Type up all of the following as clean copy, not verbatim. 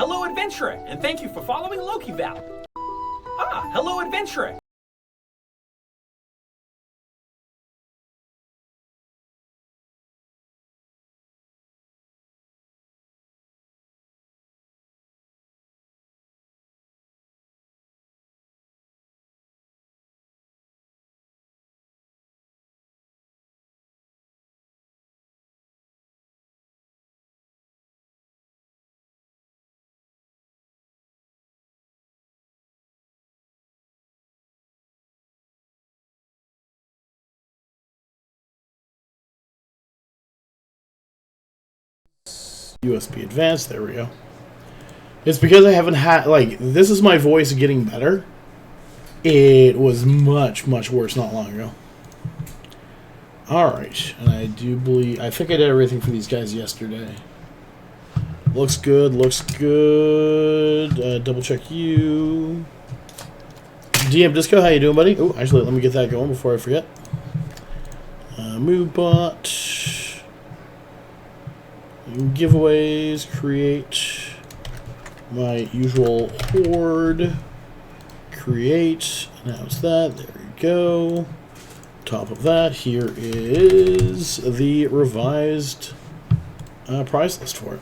hello adventurer, and thank you for following Lokival. Ah, hello adventurer. USB advanced, there we go. It's because I haven't had, like, this is my voice getting better. It was much, much worse not long ago. Alright, and I think I did everything for these guys yesterday. Looks good, looks good. Double check you. DM Disco, how you doing, buddy? Oh, actually, let me get that going before I forget. MoveBot. Giveaways, create my usual horde, create, announce that, there we go. Top of that, here is the revised prize list for it.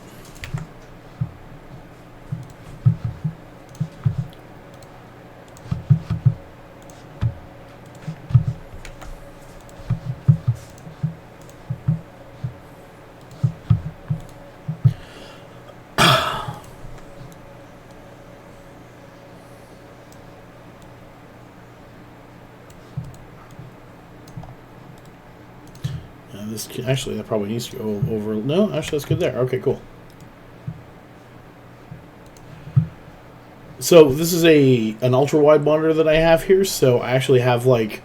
Actually, that probably needs to go over. No, actually, that's good there. Okay, cool. So this is an ultra-wide monitor that I have here. So I actually have like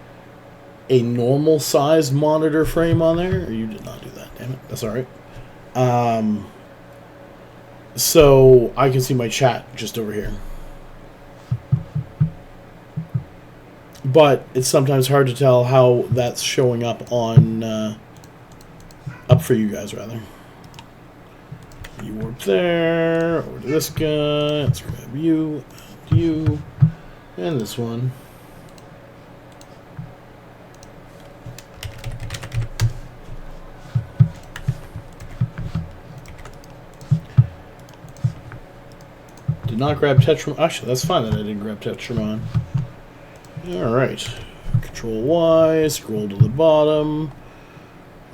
a normal-sized monitor frame on there. You did not do that. Damn it. That's all right. So I can see my chat just over here. But it's sometimes hard to tell how that's showing up on. Up for you guys, rather. You warp there, over to this guy. Let's grab you, and this one. Did not grab Tetramon. Actually, that's fine that I didn't grab Tetramon. Alright. Control Y, scroll to the bottom.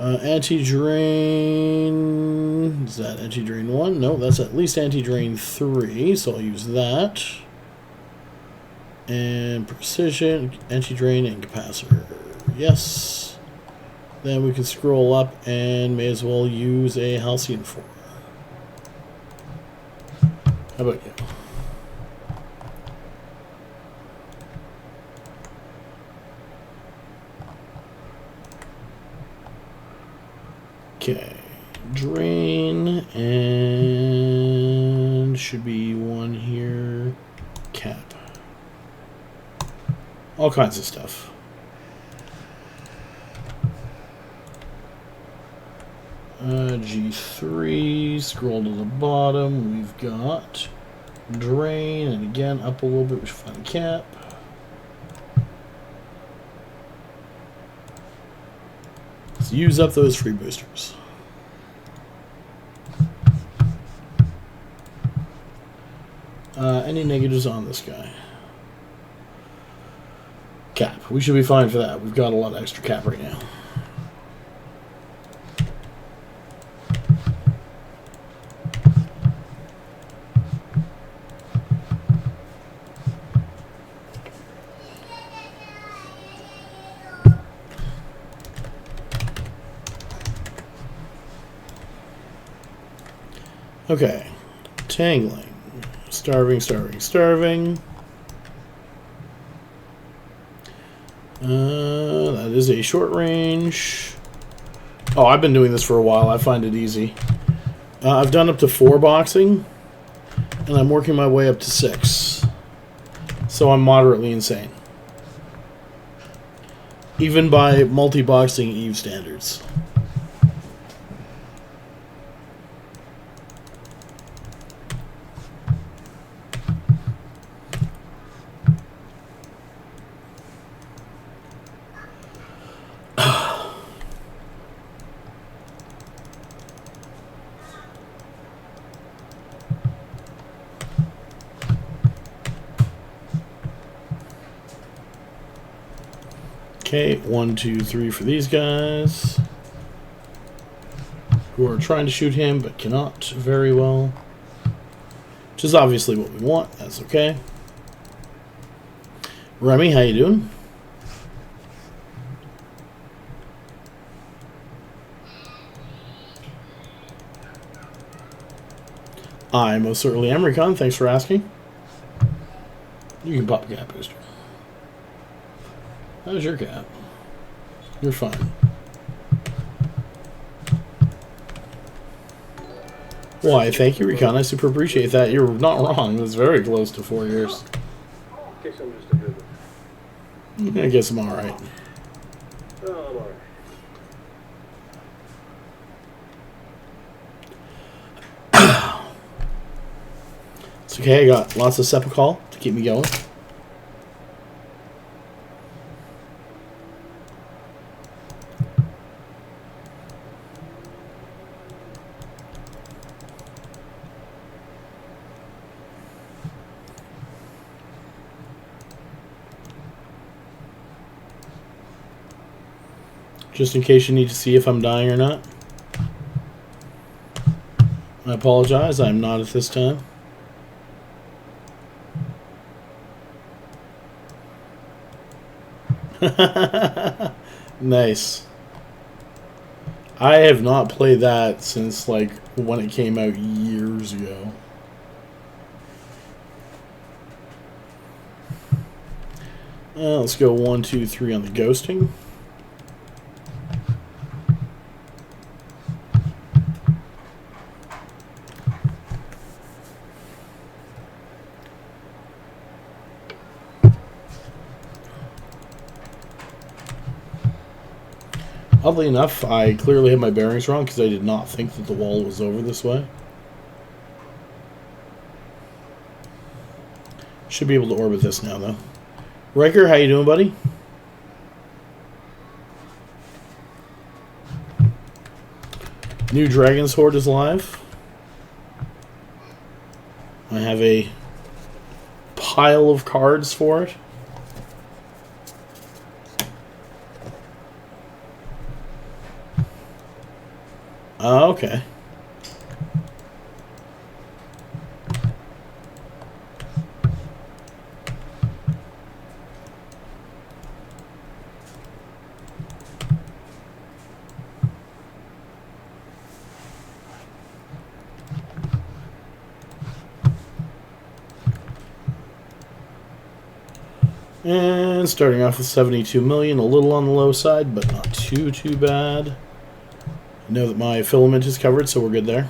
Anti-drain, is that anti-drain 1? No, that's at least anti-drain 3, so I'll use that. And precision, anti-drain, and capacitor. Yes. Then we can scroll up and may as well use a Halcyon 4. How about you? Okay, drain, and should be one here, cap. All kinds of stuff. G3, scroll to the bottom, we've got drain, and again, up a little bit, we should find a cap. Use up those free boosters. Any negatives on this guy? Cap. We should be fine for that. We've got a lot of extra cap right now. Okay, tangling, starving. That is a short range. Oh, I've been doing this for a while. I find it easy. I've done up to 4 boxing, and I'm working my way up to 6. So I'm moderately insane. Even by multi-boxing Eve standards. Okay, 1, 2, 3 for these guys who are trying to shoot him but cannot very well. Which is obviously what we want. That's okay. Remy, how you doing? I most certainly am, Recon. Thanks for asking. You can pop a cat booster. How's your cat? You're fine. Why, thank you, Recon. I super appreciate that. You're not wrong. It was very close to 4 years. I guess I'm alright. It's okay, I got lots of Sepulchral to keep me going. Just in case you need to see if I'm dying or not. I apologize, I'm not at this time. Nice. I have not played that since, like, when it came out years ago. Let's go 1, 2, 3 on the ghosting. Oddly enough, I clearly had my bearings wrong because I did not think that the wall was over this way. Should be able to orbit this now, though. Riker, how you doing, buddy? New Dragon's Horde is live. I have a pile of cards for it. Oh, okay. And starting off with 72 million, a little on the low side, but not too bad. I know that my filament is covered, so we're good there.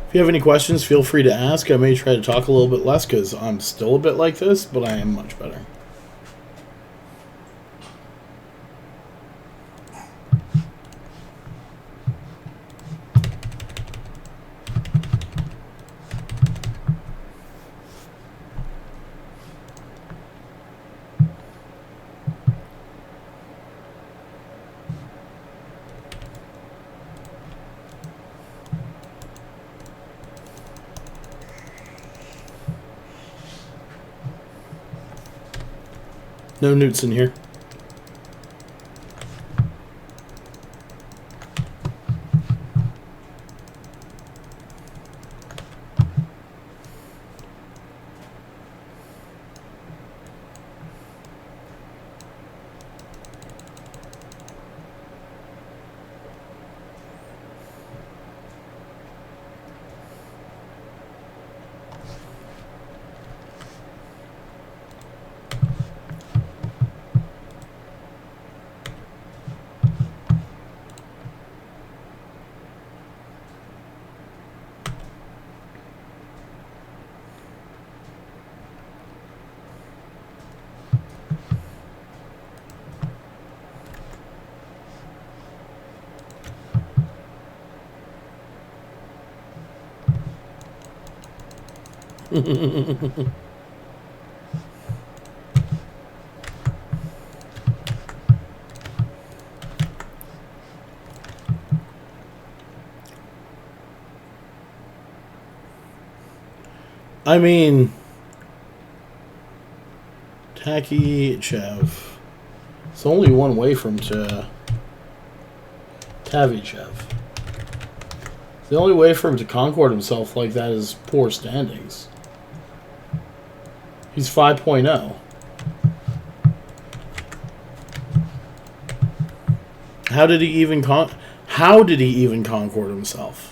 If you have any questions, feel free to ask. I may try to talk a little bit less because I'm still a bit like this, but I am much better. No newts in here. I mean, Takichev. It's only one way from to Tavichev. The only way for him to concord himself like that is poor standings. He's 5.0. How did he even concord himself?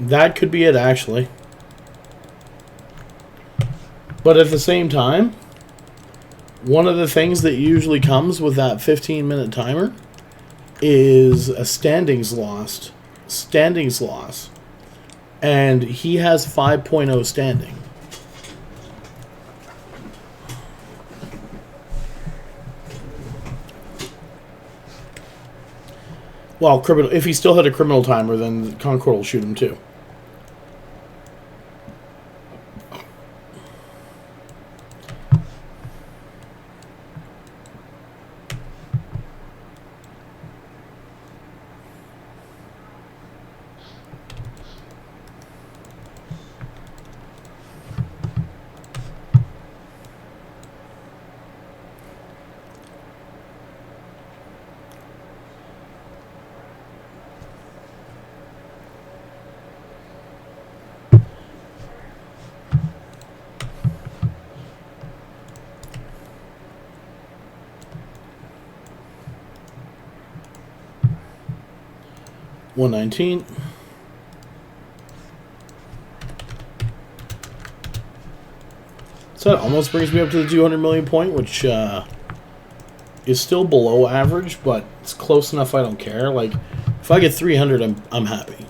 That could be it, actually. But at the same time, one of the things that usually comes with that 15-minute timer is a standings loss. And he has 5.0 standing. Well, criminal. If he still had a criminal timer, then Concord will shoot him too. $119. So that almost brings me up to the 200 million point, which is still below average, but it's close enough I don't care. Like, if I get 300, I'm happy.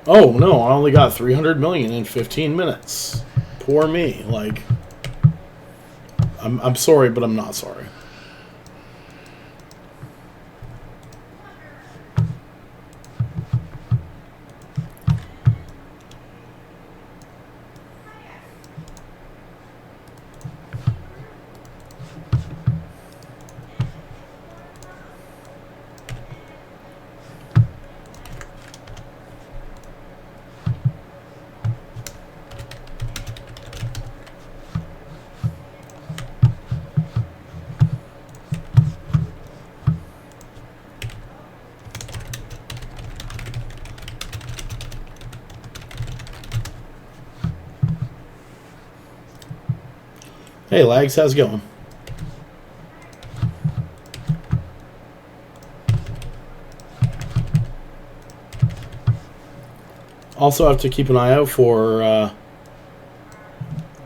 Oh, no, I only got 300 million in 15 minutes. Poor me. Like, I'm sorry, but I'm not sorry. Hey, Lags, how's it going? Also have to keep an eye out for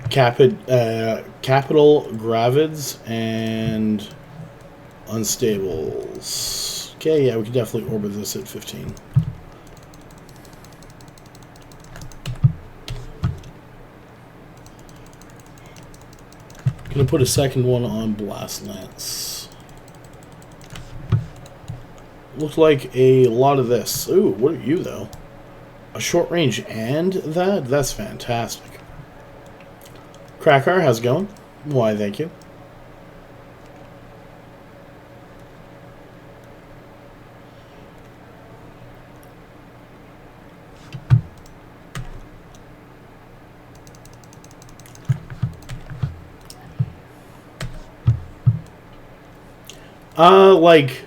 capital gravids and unstables. Okay, yeah, we can definitely orbit this at 15. Gonna put a second one on Blast Lance. Looks like a lot of this. Ooh, what are you though? A short range and that? That's fantastic. Cracker, how's it going? Why, thank you. Like,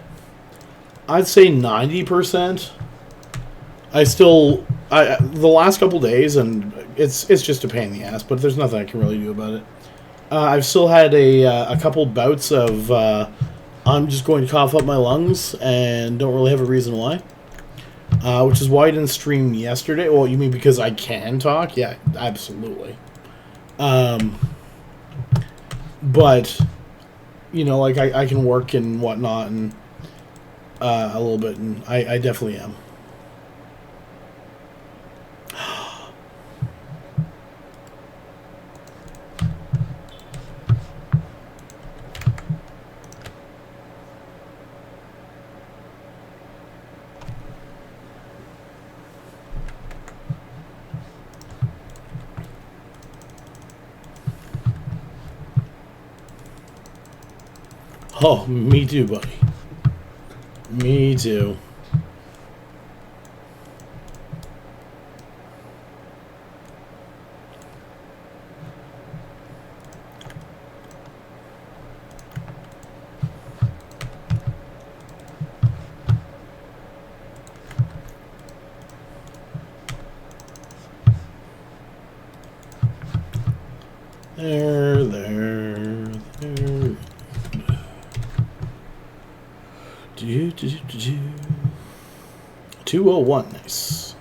I'd say 90%. The last couple days, and it's just a pain in the ass, but there's nothing I can really do about it. I've still had a couple bouts of I'm just going to cough up my lungs and don't really have a reason why. Which is why I didn't stream yesterday. Well, you mean because I can talk? Yeah, absolutely. But you know, like I can work and whatnot, and a little bit, and I definitely am. Oh, me too, buddy. Me too. There. 201, nice.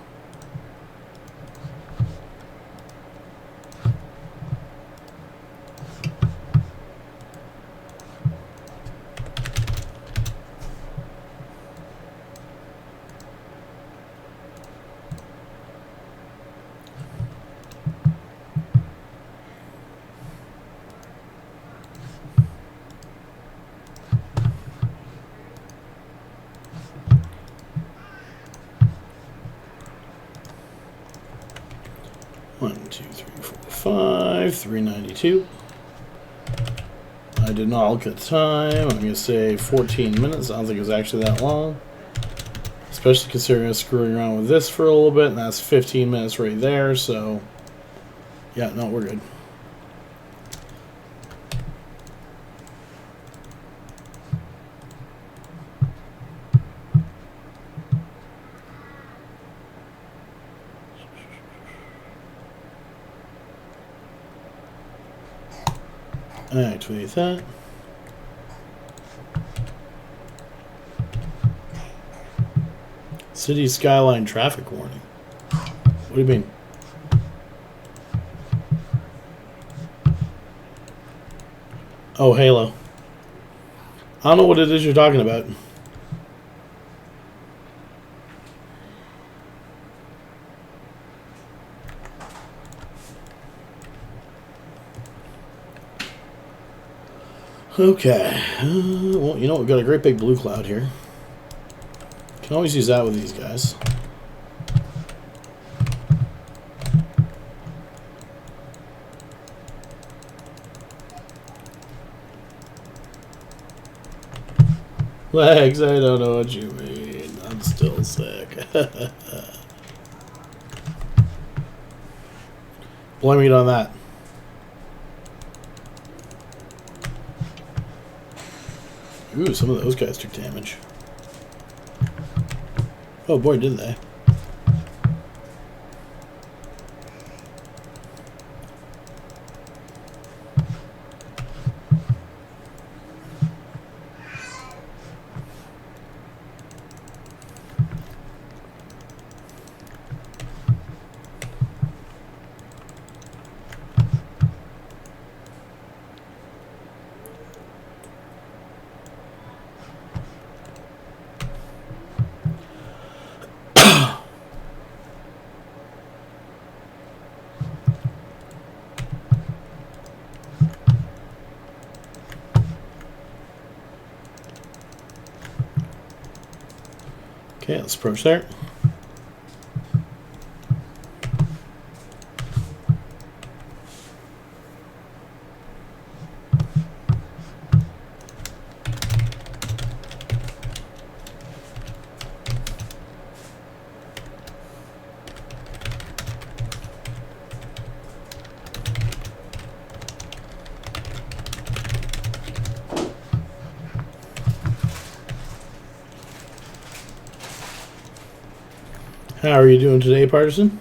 One, two, three, four, five, 392. I did not look at the time. I'm going to say 14 minutes. I don't think it was actually that long. Especially considering I was screwing around with this for a little bit, and that's 15 minutes right there, so yeah, no, we're good. Activate that. City skyline traffic warning. What do you mean? Oh, Halo. I don't know what it is you're talking about. Okay. Well, you know, we've got a great big blue cloud here. Can always use that with these guys. Legs, I don't know what you mean. I'm still sick. Blame it on that. Ooh, some of those guys took damage. Oh boy, did they. Okay, let's approach there. How are you doing today, Partisan?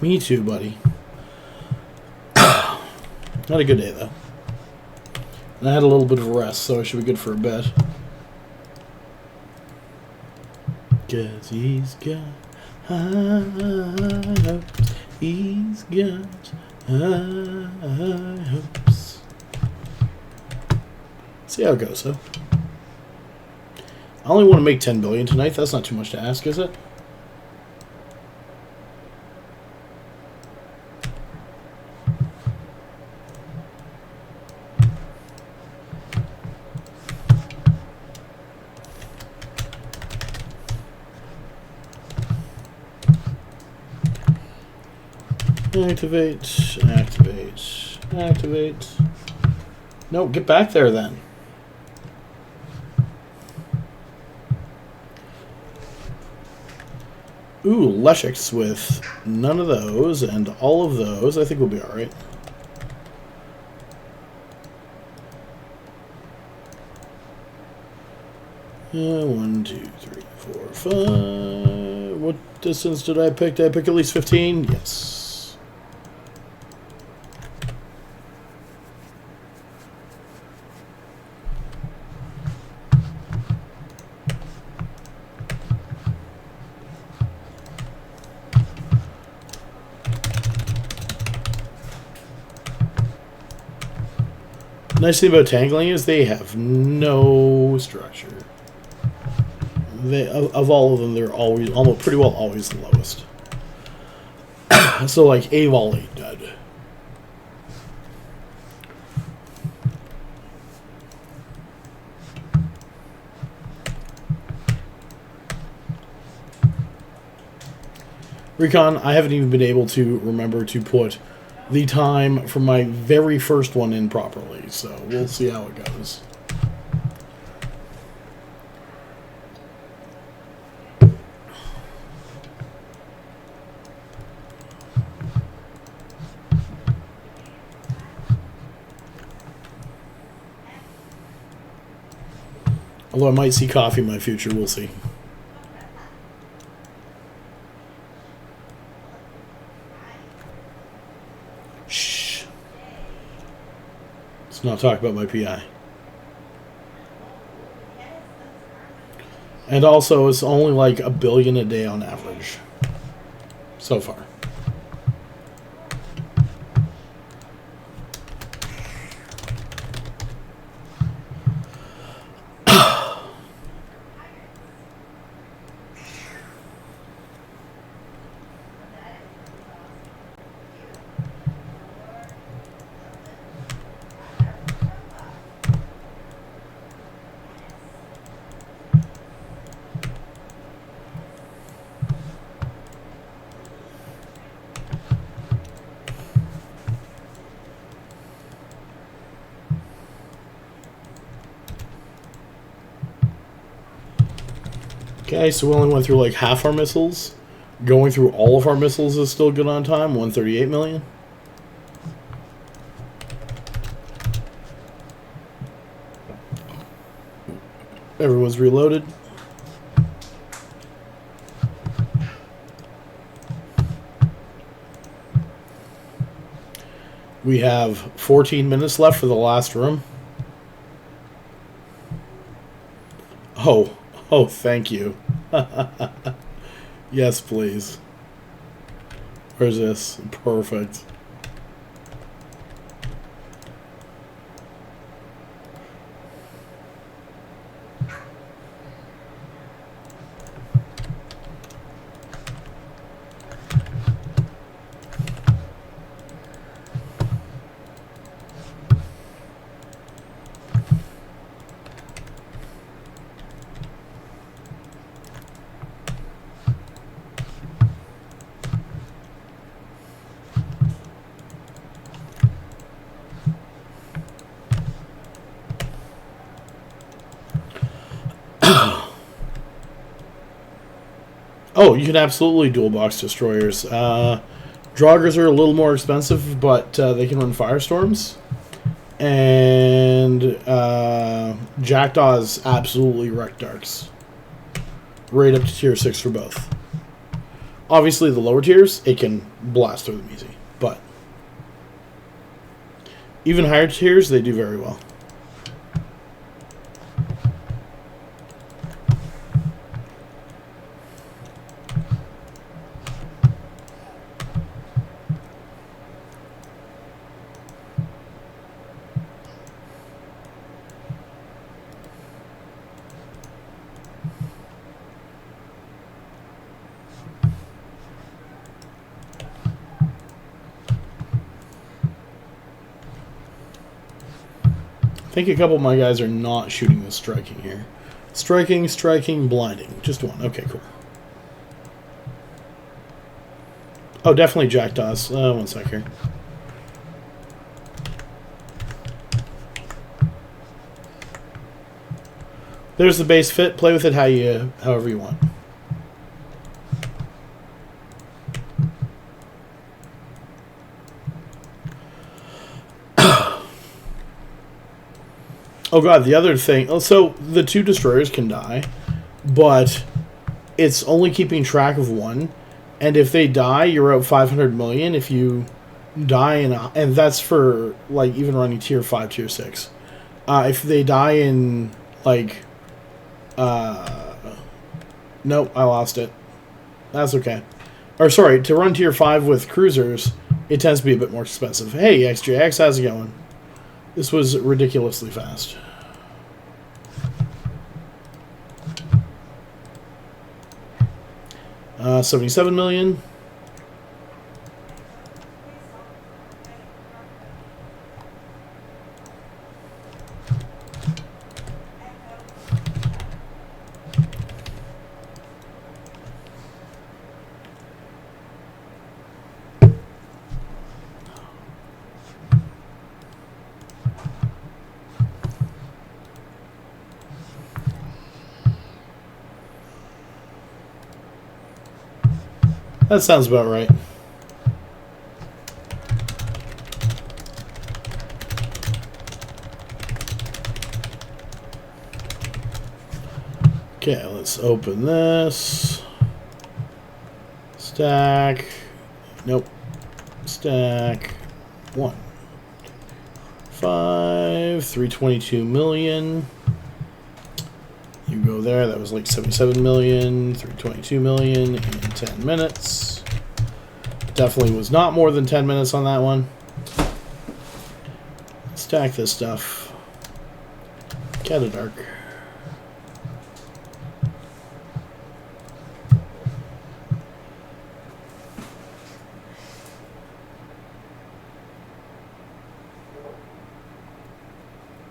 Me too, buddy. Not a good day, though. And I had a little bit of rest, so I should be good for a bit. 'Cause he's got high hopes. He's got high hopes. See how it goes, though. I only want to make 10 billion tonight. That's not too much to ask, is it? Activate, activate, activate. No, get back there then. Ooh, Leshix with none of those and all of those. I think we'll be alright. One, two, three, four, five. What distance did I pick? Did I pick at least 15? Yes. The nice thing about tangling is they have no structure. They of all of them, they're always almost pretty well always the lowest. So like a volley dead. Recon, I haven't even been able to remember to put the time from my very first one in properly, so we'll see how it goes. Although I might see coffee in my future, we'll see. Let's not talk about my PI. And also, it's only like 1 billion a day on average. So far. Okay, so we only went through like half our missiles. Going through all of our missiles is still good on time, 138 million. Everyone's reloaded. We have 14 minutes left for the last room. Oh, thank you. Yes, please. Where's this? Perfect. Oh, you can absolutely dual box destroyers. Draugrs are a little more expensive, but they can run firestorms. And Jackdaws absolutely wreck darks. Right up to tier 6 for both. Obviously, the lower tiers, it can blast through them easy. But even higher tiers, they do very well. think a couple of my guys are not shooting the striking here. Striking, striking, blinding. Just one. Okay, cool. Oh, definitely Jackdaws. One sec here. There's the base fit. Play with it however you want. Oh god, the other thing. So the 2 destroyers can die, but it's only keeping track of one. And if they die, you're out 500 million. If you die and that's for like even running tier 5, tier 6. If they die in like, nope, I lost it. That's okay. Or sorry, to run tier 5 with cruisers, it tends to be a bit more expensive. Hey, XJX, how's it going? This was ridiculously fast. $77 million. That sounds about right. Okay, let's open this. Stack. Nope. Stack. 1. 5. 322 million. You go there, that was like 77 million, 322 million in 10 minutes. Definitely was not more than 10 minutes on that one. Stack this stuff. Get it dark.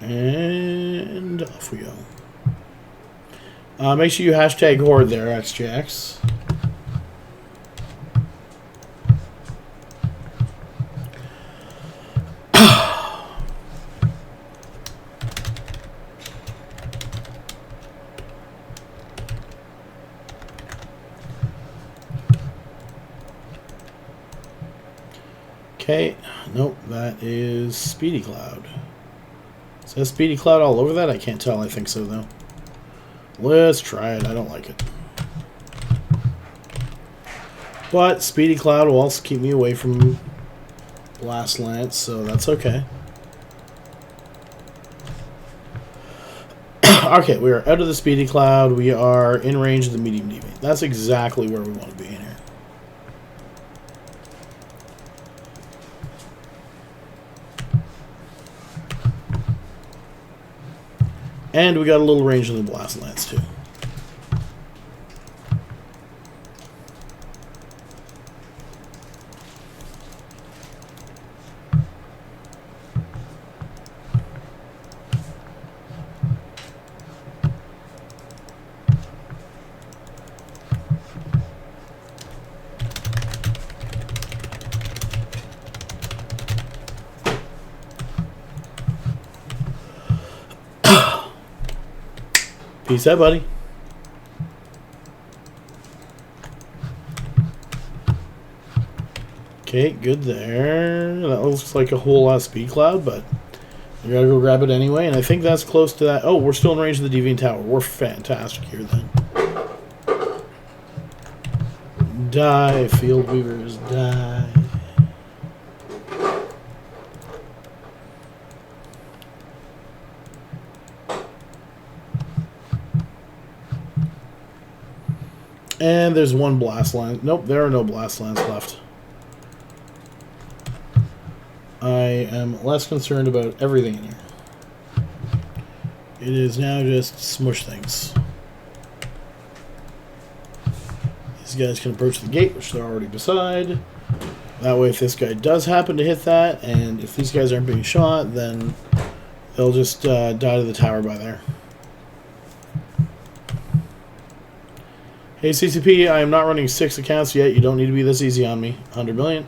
And off we go. Make sure you hashtag Horde there, XJX. Okay, nope, that is Speedy Cloud. Is that Speedy Cloud all over that? I can't tell. I think so, though. Let's try it. I don't like it. But Speedy Cloud will also keep me away from Blast Lance, so that's okay. Okay, we are out of the Speedy Cloud. We are in range of the Medium Deviant. That's exactly where we want to be in here. And we got a little range on the Blast Lance, too. Peace out, buddy. Okay, good there. That looks like a whole lot of Speed Cloud, but we gotta go grab it anyway, and I think that's close to that. Oh, we're still in range of the Deviant Tower. We're fantastic here, then. Die, Field Weavers, die. And there's one Blast Lance. Nope, there are no Blast Lance left. I am less concerned about everything in here. It is now just smush things. These guys can approach the gate, which they're already beside. That way, if this guy does happen to hit that, and if these guys aren't being shot, then They'll just die to the tower by there. Hey CCP, I am not running 6 accounts yet. You don't need to be this easy on me. 100 million.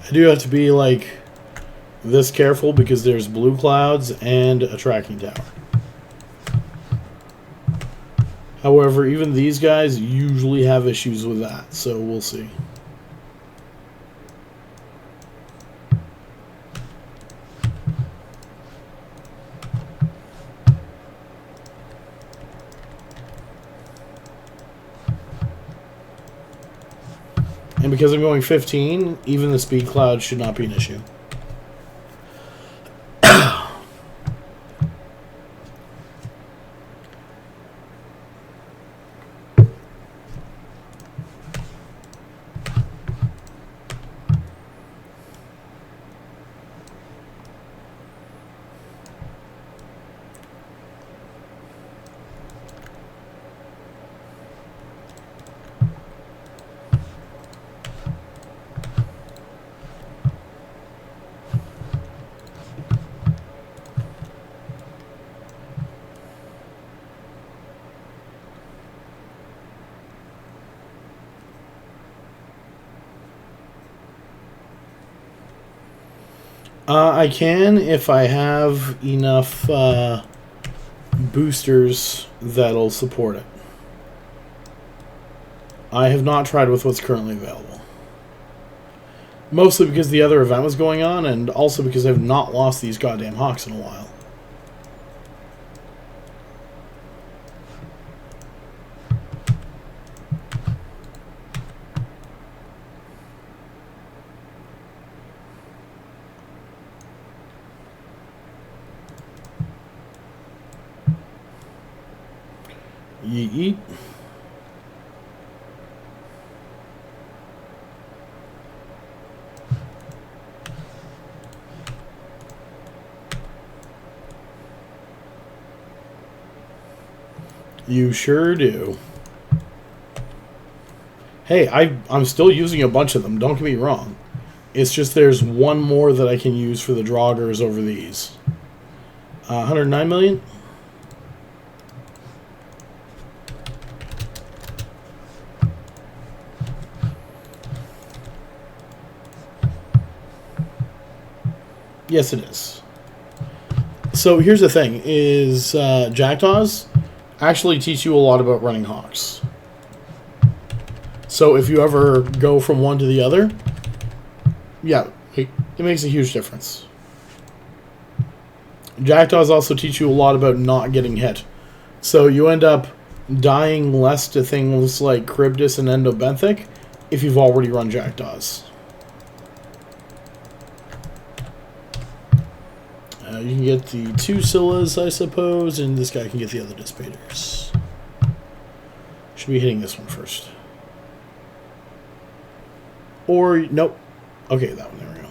I do have to be like this careful because there's blue clouds and a tracking tower. However, even these guys usually have issues with that, so we'll see. And because I'm going 15, even the speed cloud should not be an issue. I can if I have enough boosters that'll support it. I have not tried with what's currently available. Mostly because the other event was going on, and also because I've not lost these goddamn hawks in a while. Yeet. You sure do. Hey, I'm still using a bunch of them, don't get me wrong. It's just there's one more that I can use for the Draugrs over these. 109 million? Yes, it is. So here's the thing, is Jackdaws actually teach you a lot about running hawks. So if you ever go from one to the other, yeah, it makes a huge difference. Jackdaws also teach you a lot about not getting hit. So you end up dying less to things like Charybdis and Endobenthic if you've already run Jackdaws. You can get the 2 Scyllas, I suppose, and this guy can get the other Dissipators. Should be hitting this one first. Or, nope. Okay, that one, there we go.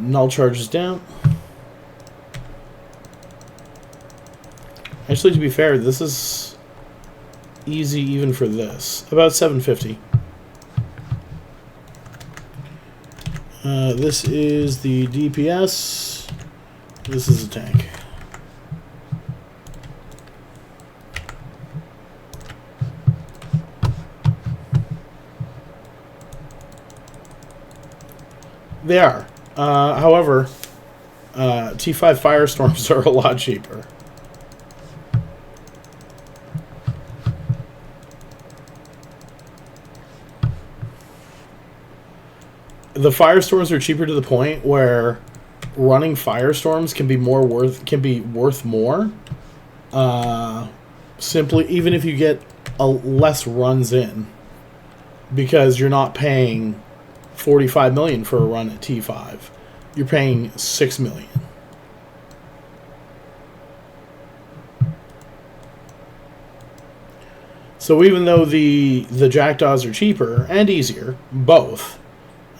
Null charges down. Actually, to be fair, this is easy even for this. About 750. This is the DPS. This is a tank. They are. However, T5 Firestorms are a lot cheaper. The Firestorms are cheaper to the point where running Firestorms can be worth more. Simply, even if you get less runs in, because you're not paying 45 million for a run at T5, you're paying 6 million. So even though the Jackdaws are cheaper and easier, both,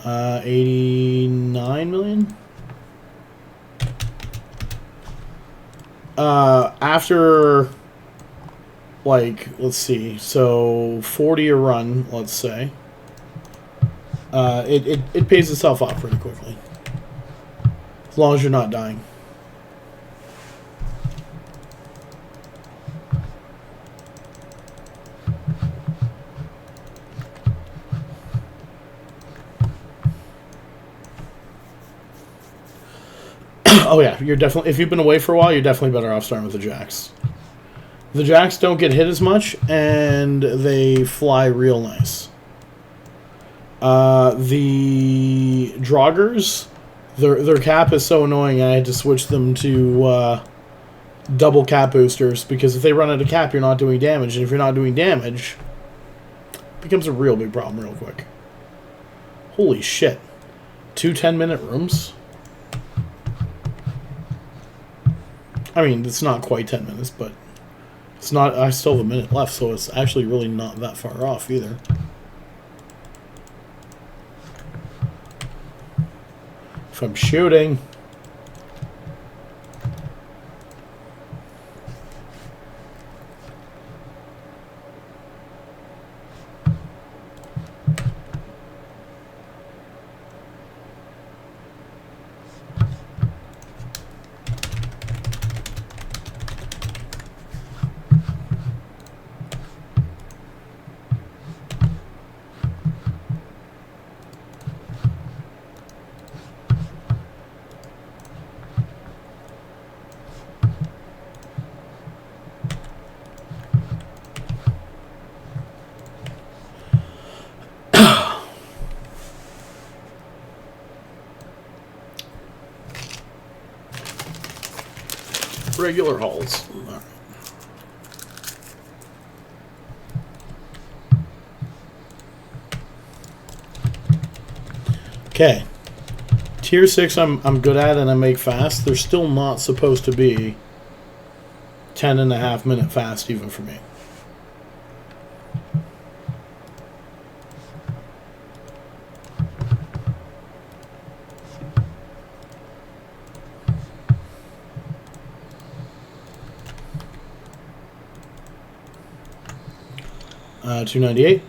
89 million. After, like, let's see, so 40 a run, let's say, it pays itself off pretty quickly, as long as you're not dying. Oh yeah, you're definitely, if you've been away for a while, you're definitely better off starting with the Jacks. The Jacks don't get hit as much, and they fly real nice. The Draugrs, their cap is so annoying, I had to switch them to double cap boosters, because if they run out of cap, you're not doing damage, and if you're not doing damage, it becomes a real big problem real quick. Holy shit. 2 10-minute rooms? I mean, it's not quite 10 minutes, but it's not. I still have a minute left, so it's actually really not that far off either. If I'm shooting. Regular hulls. All right. Okay. Tier 6 I'm good at and I make fast. They're still not supposed to be 10.5 minute fast even for me. $298.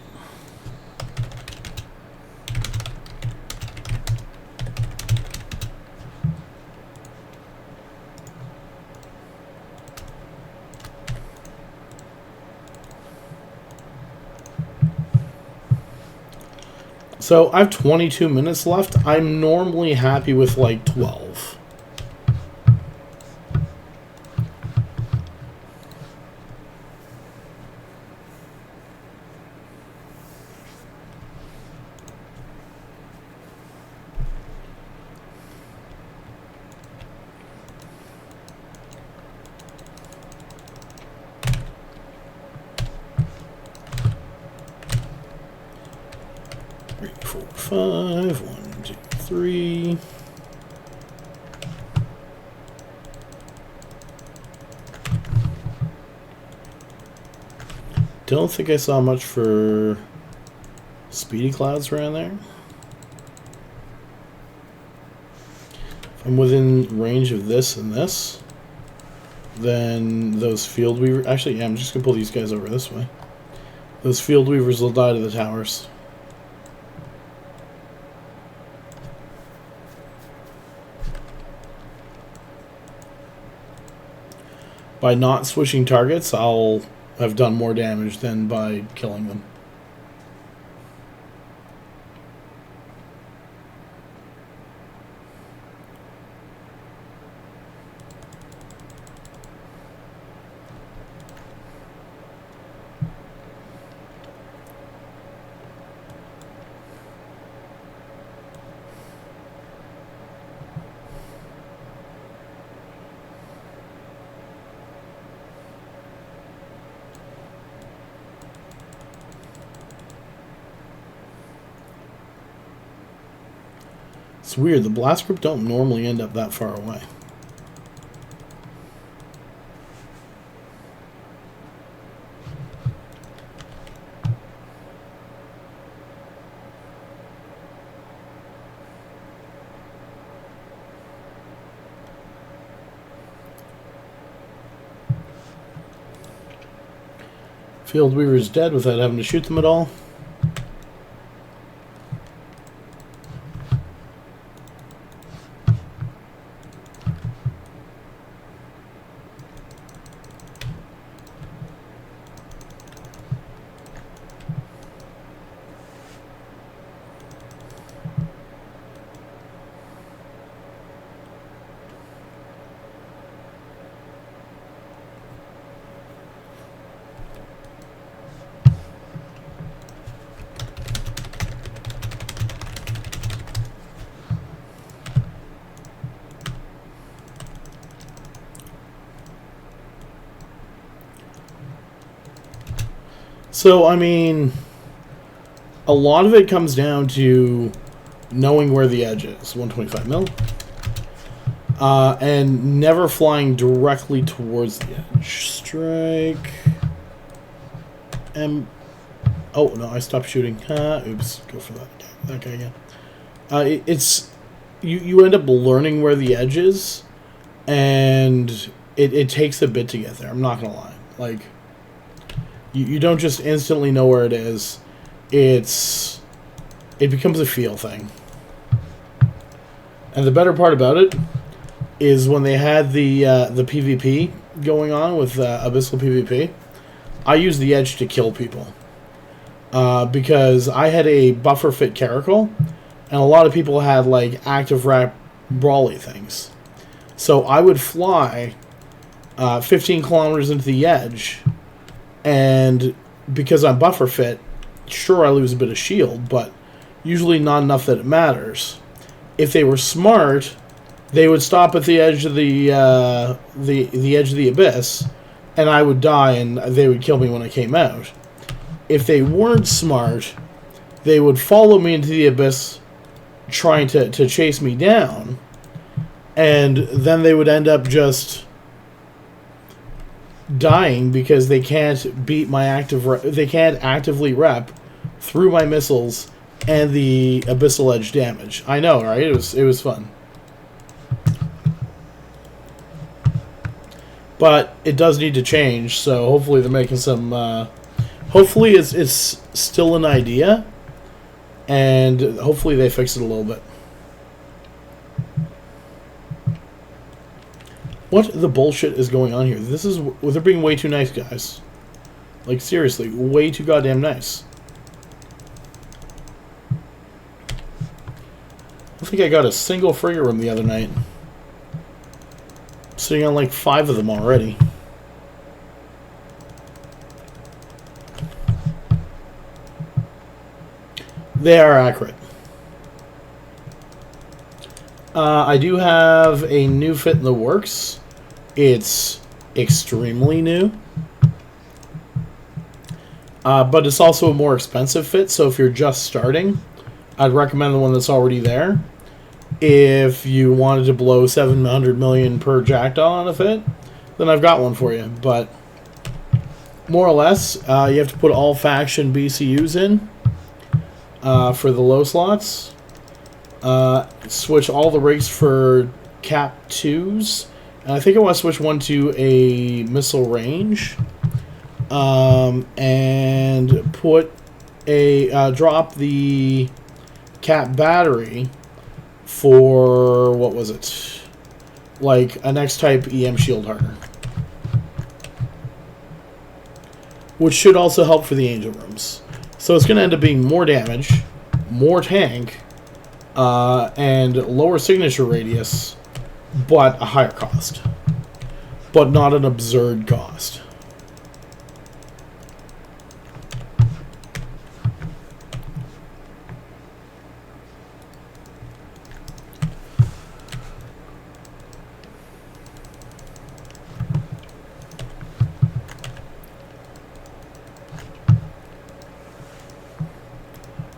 So I have 22 minutes left. I'm normally happy with like 12. Five, 1, 2, 3. Don't think I saw much for speedy clouds around there. If I'm within range of this and this, then those field weavers. Actually, yeah, I'm just gonna pull these guys over this way. Those field weavers will die to the towers. By not switching targets, I'll have done more damage than by killing them. It's weird. The blast group don't normally end up that far away. Field Weaver's dead without having to shoot them at all. So, I mean, a lot of it comes down to knowing where the edge is. 125 mil. And never flying directly towards the edge. Strike. And... oh, no, I stopped shooting. Oops, go for that guy again. It's... You end up learning where the edge is, and it takes a bit to get there. I'm not going to lie. Like... You don't just instantly know where it is. It becomes a feel thing. And the better part about it is when they had the PvP going on with Abyssal PvP, I used the edge to kill people. Because I had a buffer fit caracal, and a lot of people had like active wrap brawly things. So I would fly 15 kilometers into the edge. And because I'm buffer fit, sure I lose a bit of shield, but usually not enough that it matters. If they were smart, they would stop at the edge of the edge of the abyss, and I would die, and they would kill me when I came out. If they weren't smart, they would follow me into the abyss, trying to chase me down, and then they would end up just dying because they can't beat my they can't actively rep through my missiles and the abyssal edge damage. I know, right? It was fun. But it does need to change, so hopefully they're making some hopefully it's still an idea, and hopefully they fix it a little bit. What the bullshit is going on here? They're being way too nice, guys. Like, seriously, way too goddamn nice. I think I got a single frigate room the other night. Sitting on like 5 of them already. They are accurate. I do have a new fit in the works. It's extremely new. But it's also a more expensive fit, so if you're just starting, I'd recommend the one that's already there. If you wanted to blow 700 million per jackdaw on a fit, then I've got one for you. But more or less, you have to put all faction BCUs in for the low slots. Switch all the rigs for cap 2s. And I think I want to switch one to a missile range. And put drop the cap battery for, what was it? Like an X-type EM shield harder. Which should also help for the angel rooms. So it's going to end up being more damage, more tank, and lower signature radius, but a higher cost. But not an absurd cost.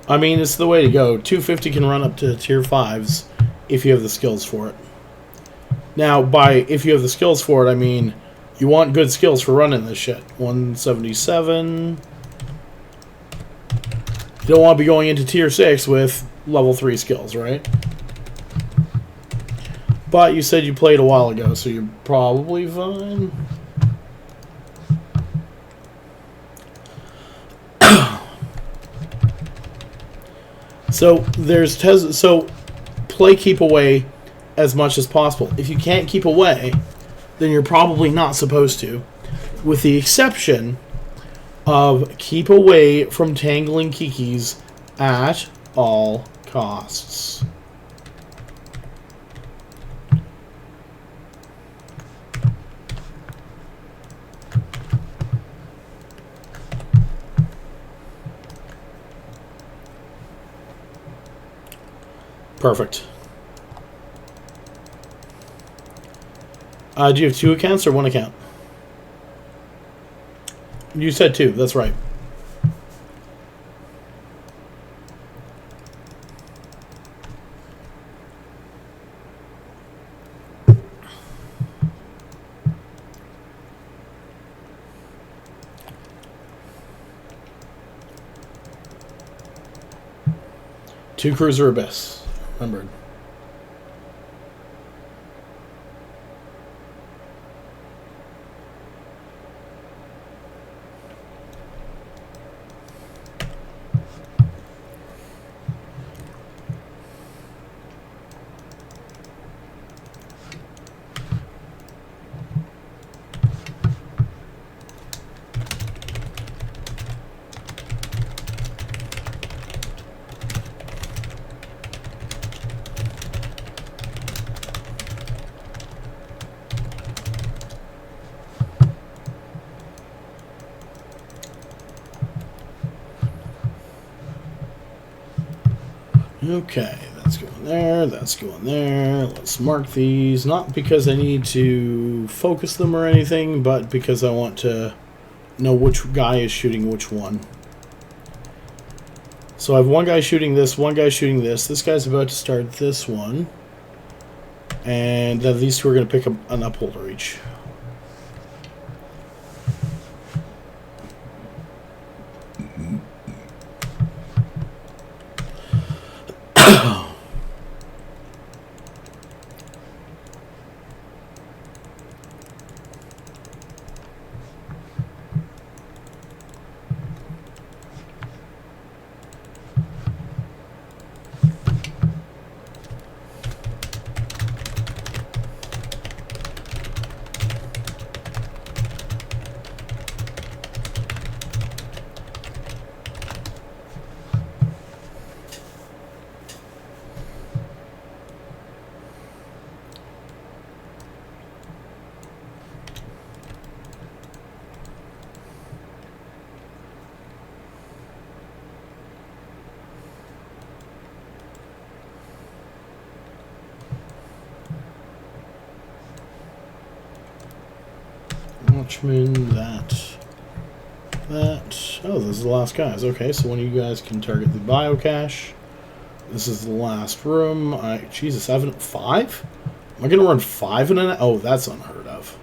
I mean, it's the way to go. 250 can run up to tier 5s. if you have the skills for it. Now, by if you have the skills for it, I mean you want good skills for running this shit. 177. You don't want to be going into tier 6 with level 3 skills, right? But you said you played a while ago, so you're probably fine. So play keep away as much as possible. If you can't keep away, then you're probably not supposed to, with the exception of keep away from tangling kikis at all costs. Perfect. Do you have 2 accounts or 1 account? You said 2, that's right. Two Cruiser Abyss. Remembered. Okay, that's going there, that's going there. Let's mark these, not because I need to focus them or anything, but because I want to know which guy is shooting which one. So I have one guy shooting this, one guy shooting this. This guy's about to start this one. And then these two are going to pick up an upholder each. Watchman, that. Oh, those are the last guys. Okay, so one of you guys can target the biocache. This is the last room. Jesus, 5? Am I going to run 5 in an... Oh, that's unheard of.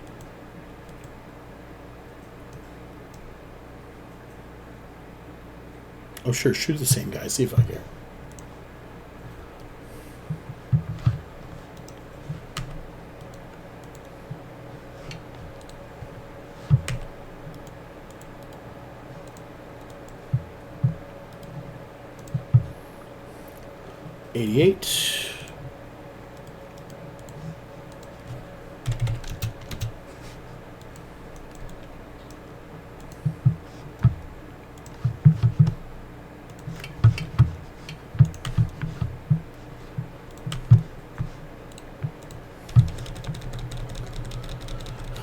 Oh, sure, shoot the same guy. See if I care. .88.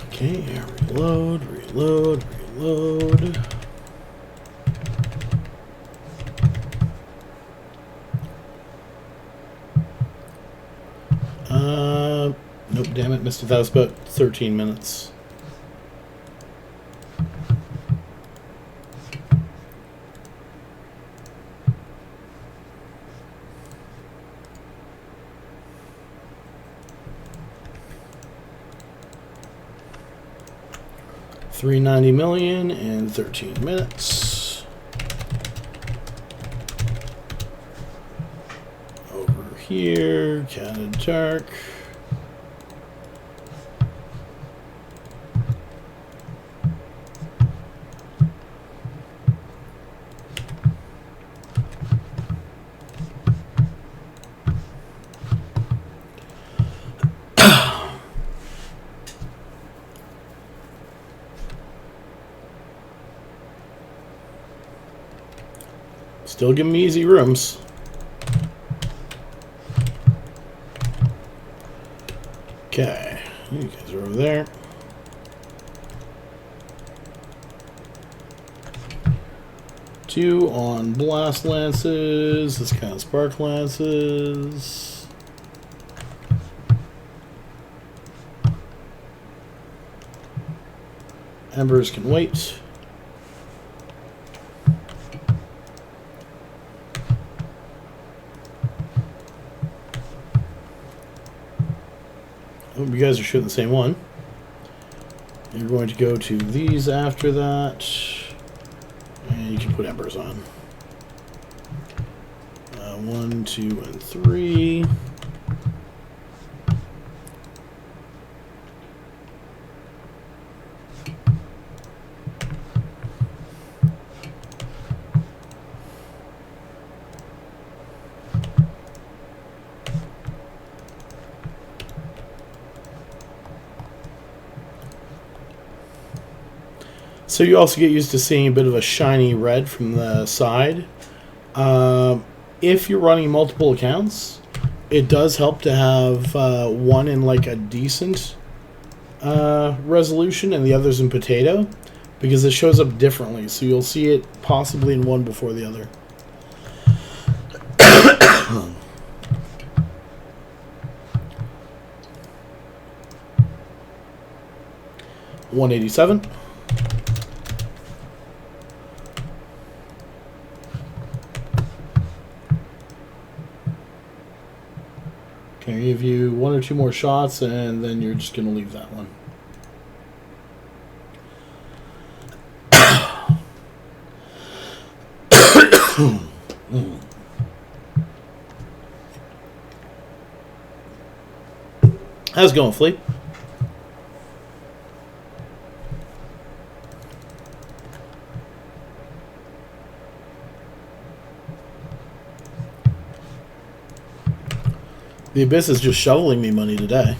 Okay, reload, reload, reload. Nope, damn it, missed it. That was about 13 minutes. 390 million in 13 minutes. Over here, Canada Dark. Still giving me easy rooms. Okay, you guys are over there. Two on blast lances. This kind of spark lances. Embers can wait. Oh, you guys are shooting the same one. You're going to go to these after that. And you can put embers on. 1, 2, and 3. So you also get used to seeing a bit of a shiny red from the side. If you're running multiple accounts, it does help to have one in like a decent resolution and the other's in potato, because it shows up differently. So you'll see it possibly in one before the other. 187. Can I give you 1 or 2 more shots, and then you're just going to leave that one. How's it going, Fleet? The Abyss is just shoveling me money today.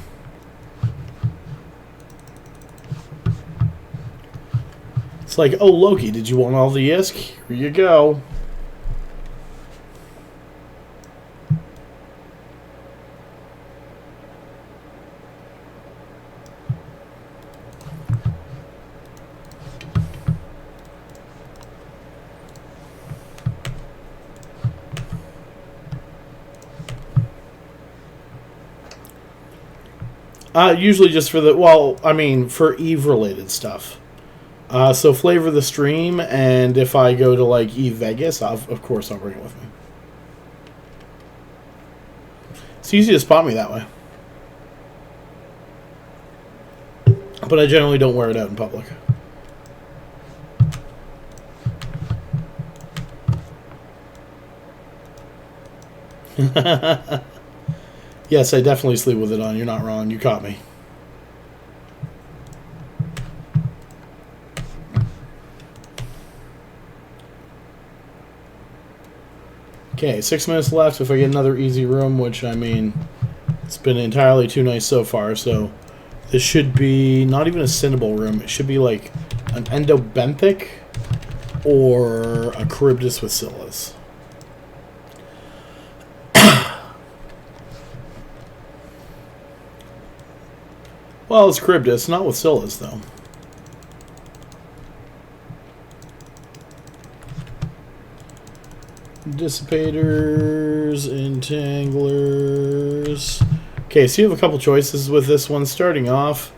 It's like, oh, Loki, did you want all the ISK? Here you go. Usually just for the, well, I mean, for EVE-related stuff. So flavor the stream, and if I go to, like, EVE Vegas, of course I'll bring it with me. It's easy to spot me that way. But I generally don't wear it out in public. Yes, I definitely sleep with it on. You're not wrong. You caught me. Okay, 6 minutes left. If I get another easy room, which, I mean, it's been entirely too nice so far, so this should be not even a Cinnable room. It should be like an Endobenthic or a Charybdis with Scylla's. Well, it's Charybdis, not with Scylla's, though. Dissipators, entanglers. Okay, so you have a couple choices with this one. Starting off,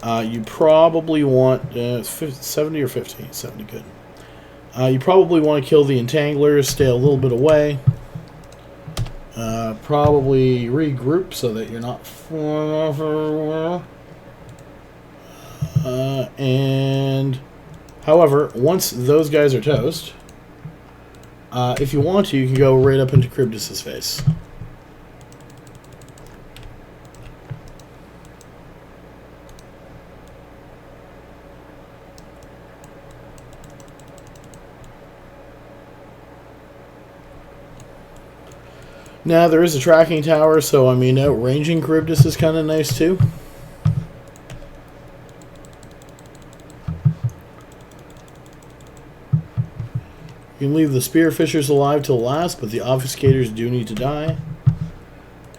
you probably want 70 or 50. 70, good. You probably want to kill the entanglers, stay a little bit away. Probably regroup so that you're not falling off everywhere. And however, once those guys are toast, if you want to, you can go right up into Cryptus's face. Now, there is a tracking tower, so I mean, outranging Cryptus is kind of nice too. You can leave the spearfishers alive till last, but the obfuscators do need to die.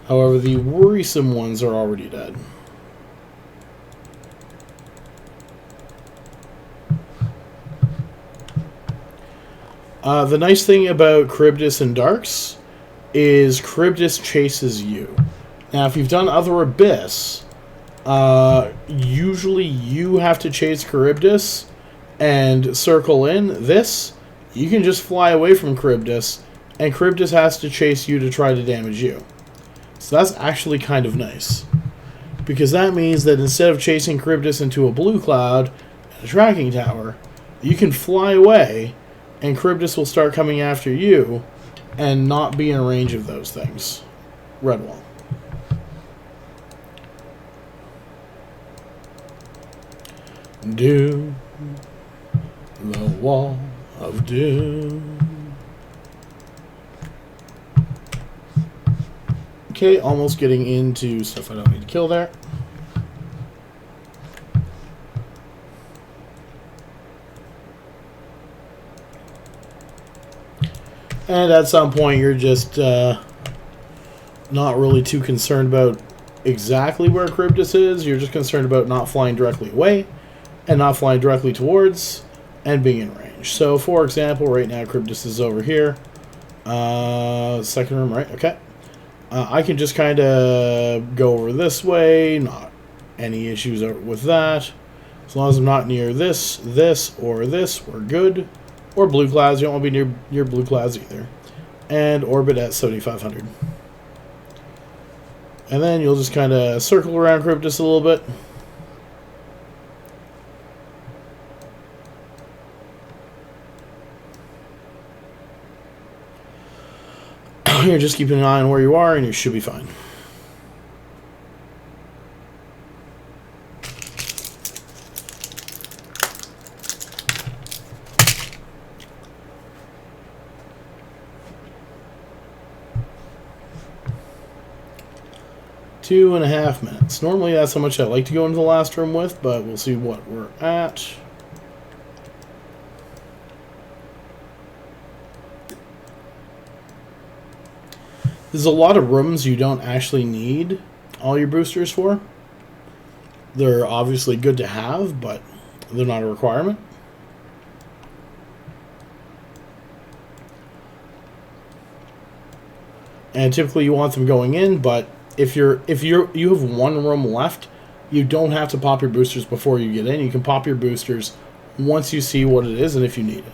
However, the worrisome ones are already dead. The nice thing about Cryptus and Darks is Cryptus chases you. Now, if you've done other Abyss, usually you have to chase Cryptus and circle in. This, you can just fly away from Cryptus, and Cryptus has to chase you to try to damage you. So that's actually kind of nice. Because that means that instead of chasing Cryptus into a blue cloud and a tracking tower, you can fly away, and Cryptus will start coming after you and not be in range of those things. Red wall. Doom. The wall of doom. Okay, almost getting into stuff I don't need to kill there. And at some point, you're just not really too concerned about exactly where Cryptus is. You're just concerned about not flying directly away and not flying directly towards and being in range. So, for example, right now, Cryptus is over here. Second room, right? Okay. I can just kind of go over this way. Not any issues with that. As long as I'm not near this, or this, we're good. Or blue clouds. You don't want to be near blue clouds either. And orbit at 7,500. And then you'll just kind of circle around Cryptus a little bit. You're just keeping an eye on where you are, and you should be fine. Two and a half minutes. Normally that's how much I like to go into the last room with, but we'll see what we're at. There's a lot of rooms you don't actually need all your boosters for. They're obviously good to have, but they're not a requirement. And typically you want them going in, but if you have one room left, you don't have to pop your boosters before you get in. You can pop your boosters once you see what it is and if you need it.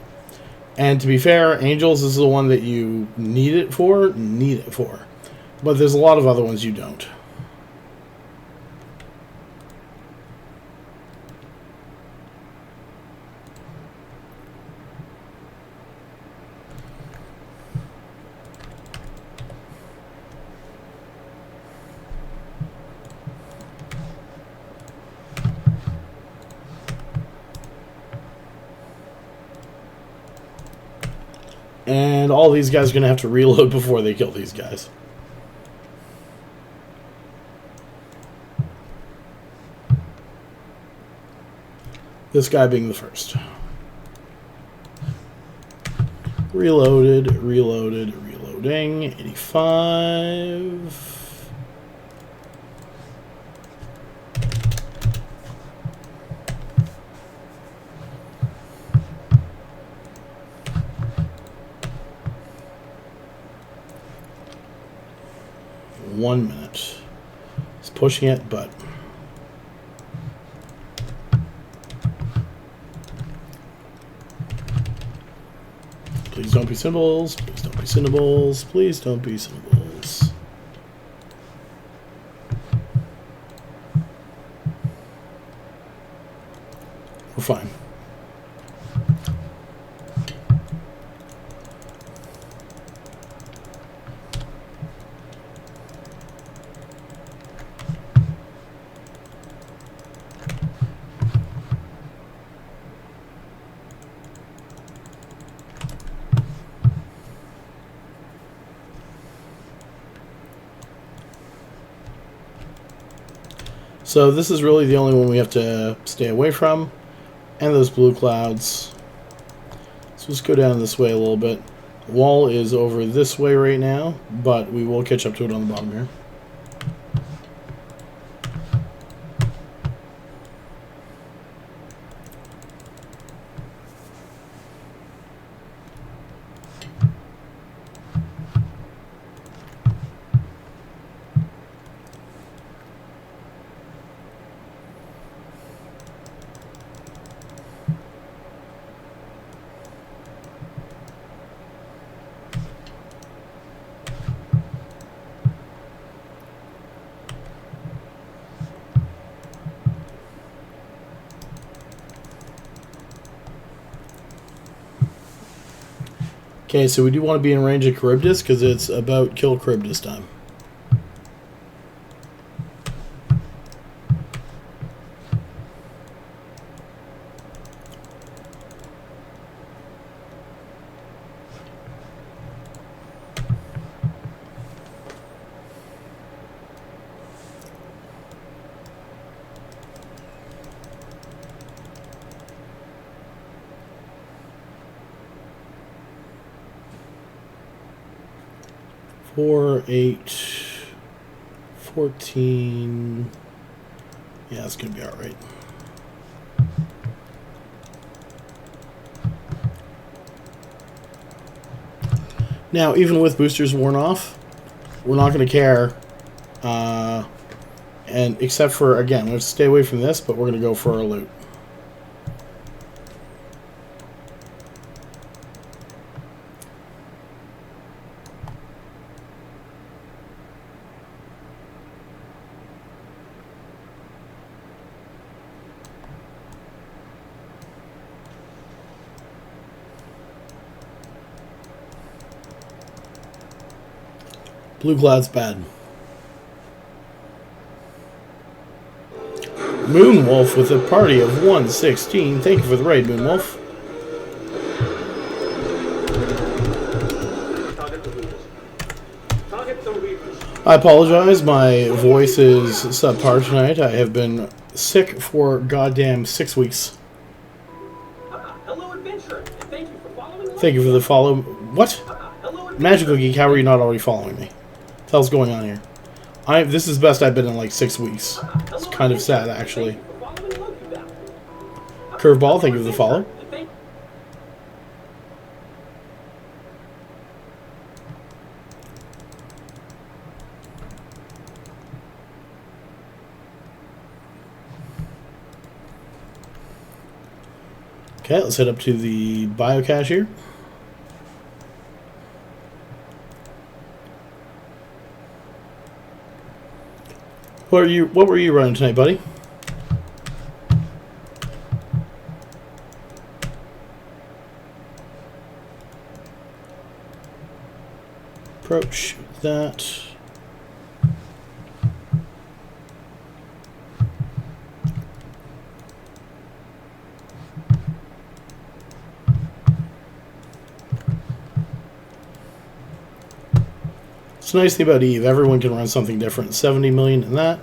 And to be fair, Angels is the one that you need it for. But there's a lot of other ones you don't. And all these guys are going to have to reload before they kill these guys. This guy being the first. Reloaded, reloading. 85. One minute. It's pushing it, but please don't be symbols. Please don't be symbols. Please don't be symbols. fine. So this is really the only one we have to stay away from, and those blue clouds. So let's go down this way a little bit. Wall is over this way right now, but we will catch up to it on the bottom here. Okay, so we do want to be in range of Charybdis because it's about kill Charybdis time. Four, 8, 14. Yeah, it's gonna be all right. Now, even with boosters worn off, we're not gonna care. And except for, again, we have to stay away from this, but we're gonna go for our loot. Blue cloud's bad. Moonwolf with a party of 116. Thank you for the raid, Moonwolf. I apologize, my voice is subpar tonight. I have been sick for goddamn 6 weeks. Hello, adventurer. Thank you for following. Thank you for the follow. What? Magical Geek, how are you not already following me? What the hell's going on here? This is best I've been in like 6 weeks. It's kind of sad, actually. Curveball, thank you for the follow. Okay, let's head up to the biocache here. What were you running tonight, buddy? Approach that. It's a nice thing about Eve. Everyone can run something different. 70 million in that.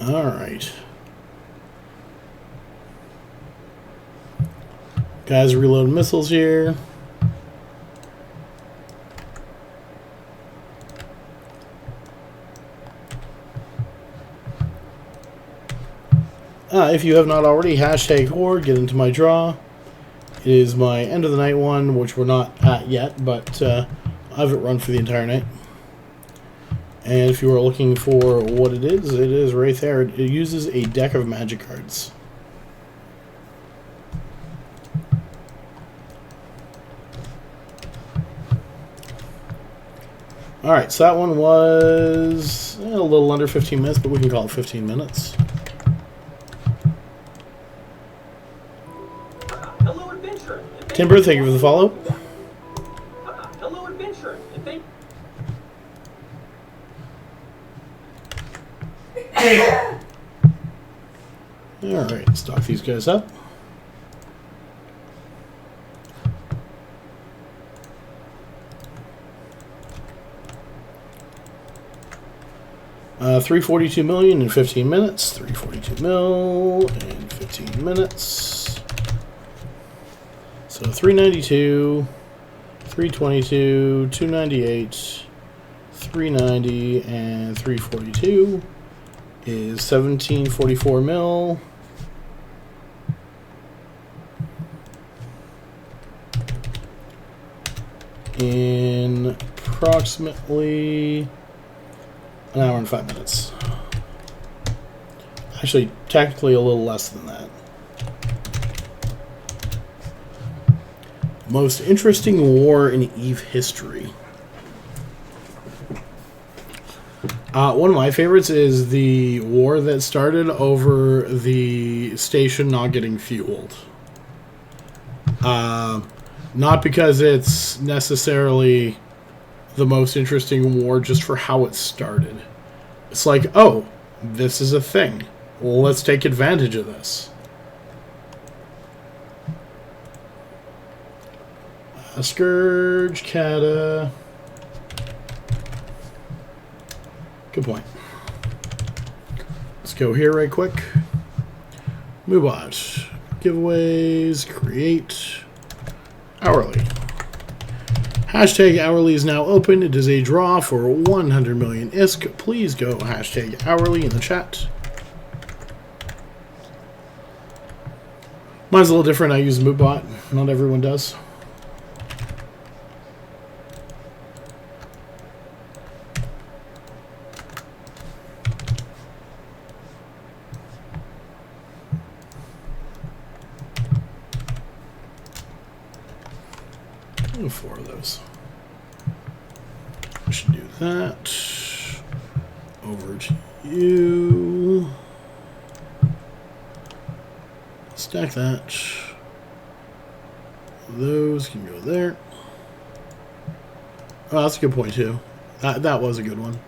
All right. Guys, reload missiles here. If you have not already, hashtag horde, get into my draw. It is my end of the night one, which we're not at yet, but I have it run for the entire night. And if you are looking for what it is right there. It uses a deck of magic cards. Alright, so that one was a little under 15 minutes, but we can call it 15 minutes. Hello, adventurer. Timber, thank you for the follow. Hello, adventurer. Alright, stock these guys up. $342 million in 15 minutes. 342 mil in 15 minutes. So 392, 322, 298, 390, and 342 is 1744 mil. In approximately an hour and 5 minutes. Actually, technically a little less than that. Most interesting war in EVE history. One of my favorites is the war that started over the station not getting fueled. Not because it's necessarily the most interesting war just for how it started. It's like, oh, this is a thing. Well, let's take advantage of this. Scourge, Kata. Good point. Let's go here right quick. Moobot. Giveaways. Create. Hourly. Hashtag hourly is now open. It is a draw for 100 million ISK. Please go hashtag hourly in the chat. Mine's a little different. I use Moobot. Not everyone does. Four of those. I should do that. Over to you. Stack that. Those can go there. Oh, that's a good point too. That was a good one.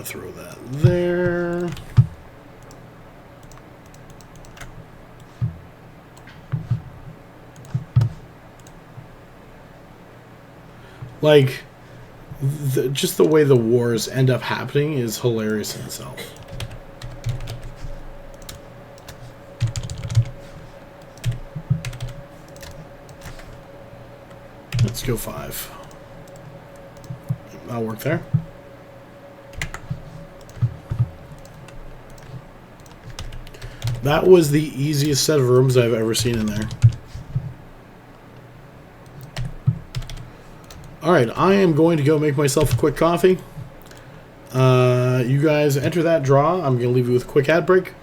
Throw that there. Like, just the way the wars end up happening is hilarious in itself. Let's go 5. That'll work there. That was the easiest set of rooms I've ever seen in there. Alright, I am going to go make myself a quick coffee. You guys enter that draw. I'm going to leave you with a quick ad break.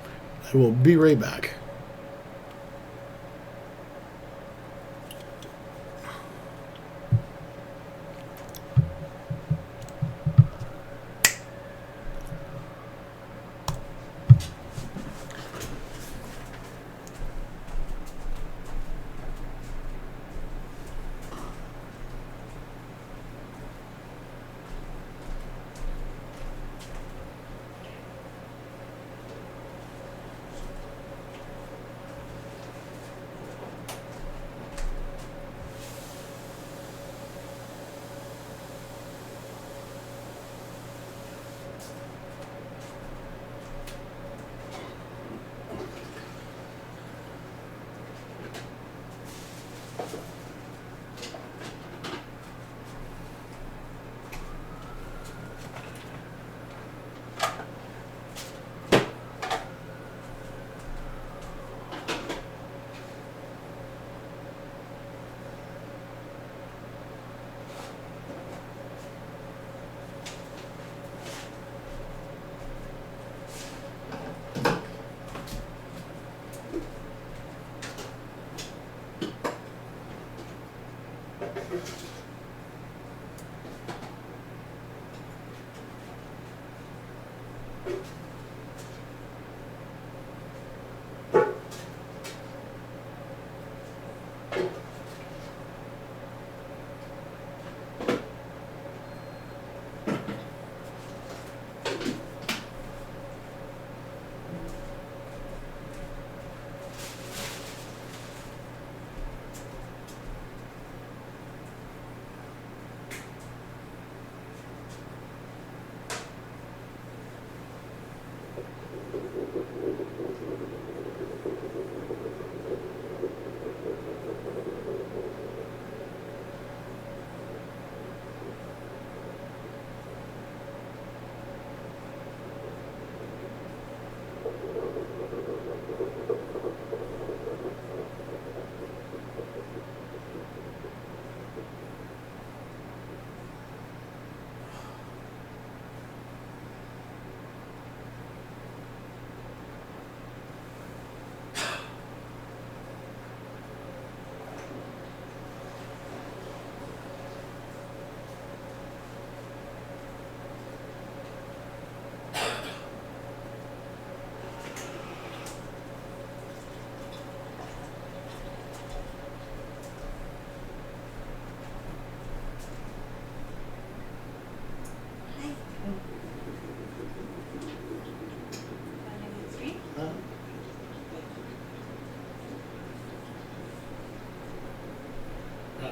I will be right back.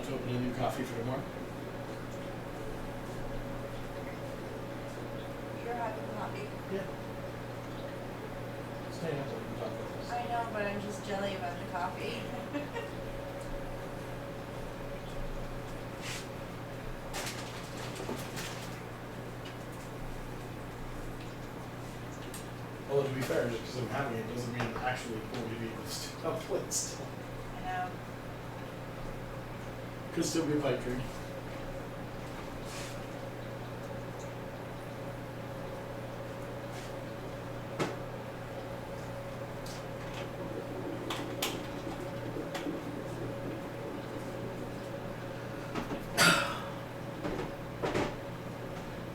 to open a new coffee for tomorrow? You're having coffee. Yeah. Staying up so we can talk about this. I know, but I'm just jelly about the coffee. Although to be fair, just because I'm having it doesn't mean I'm actually going to be able to stay up late still. I know. Could still be a pipe dream.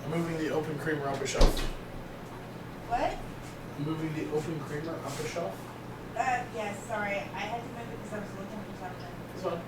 I'm moving the open creamer up a shelf. What? I'm moving the open creamer up a shelf. Yes, sorry. I had to move it because I was looking for something. It's fine.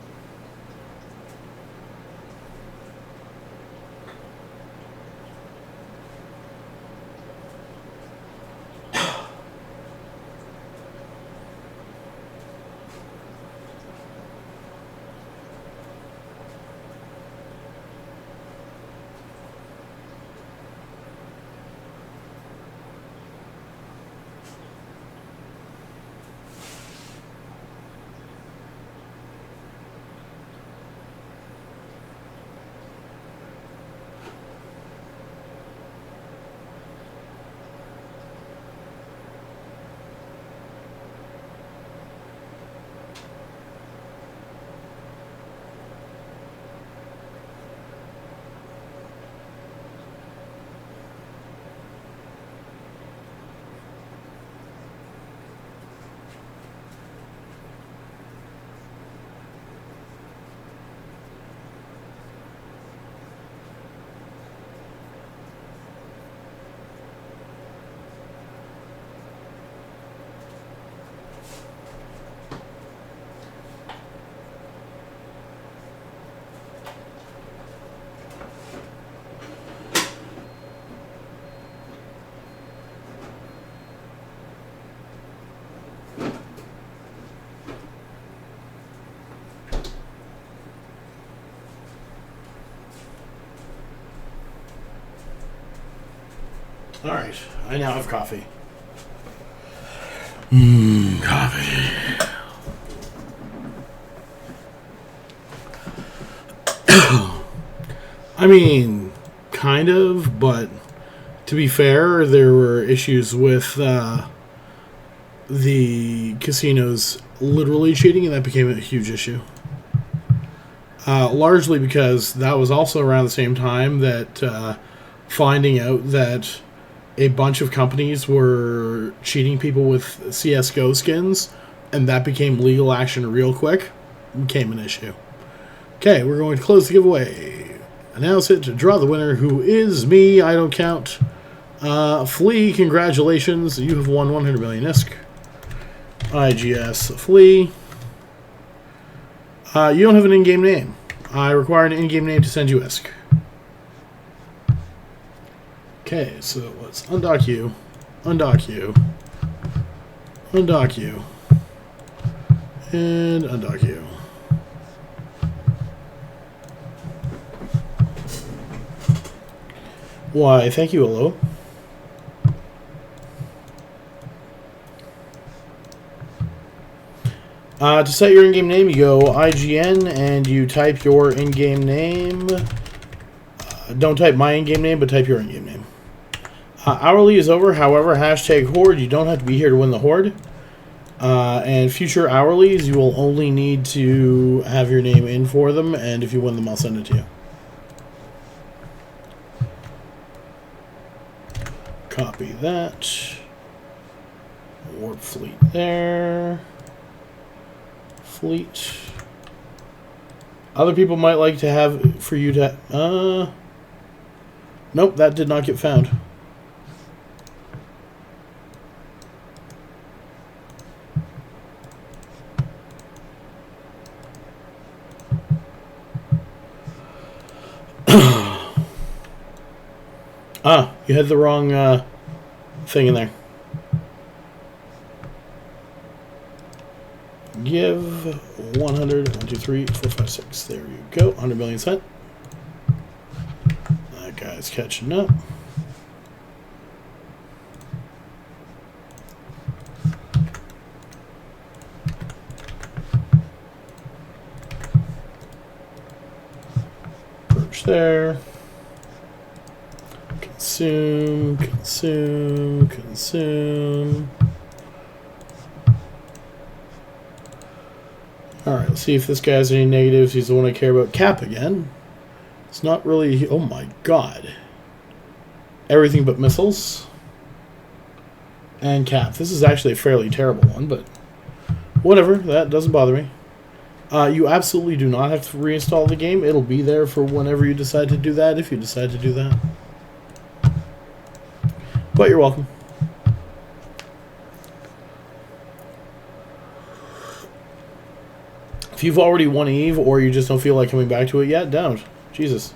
Alright, I now have coffee. Coffee. I mean, kind of, but to be fair, there were issues with the casinos literally cheating, and that became a huge issue. Largely because that was also around the same time that finding out that a bunch of companies were cheating people with CSGO skins, and that became legal action real quick, became an issue. Okay, we're going to close the giveaway. Announce it, draw the winner, who is me, I don't count. Flea, congratulations, you have won 100 million ISK. IGS, Flea. You don't have an in-game name. I require an in-game name to send you ISK. Okay, so let's undock you, undock you, undock you, and undock you. Why, thank you, hello. To set your in-game name, you go IGN and you type your in-game name. Don't type my in-game name, but type your in-game name. Hourly is over, however, hashtag Horde. You don't have to be here to win the Horde. And future hourlies, you will only need to have your name in for them, and if you win them, I'll send it to you. Copy that. Warp fleet there. Fleet. Other people might like to have for you to... Nope, that did not get found. You had the wrong thing in there. Give 100, 1, 2, 3, 4, 5, 6. There you go. 100 million cent. That guy's catching up. Purge there. Consume, consume, consume. Alright, let's see if this guy has any negatives. He's the one I care about. Cap again. It's not really... Oh my god. Everything but missiles. And Cap. This is actually a fairly terrible one, but... whatever, that doesn't bother me. You absolutely do not have to reinstall the game. It'll be there for whenever you decide to do that, if you decide to do that. But you're welcome. If you've already won Eve, or you just don't feel like coming back to it yet, don't. Jesus.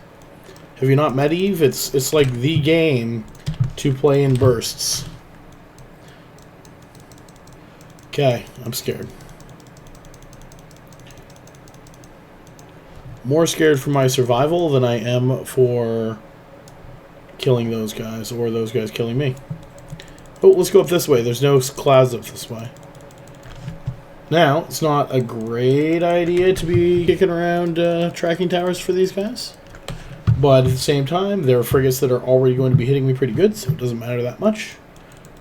Have you not met Eve? It's like the game to play in bursts. Okay, I'm scared. More scared for my survival than I am for killing those guys, or those guys killing me. Oh, let's go up this way. There's no clouds up this way. Now, it's not a great idea to be kicking around tracking towers for these guys. But at the same time, there are frigates that are already going to be hitting me pretty good, so it doesn't matter that much.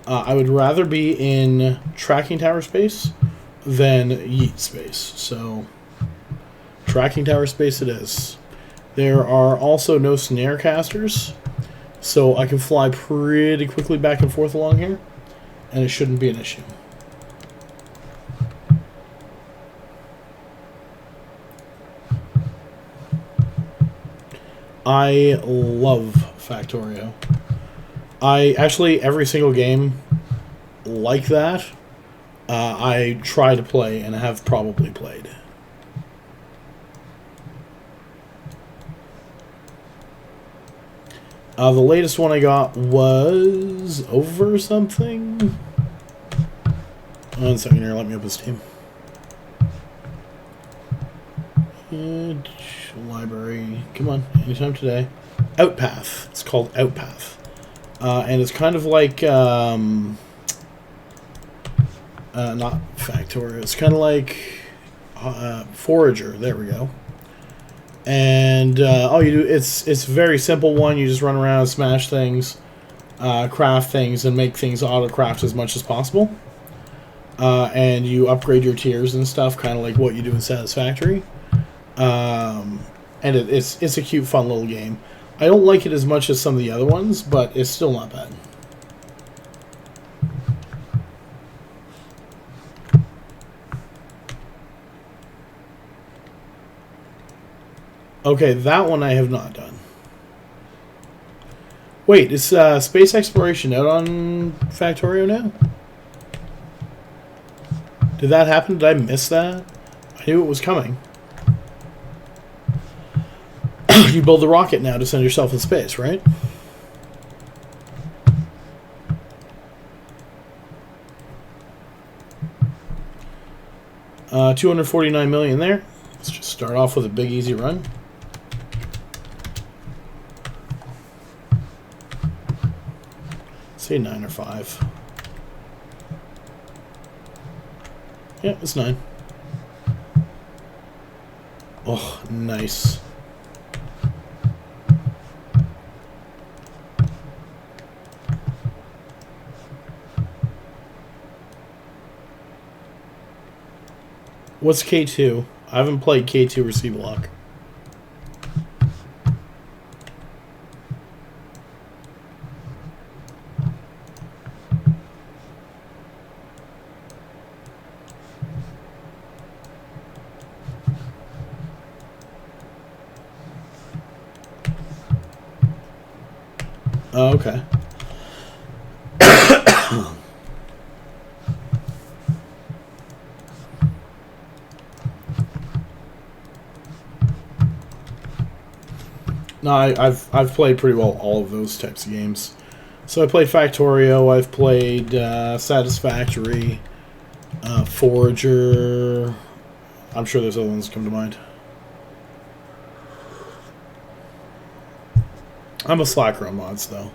I would rather be in tracking tower space than yeet space. So, tracking tower space it is. There are also no snare casters, so I can fly pretty quickly back and forth along here, and it shouldn't be an issue. I love Factorio. Actually, every single game like that, I try to play and have probably played. The latest one I got was over something. 1 second here, let me open Steam. Library, come on, anytime today. Outpath, it's called Outpath. And it's kind of like, not Factorio, it's kind of like Forager, there we go. And all you do, it's a very simple one. You just run around, smash things, craft things, and make things auto-craft as much as possible. And you upgrade your tiers and stuff, kind of like what you do in Satisfactory. And it's a cute, fun little game. I don't like it as much as some of the other ones, but it's still not bad. Okay, that one I have not done. Wait, is space exploration out on Factorio now? Did that happen? Did I miss that? I knew it was coming. You build the rocket now to send yourself in space, right? $249 million there. Let's just start off with a big easy run. Say 9 or 5. Yeah, it's 9. Oh, nice. What's K2? I haven't played K2 or C-Block. Oh, okay. No, I've played pretty well all of those types of games. So I played Factorio, I've played Satisfactory, Forager. I'm sure there's other ones that come to mind. I'm a slacker on mods, though.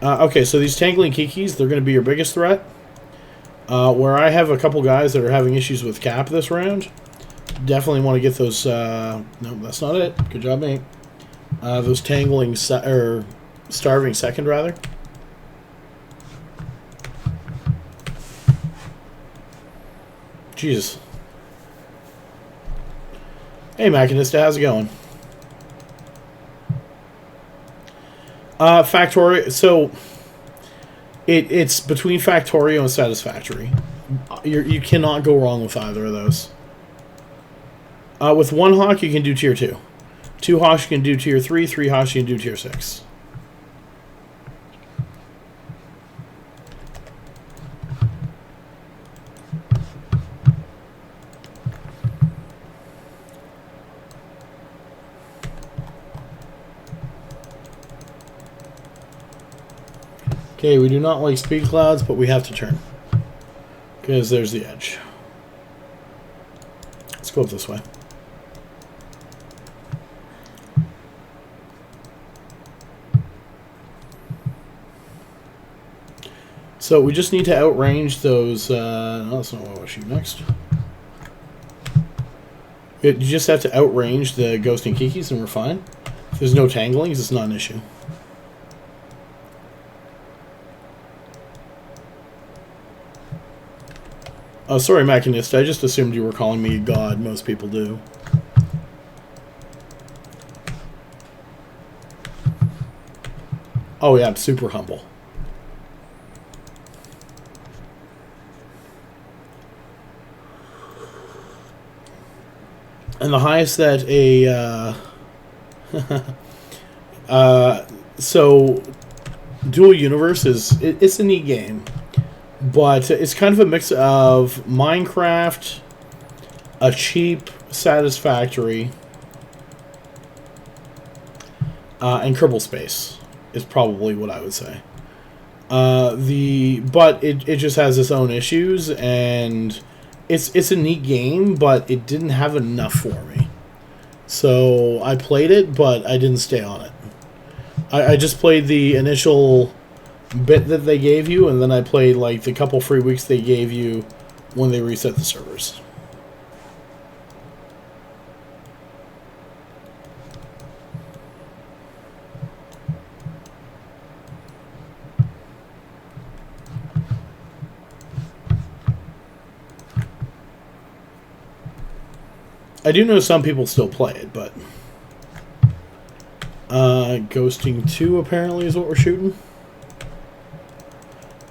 Okay, so these Tangling Kikis, they're going to be your biggest threat. Where I have a couple guys that are having issues with cap this round, definitely want to get those... no, that's not it. Good job, mate. Those Tangling... or Starving Second, rather. Jesus. Hey, Machinista, how's it going? Factorio, so it's between Factorio and Satisfactory. You cannot go wrong with either of those. With one Hawk, you can do Tier 2. 2 Hawks, you can do Tier 3. 3 Hawks, you can do Tier 6. Okay, we do not like speed clouds, but we have to turn. Because there's the edge. Let's go up this way. So we just need to outrange those... no, that's not what I want to shoot next. You just have to outrange the Ghosting Kikis and we're fine. If there's no tanglings, it's not an issue. Oh, sorry, Machinist. I just assumed you were calling me a god. Most people do. Oh, yeah, I'm super humble. And the highest that a... so, Dual Universe is... It's a neat game. But it's kind of a mix of Minecraft, a cheap Satisfactory, and Kerbal Space is probably what I would say. But it just has its own issues, and it's a neat game, but it didn't have enough for me. So I played it, but I didn't stay on it. I just played the initial bit that they gave you, and then I played like the couple free weeks they gave you when they reset the servers. I do know some people still play it, but Ghosting 2 apparently is what we're shooting.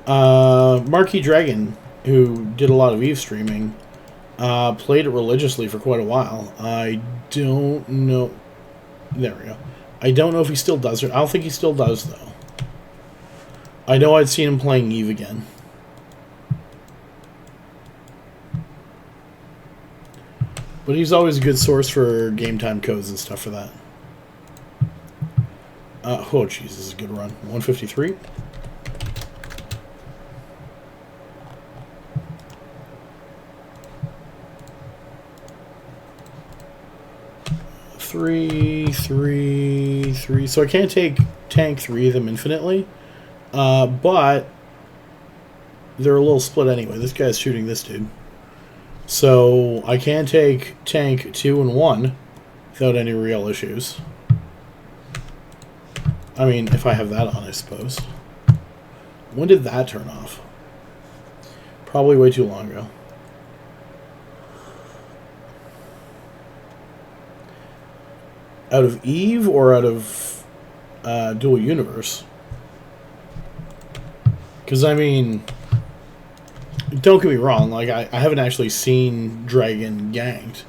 Marquis Dragon, who did a lot of Eve streaming, played it religiously for quite a while. I don't know. There we go. I don't know if he still does it. I don't think he still does, though. I know I'd seen him playing Eve again. But he's always a good source for game time codes and stuff for that. Oh, jeez, this is a good run. 153. Three. So I can't tank 3 of them infinitely. But they're a little split anyway. This guy's shooting this dude. So I can tank 2 and 1 without any real issues. I mean, if I have that on, I suppose. When did that turn off? Probably way too long ago. Out of Eve or out of Dual Universe? Because, I mean, don't get me wrong, like, I haven't actually seen Dragon ganked.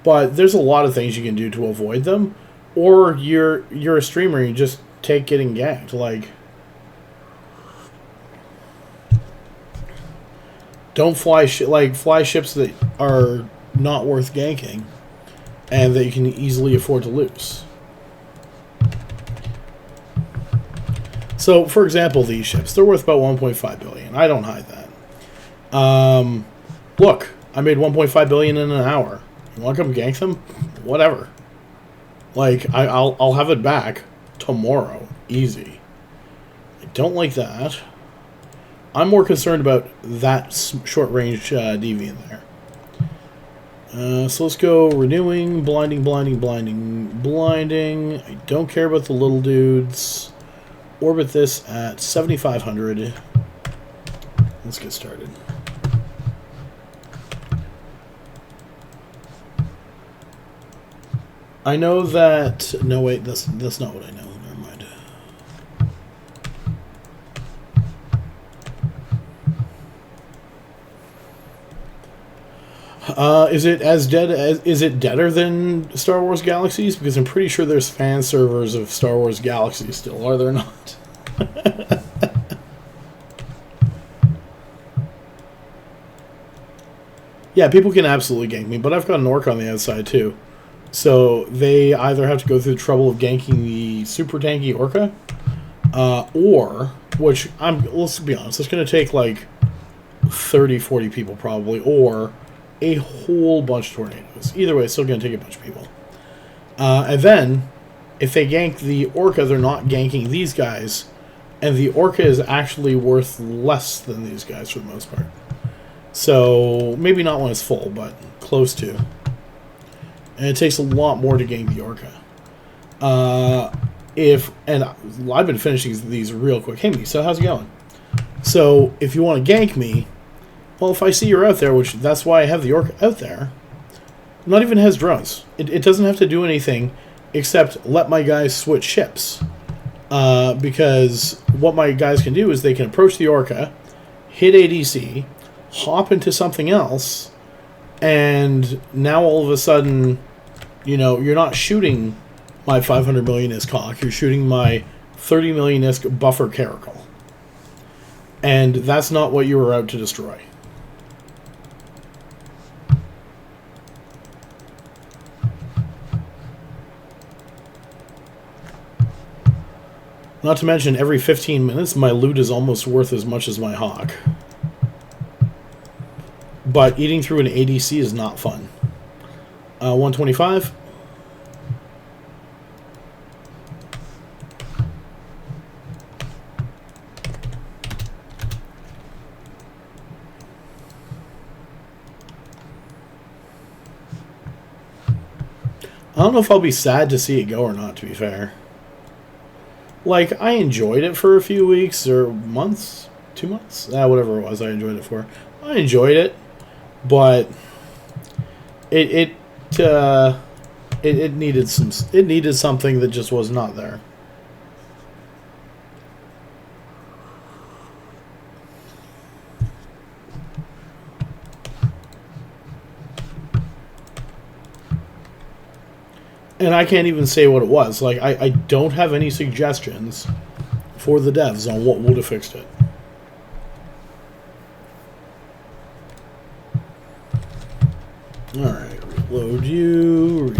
But there's a lot of things you can do to avoid them. Or you're a streamer and you just take getting ganked. Like, don't fly ships that are not worth ganking and that you can easily afford to lose. So, for example, these ships, they're worth about 1.5 billion. I don't hide that. Look, I made 1.5 billion in an hour. You want to come gank them? Whatever. Like, I'll have it back tomorrow. Easy. I don't like that. I'm more concerned about that short-range DV in there. So let's go renewing, blinding. I don't care about the little dudes. Orbit this at 7,500. Let's get started. I know that... No, wait, that's not what I know. Never mind. Is it as dead as... Is it deader than Star Wars Galaxies? Because I'm pretty sure there's fan servers of Star Wars Galaxies still, are there not? Yeah, people can absolutely gank me, but I've got an orc on the outside too. So they either have to go through the trouble of ganking the super tanky orca, or, which let's be honest, it's going to take like 30, 40 people probably, or a whole bunch of tornadoes. Either way, it's still going to take a bunch of people. And then, if they gank the orca, they're not ganking these guys, and the orca is actually worth less than these guys for the most part. So, maybe not when it's full, but close to. And it takes a lot more to gank the orca. And I've been finishing these real quick. Hey, so how's it going? So, if you want to gank me, well, if I see you're out there, which that's why I have the orca out there, not even has drones. It doesn't have to do anything except let my guys switch ships. Because what my guys can do is they can approach the orca, hit ADC, hop into something else, and now all of a sudden, you know, you're not shooting my 500 million-isk cock, you're shooting my 30 million-isk buffer caracal. And that's not what you were out to destroy. Not to mention, every 15 minutes, my loot is almost worth as much as my hawk. But eating through an ADC is not fun. 125. I don't know if I'll be sad to see it go or not, to be fair. Like, I enjoyed it for a few weeks or months, 2 months, whatever it was I enjoyed it for. I enjoyed it, but it needed something that just was not there. And I can't even say what it was. Like, I don't have any suggestions for the devs on what would have fixed it. Alright, reload you,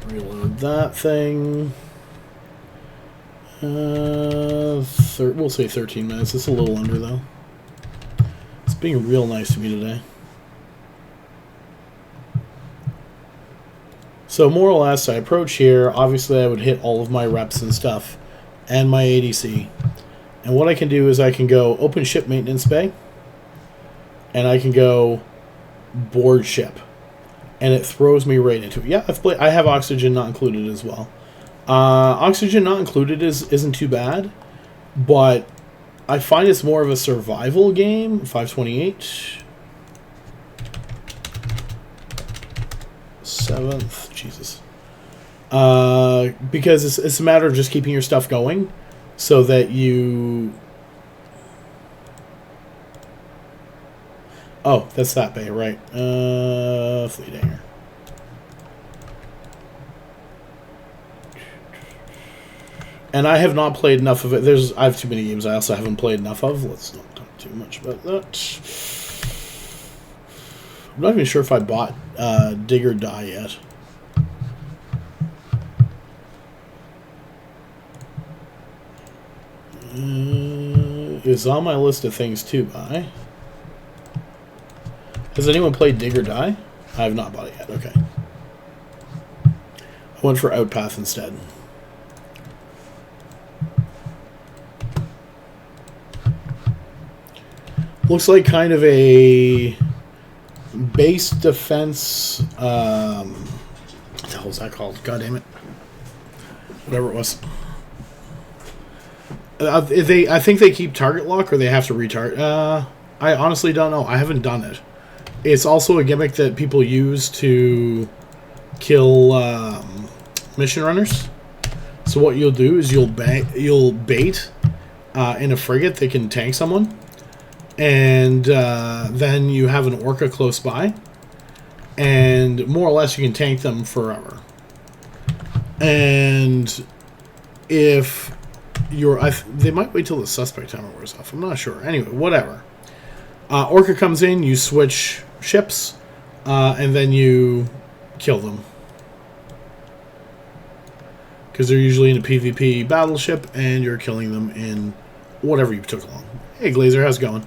reload that thing. We'll say 13 minutes. It's a little under, though. It's being real nice to me today. So more or less, I approach here. Obviously, I would hit all of my reps and stuff, and my ADC. And what I can do is I can go open ship maintenance bay, and I can go board ship, and it throws me right into it. Yeah, I have oxygen not included as well. Oxygen not included isn't too bad, but I find it's more of a survival game. 528. 7th, Jesus. Because it's a matter of just keeping your stuff going, so that you... Oh, that's that bay, right. Fleet hangar. And I have not played enough of it. I have too many games I also haven't played enough of. Let's not talk too much about that. I'm not even sure if I bought Dig or Die yet. is on my list of things to buy. Has anyone played Dig or Die? I have not bought it yet. Okay. I went for Outpath instead. Looks like kind of a base defense. What the hell was that called? God damn it. Whatever it was. I think they keep target lock or they have to retarget. I honestly don't know. I haven't done it. It's also a gimmick that people use to kill mission runners. So what you'll do is you'll bait in a frigate that can tank someone, and then you have an orca close by, and more or less you can tank them forever. And if they might wait till the suspect timer wears off. I'm not sure. Anyway, whatever. Orca comes in, you switch ships, and then you kill them. Because they're usually in a PvP battleship, and you're killing them in whatever you took along. Hey, Glazer, how's it going?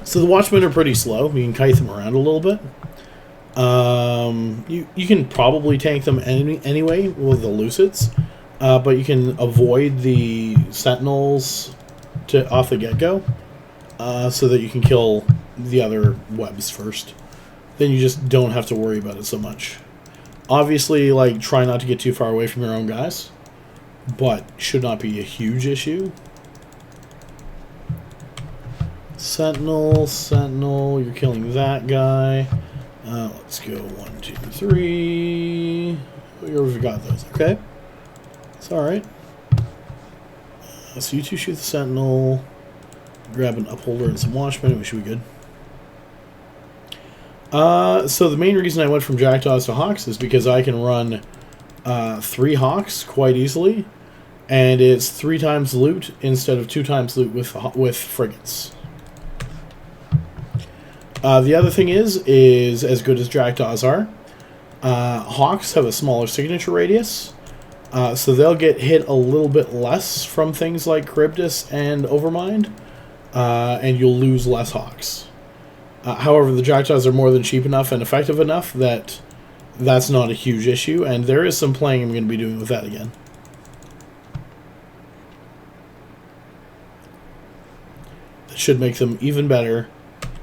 So the Watchmen are pretty slow. You can kite them around a little bit. You can probably tank them anyway with the Lucids, but you can avoid the Sentinels off the get-go, so that you can kill the other webs first. Then you just don't have to worry about it so much. Obviously, like, try not to get too far away from your own guys, but should not be a huge issue. Sentinel, you're killing that guy. Let's go 1, 2, 3. We've got those, okay? It's alright. So you two shoot the Sentinel. Grab an Upholder and some Watchmen, we should be good. So the main reason I went from Jackdaws to Hawks is because I can run 3 Hawks quite easily, and it's 3 times loot instead of 2 times loot with frigates. The other thing is as good as Jackdaws are, Hawks have a smaller signature radius, so they'll get hit a little bit less from things like Charybdis and Overmind, and you'll lose less Hawks. However, the Jackdaws are more than cheap enough and effective enough that that's not a huge issue, and there is some playing I'm going to be doing with that again. That should make them even better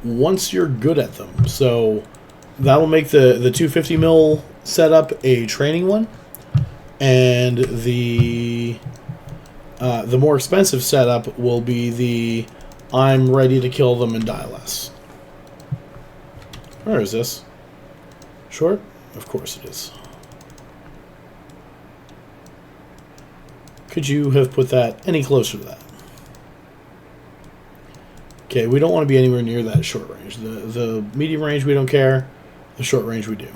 once you're good at them. So that'll make the 250 mil setup a training one, and the more expensive setup will be the I'm ready to kill them and die less. Where is this? Short? Of course it is. Could you have put that any closer to that? Okay, we don't want to be anywhere near that short range. The medium range, we don't care. The short range, we do.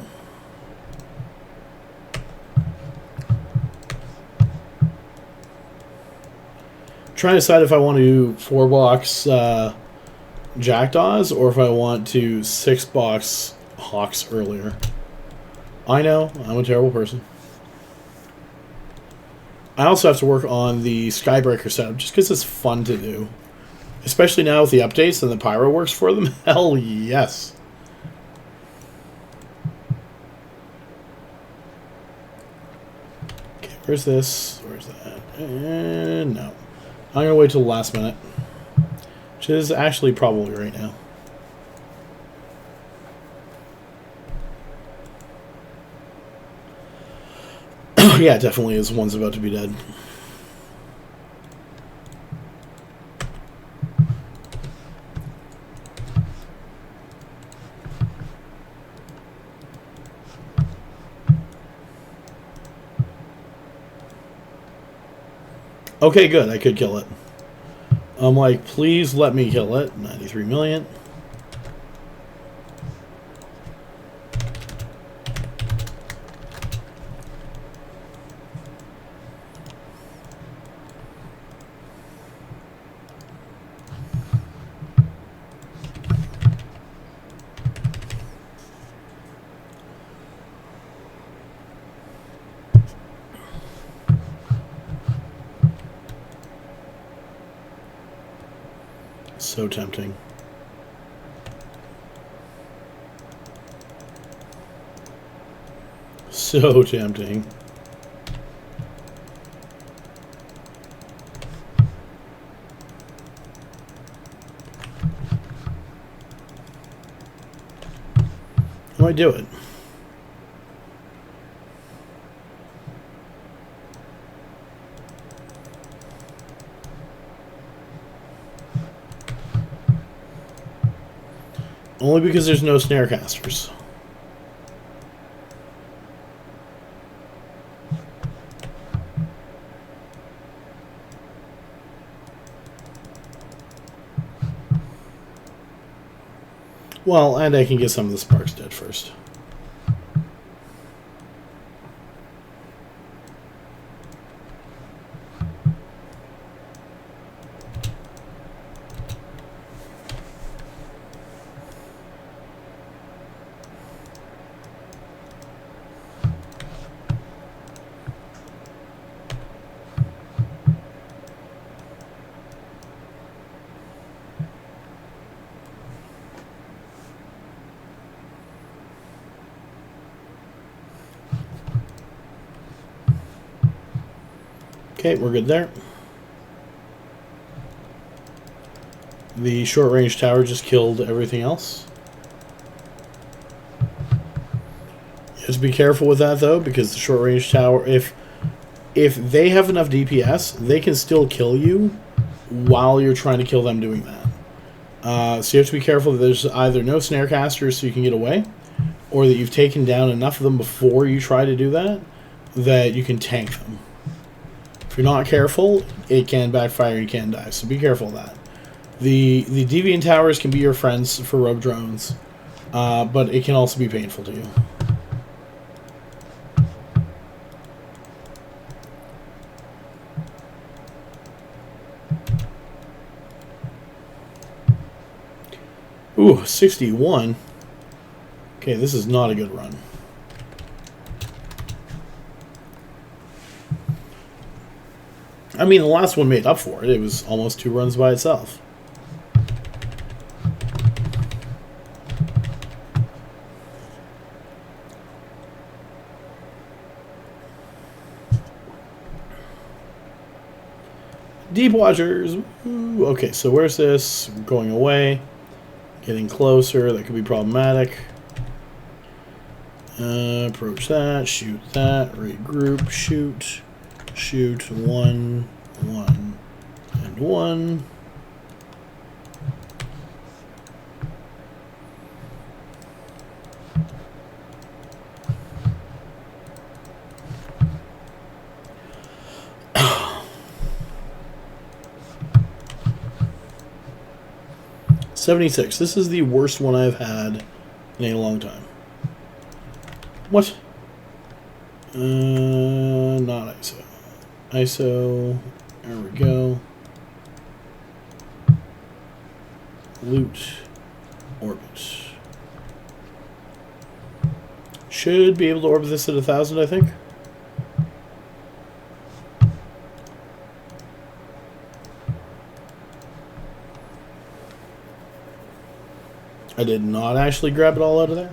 Trying to decide if I want to 4-box Jackdaws or if I want to 6-box Hawks earlier. I know, I'm a terrible person. I also have to work on the Skybreaker setup just because it's fun to do. Especially now with the updates and the pyro works for them. Hell yes. Okay, where's this? Where's that? No. I'm going to wait till the last minute. Which is actually probably right now. Yeah, it definitely is. One's about to be dead. Okay, good. I could kill it. I'm like, please let me kill it. 93 million. So tempting. So tempting. How do I do it? Only because there's no snare casters. Well, and I can get some of the sparks dead first. Okay, we're good there. The short-range tower just killed everything else. Just be careful with that, though, because the short-range tower, if they have enough DPS, they can still kill you while you're trying to kill them doing that. So you have to be careful that there's either no snare casters so you can get away, or that you've taken down enough of them before you try to do that, that you can tank them. If you're not careful, it can backfire and you can die, so be careful of that. The Deviant Towers can be your friends for rogue drones, but it can also be painful to you. Ooh, 61. Okay, this is not a good run. I mean, the last one made up for it. It was almost 2 runs by itself. Deep Watchers. Ooh, okay, so where's this? Going away. Getting closer. That could be problematic. Approach that. Shoot that. Regroup. Shoot. Shoot. 1, 1, and 1. $76. This is the worst one I've had in a long time. What? Not ISO. ISO. There we go. Loot. Orbit. Should be able to orbit this at 1,000, I think. I did not actually grab it all out of there.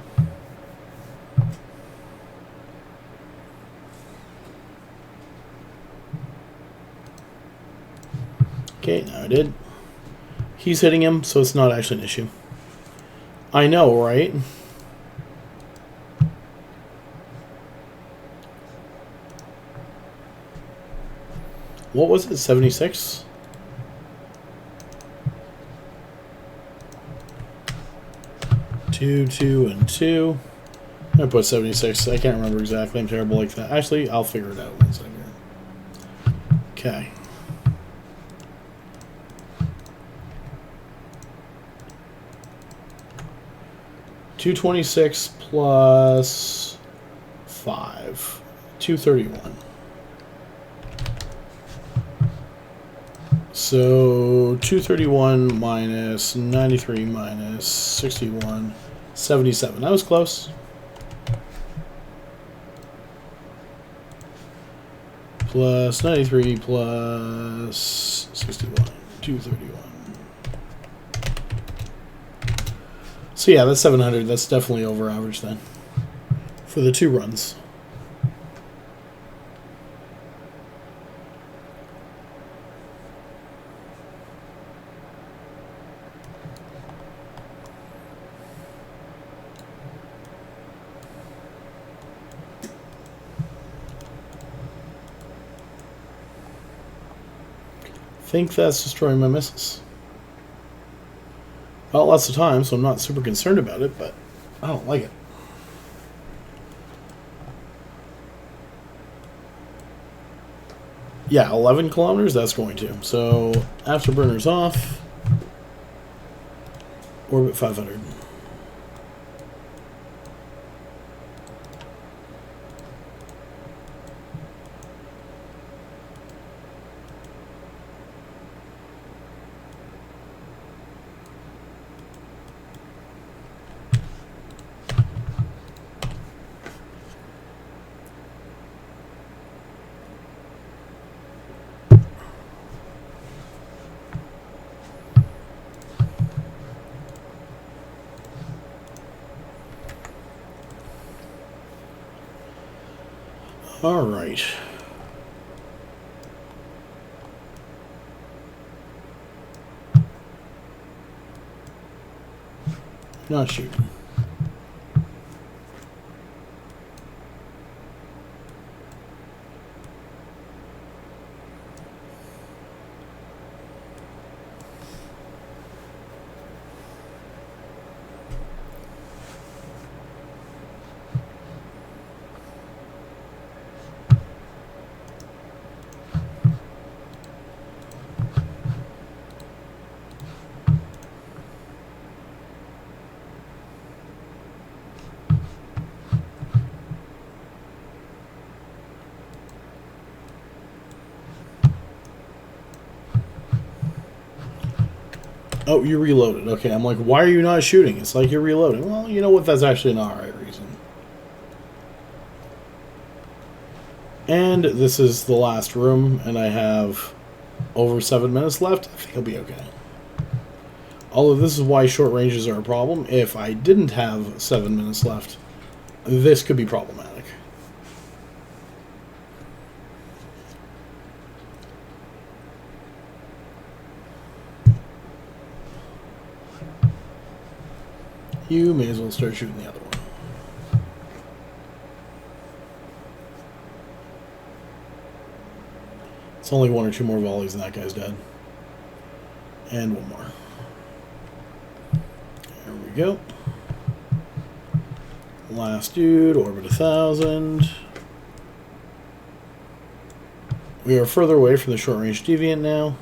Okay, now I did. He's hitting him, so it's not actually an issue. I know, right? What was it? 76? Two, 2, and 2. I'm gonna put 76. I can't remember exactly. I'm terrible like that. Actually, I'll figure it out one second. Okay. $226 plus 5. $231. So 231 minus 93 minus 61, 77. That was close. Plus 93 plus 61, 231. So yeah, that's 700. That's definitely over average then. For the 2 runs. Think that's destroying my missiles. Well, lots of time, so I'm not super concerned about it, but I don't like it. Yeah, 11 kilometers, that's going to. So, afterburners off. Orbit 500. All right. Not shooting. Oh, you reloaded. Okay, I'm like, why are you not shooting? It's like you're reloading. Well, you know what? That's actually not the right reason. And this is the last room, and I have over 7 minutes left. I think I'll be okay. Although this is why short ranges are a problem. If I didn't have 7 minutes left, this could be problematic. You may as well start shooting the other one. It's only 1 or 2 more volleys and that guy's dead. And 1 more. There we go. Last dude, orbit 1,000. We are further away from the short range deviant now.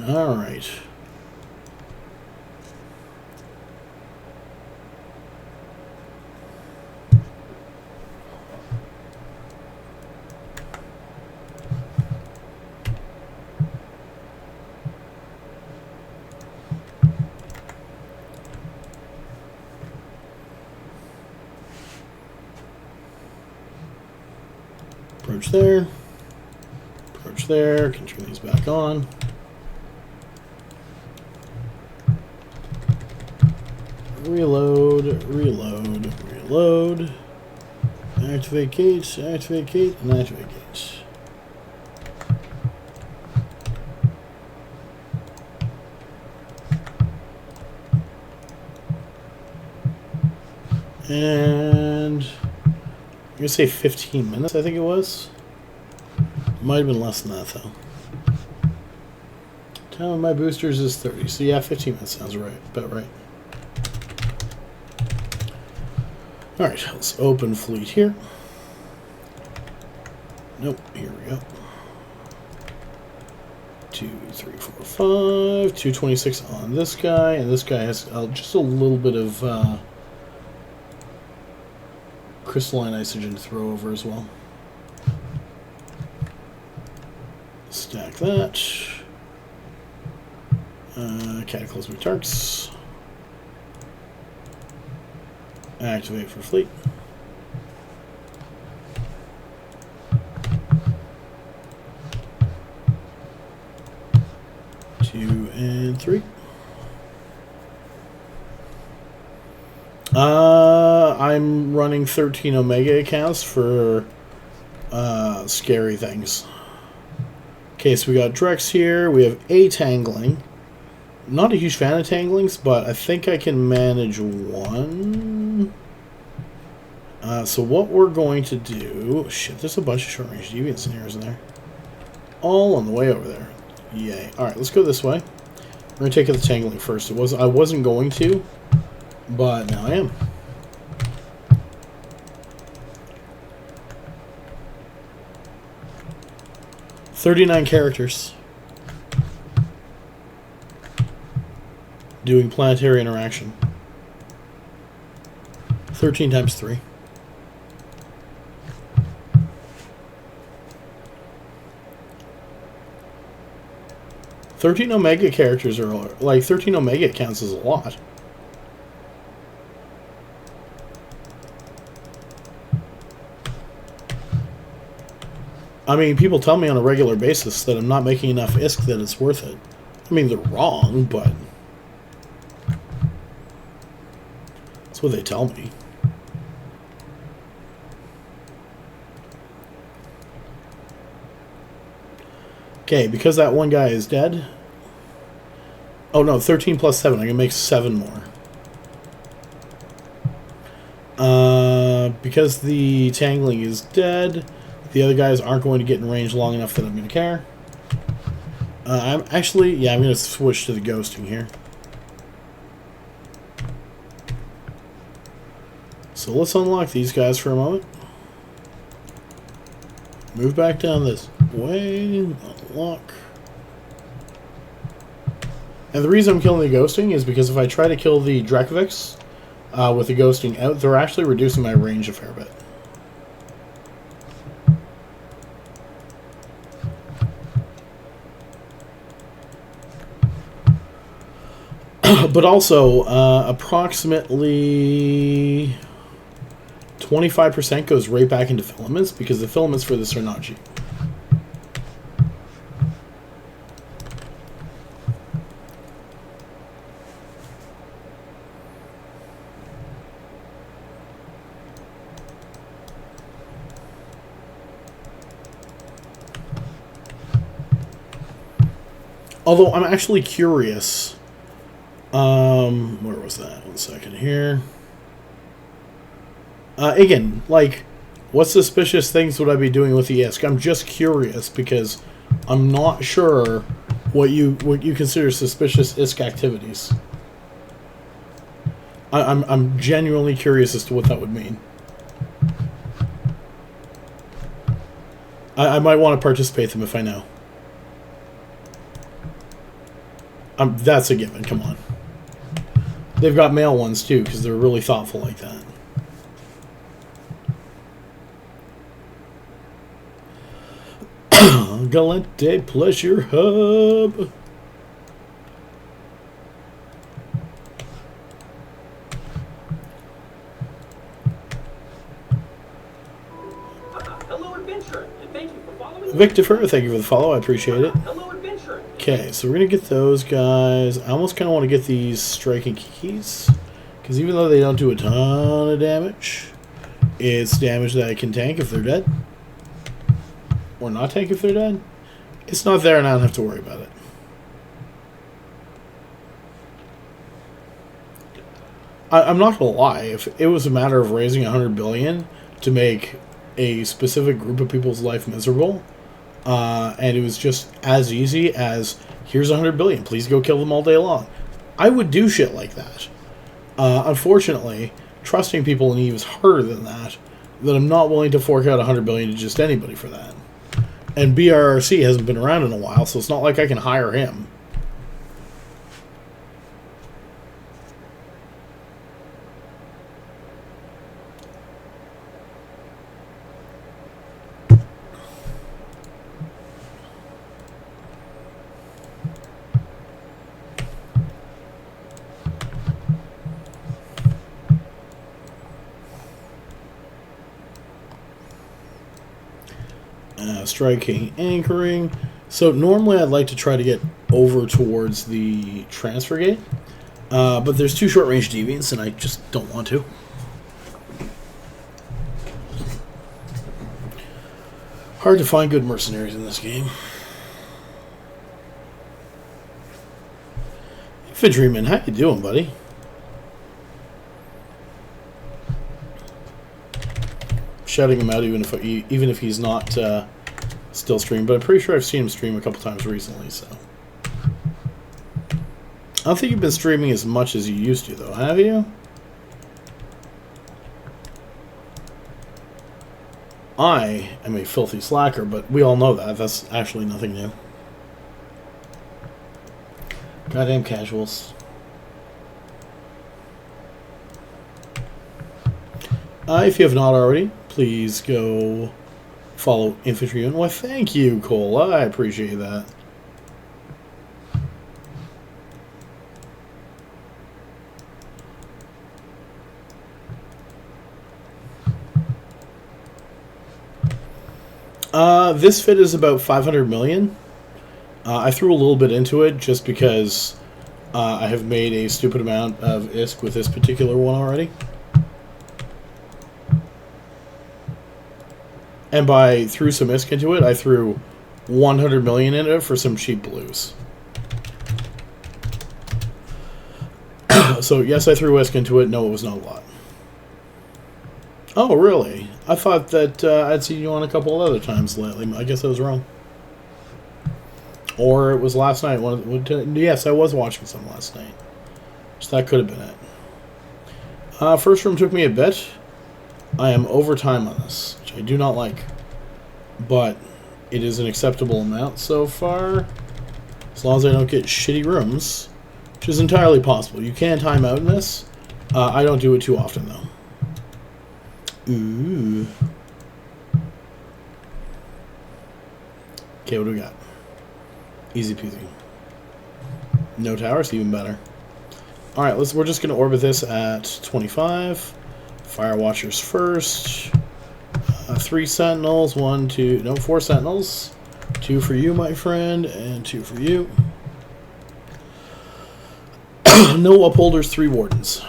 All right. Approach there. Approach there. Can turn these back on. Reload, reload, reload. Activate gates, and activate gates. And I'm gonna say 15 minutes, I think it was. Might have been less than that though. Time of my boosters is 30, so yeah, 15 minutes sounds right, about right. Alright, let's open fleet here. Nope, here we go. 2, 3, 4, 5. 226 on this guy, and this guy has just a little bit of crystalline isogen to throw over as well. Stack that. Cataclysmic Tarks. Activate for fleet. Two and three. I'm running 13 Omega accounts for scary things. Okay, so we got Drex here. We have a Tangling. Not a huge fan of Tanglings, but I think I can manage one. So what we're going to do... Shit, there's a bunch of short-range deviant snares in there. All on the way over there. Yay. Alright, let's go this way. We're going to take out the Tangling first. I wasn't going to, but now I am. "39 characters. Doing planetary interaction. 13 times 3. "13 Omega characters are like 13 Omega counts as a lot. I mean, people tell me on a regular basis that I'm not making enough ISK that it's worth it. I mean, they're wrong, but that's what they tell me. Okay, because that one guy is dead. Oh no, 13 plus 7. I can make 7 more. Because the Tangling is dead, the other guys aren't going to get in range long enough that I'm going to care. I'm going to switch to the ghosting here. So let's unlock these guys for a moment. Move back down this way. Unlock. And the reason I'm killing the ghosting is because if I try to kill the Dracovics with the ghosting out, they're actually reducing my range a fair bit. But also, approximately 25% goes right back into filaments because the filaments for this are not cheap. Although I'm actually curious. Where was that? 1 second here. Again, like, what suspicious things would I be doing with the ISK? I'm just curious because I'm not sure what you consider suspicious ISK activities. I'm genuinely curious as to what that would mean. I might want to participate in them if I know. That's a given. Come on. They've got male ones too because they're really thoughtful like that. Galente Pleasure Hub. Hello, adventurer, and thank you for following. Victor, thank you for the follow. I appreciate it. Hello, adventurer. Okay, so we're going to get those guys. I almost kind of want to get these striking keys. Because even though they don't do a ton of damage, it's damage that I can tank if they're dead. Or not tank if they're dead. It's not there and I don't have to worry about it. I'm not going to lie. If it was a matter of raising 100 billion to make a specific group of people's life miserable, and it was just as easy as, here's 100 billion, please go kill them all day long, I would do shit like that. Unfortunately, trusting people in Eve is harder than that I'm not willing to fork out 100 billion to just anybody for that. And BRRC hasn't been around in a while, so it's not like I can hire him. Striking, anchoring. So normally I'd like to try to get over towards the transfer gate, but there's 2 short-range deviants, and I just don't want to. Hard to find good mercenaries in this game. Infantryman, how you doing, buddy? Shouting him out even if he's not still streaming, but I'm pretty sure I've seen him stream a couple times recently, so. I don't think you've been streaming as much as you used to, though, have you? I am a filthy slacker, but we all know that. That's actually nothing new. Goddamn casuals. If you have not already, please go follow Infantryman. Why, thank you, Cole. I appreciate that. This fit is about 500 million. I threw a little bit into it just because I have made a stupid amount of ISK with this particular one already. And by threw some ISK into it, I threw 100 million in it for some cheap blues. So yes, I threw ISK into it. No, it was not a lot. Oh, really? I thought that I'd seen you on a couple of other times lately. I guess I was wrong. Or it was last night. Yes, I was watching some last night. So that could have been it. First room took me a bit. I am over time on this, which I do not like. But it is an acceptable amount so far. As long as I don't get shitty rooms, which is entirely possible. You can time out in this. I don't do it too often, though. Ooh. Okay, what do we got? Easy peasy. No towers, even better. Alright, we're just gonna orbit this at 25. Fire Watchers first. 3 sentinels, 4 sentinels. 2 for you, my friend, and 2 for you. No upholders, 3 wardens.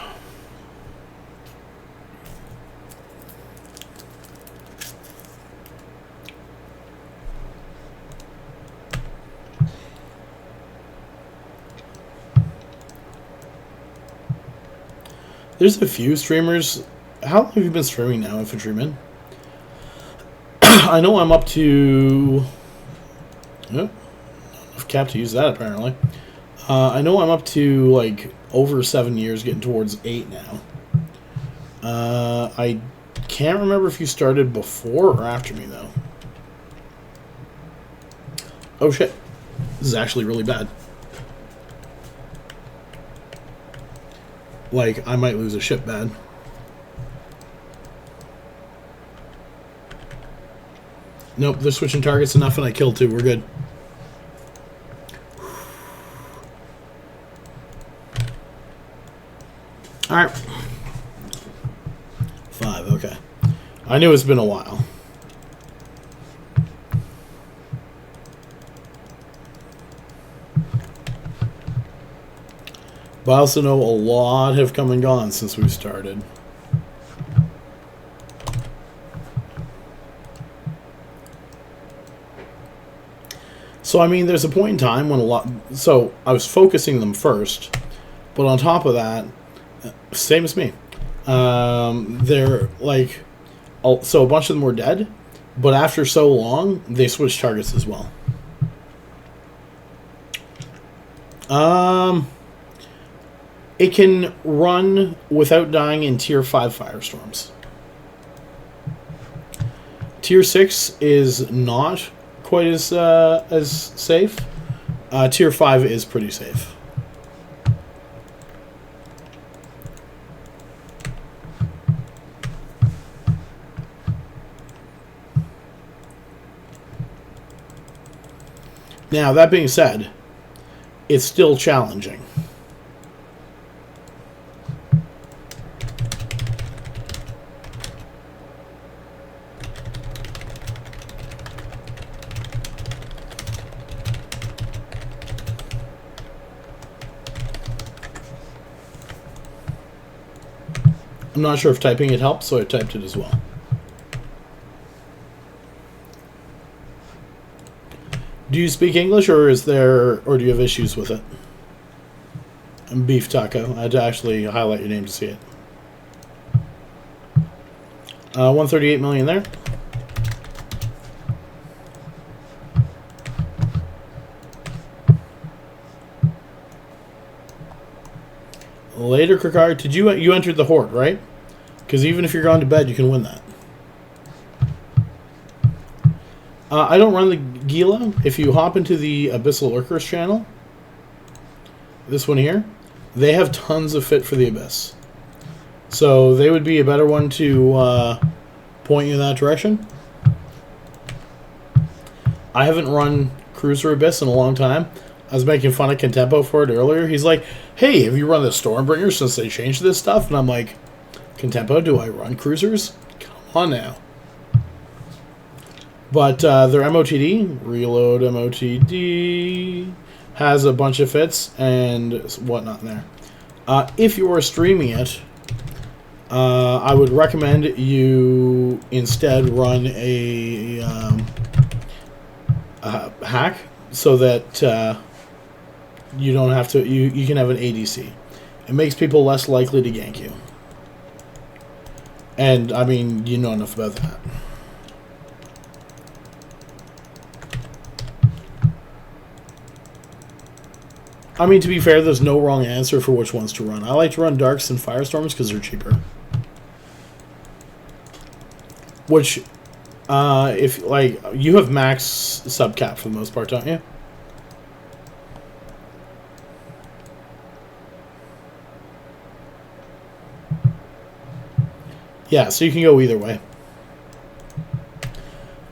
There's a few streamers. How long have you been streaming now, Infantryman? I know I'm up to... Oh, not enough cap to use that, apparently. I know I'm up to, like, over 7 years, getting towards 8 now. I can't remember if you started before or after me, though. Oh, shit. This is actually really bad. Like, I might lose a ship bad. Nope, they're switching targets enough and I killed 2. We're good. Alright. 5, okay. I knew it's been a while. But I also know a lot have come and gone since we started. So, I mean, there's a point in time when a lot... So, I was focusing them first. But on top of that, same as me. They're, like... So, a bunch of them were dead. But after so long, they switched targets as well. It can run without dying in Tier 5 Firestorms. Tier 6 is not quite as safe. Tier 5 is pretty safe. Now, that being said, it's still challenging. I'm not sure if typing it helps, so I typed it as well. Do you speak English, or do you have issues with it? Beef Taco. I had to actually highlight your name to see it. 138 million there. Later, Krikar, did you entered the Horde, right? Because even if you're going to bed, you can win that. I don't run the Gila. If you hop into the Abyssal Lurkers channel, this one here, they have tons of fit for the Abyss. So they would be a better one to point you in that direction. I haven't run Cruiser Abyss in a long time. I was making fun of Contempo for it earlier. He's like, hey, have you run the Stormbringer since they changed this stuff? And I'm like, Contempo, do I run Cruisers? Come on now. But their MOTD, Reload MOTD, has a bunch of fits and whatnot in there. If you are streaming it, I would recommend you instead run a hack so that you don't have to. You can have an ADC. It makes people less likely to gank you. And I mean, you know enough about that. I mean, to be fair, there's no wrong answer for which ones to run. I like to run Darks and Firestorms because they're cheaper. Which, if, like, you have max subcap for the most part, don't you? Yeah, so you can go either way.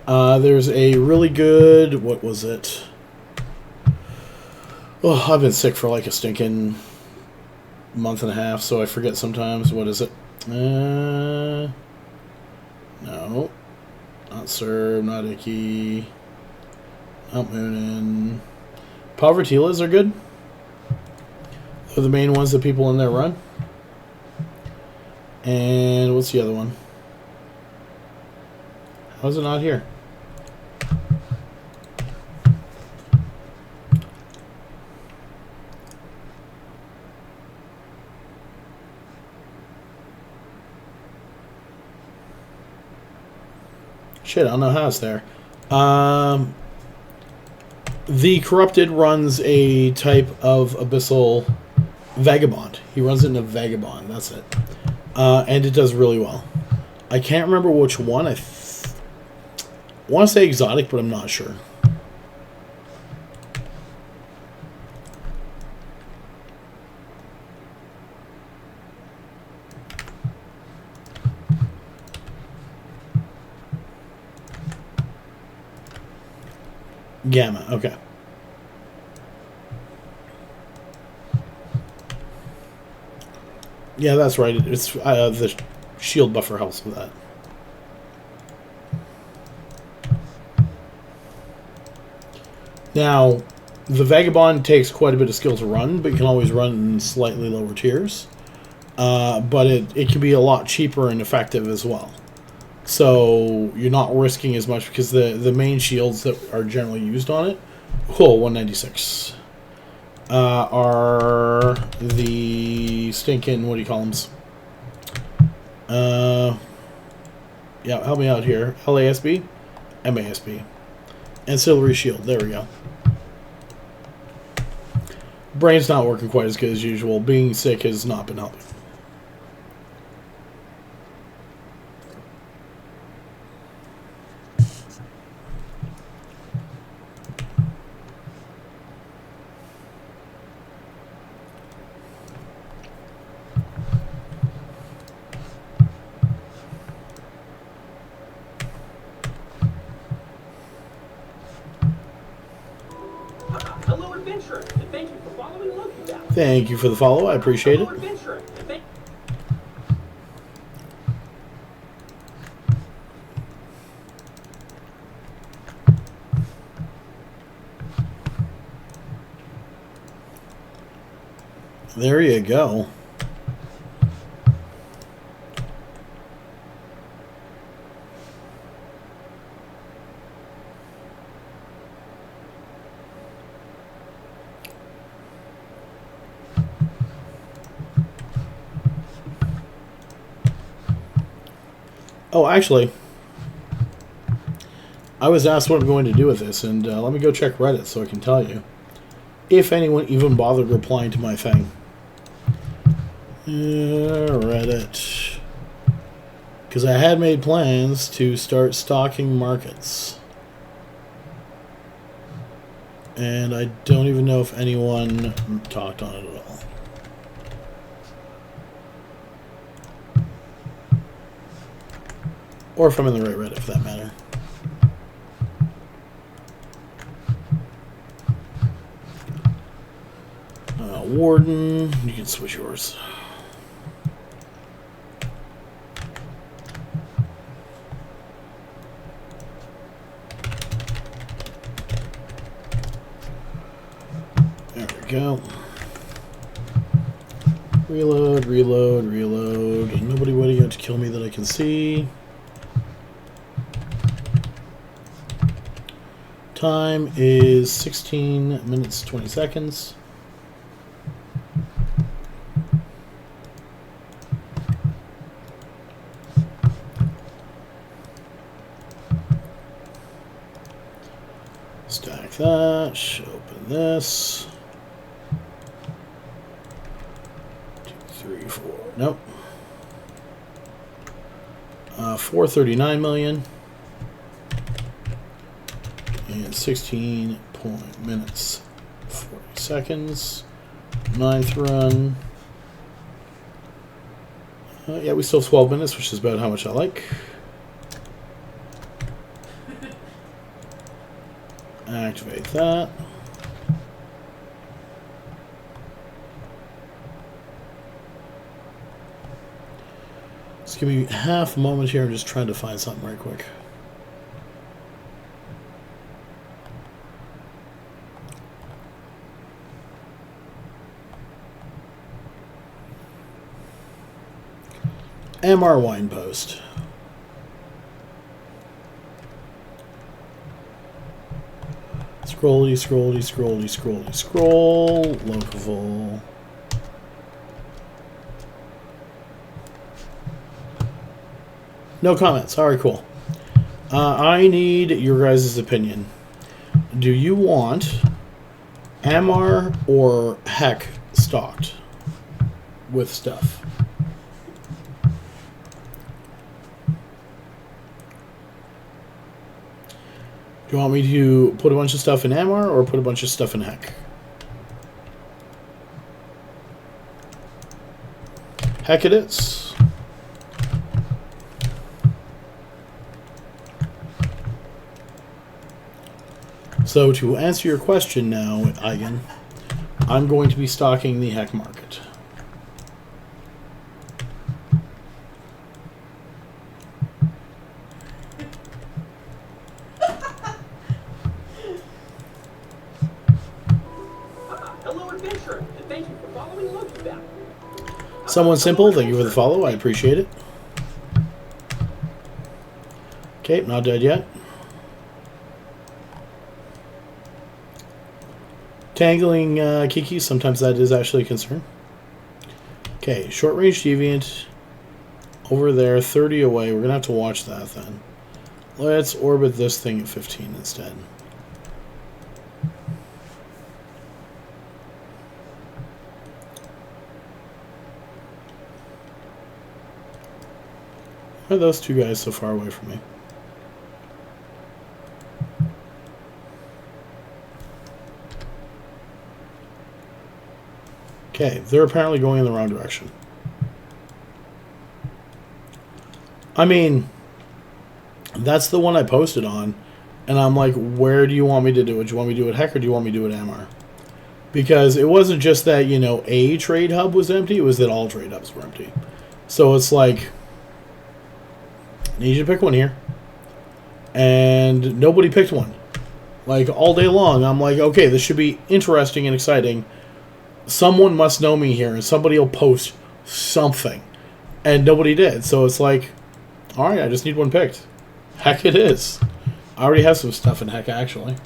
There's a really good, what was it? Oh, I've been sick for like a stinking month and a half, so I forget sometimes. What is it? No. Not Serb, not Icky. Not Moonin. Povertilas are good. They're the main ones that people in there run. And what's the other one? How is it not here? Shit, I don't know how it's there. The Corrupted runs a type of Abyssal Vagabond. He runs it in a Vagabond, that's it. And it does really well. I can't remember which one. I want to say exotic, but I'm not sure. Gamma, okay. Yeah, that's right. It's the shield buffer helps with that. Now, the Vagabond takes quite a bit of skill to run, but you can always run in slightly lower tiers. But it can be a lot cheaper and effective as well. So you're not risking as much because the main shields that are generally used on it, 196, are the stinking, what do you call them? Yeah, help me out here. LASB, MASB, Ancillary Shield. There we go. Brain's not working quite as good as usual. Being sick has not been helping. Thank you for the follow. I appreciate Hello, it. adventurer. There you go. Oh, actually, I was asked what I'm going to do with this, and let me go check Reddit so I can tell you if anyone even bothered replying to my thing. Reddit. Because I had made plans to start stocking markets. And I don't even know if anyone talked on it at all. Or if I'm in the right Reddit, for that matter. Warden, you can switch yours. There we go. Reload, reload, reload. Nobody waiting out to kill me that I can see. Time is 16 minutes 20 seconds. Stack that. Open this. 2, 3, 4. Nope. 439 million. And 16 minutes 40 seconds. 9th run. Yeah, we still have 12 minutes, which is about how much I like. Activate that. Just give me half a moment here. I'm just trying to find something right quick. MR Wine Post. Scrolly, scrolly, scrolly, scrolly, scroll. Lokival. No comments. Alright, cool. I need your guys' opinion. Do you want MR or Heck stocked with stuff? Do you want me to put a bunch of stuff in MR or put a bunch of stuff in Heck? Heck it is. So to answer your question now, Eigen, I'm going to be stocking the Heck market. Hello, adventurer, and thank you for following Lokival. Someone simple, thank you for the follow. I appreciate it. Okay, not dead yet. Tangling Kiki, sometimes that is actually a concern. Okay, short range deviant over there, 30 away. We're going to have to watch that then. Let's orbit this thing at 15 instead. Why are those two guys so far away from me? Okay, they're apparently going in the wrong direction. I mean, that's the one I posted on, and I'm like, where do you want me to do it? Do you want me to do it Heck or do you want me to do it MR? Because it wasn't just that, you know, a trade hub was empty, it was that all trade hubs were empty. So it's like, I need you to pick one here. And nobody picked one. Like, all day long, I'm like, okay, this should be interesting and exciting. Someone must know me here, and somebody will post something. And nobody did. So it's like, alright, I just need one picked. Heck it is. I already have some stuff in Heck, actually.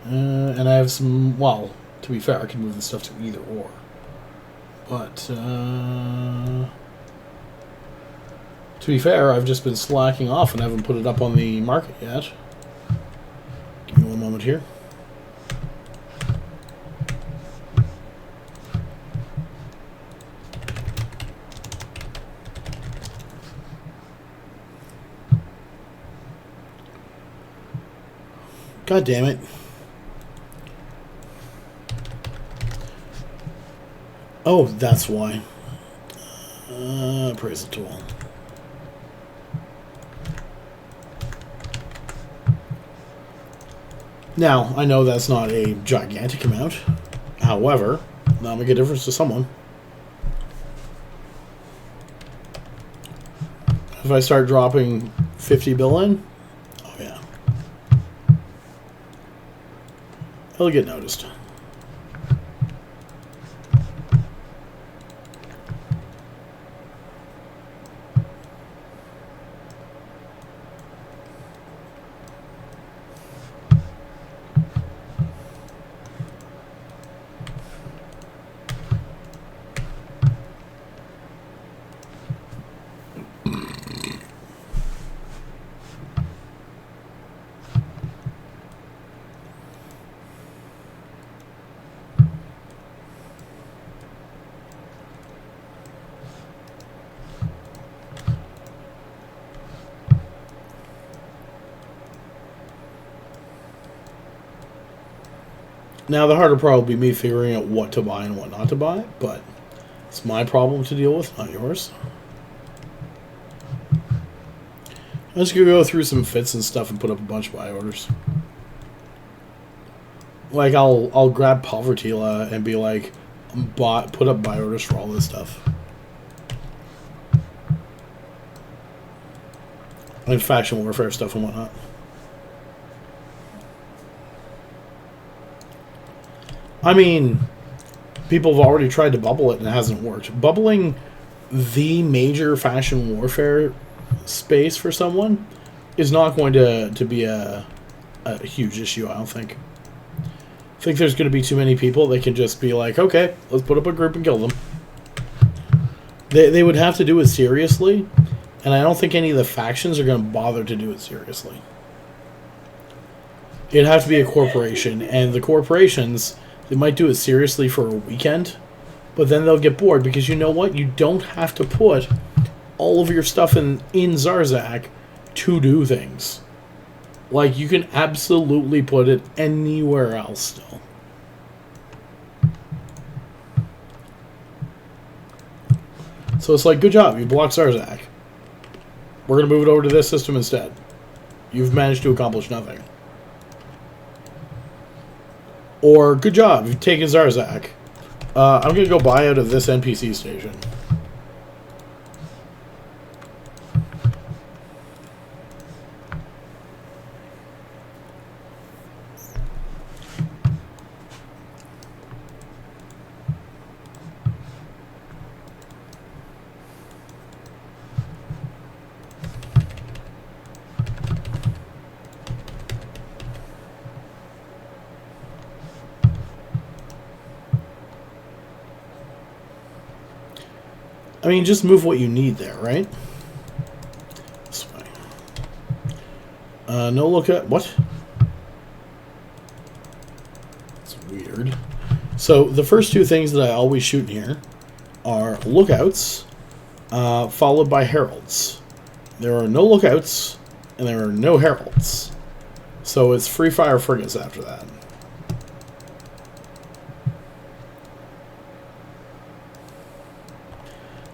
And I have some, well, to be fair, I can move the stuff to either or. But, to be fair, I've just been slacking off and haven't put it up on the market yet. Give me one moment here. God damn it. Oh, that's why. Appraisal tool. Now, I know that's not a gigantic amount. However, that'll make a difference to someone. If I start dropping 50 bill in, oh yeah. It'll get noticed. Now, the harder part will be me figuring out what to buy and what not to buy, but it's my problem to deal with, not yours. I'm just going to go through some fits and stuff and put up a bunch of buy orders. Like, I'll grab Povertila and be like, put up buy orders for all this stuff. And faction warfare stuff and whatnot. I mean, people have already tried to bubble it and it hasn't worked. Bubbling the major faction warfare space for someone is not going to be a huge issue, I don't think. I think there's going to be too many people that can just be like, okay, let's put up a group and kill them. They would have to do it seriously, and I don't think any of the factions are going to bother to do it seriously. It'd have to be a corporation, and the corporations, they might do it seriously for a weekend, but then they'll get bored because you know what? You don't have to put all of your stuff in Zarzak to do things. Like, you can absolutely put it anywhere else still. So it's like, good job, you blocked Zarzak. We're going to move it over to this system instead. You've managed to accomplish nothing. Or, good job, you've taken Zarzak. I'm going to go buy out of this NPC station. I mean, just move what you need there, right? This way. No look at... What? It's weird. So, the first two things that I always shoot in here are lookouts, followed by heralds. There are no lookouts, and there are no heralds. So, it's free fire frigates after that.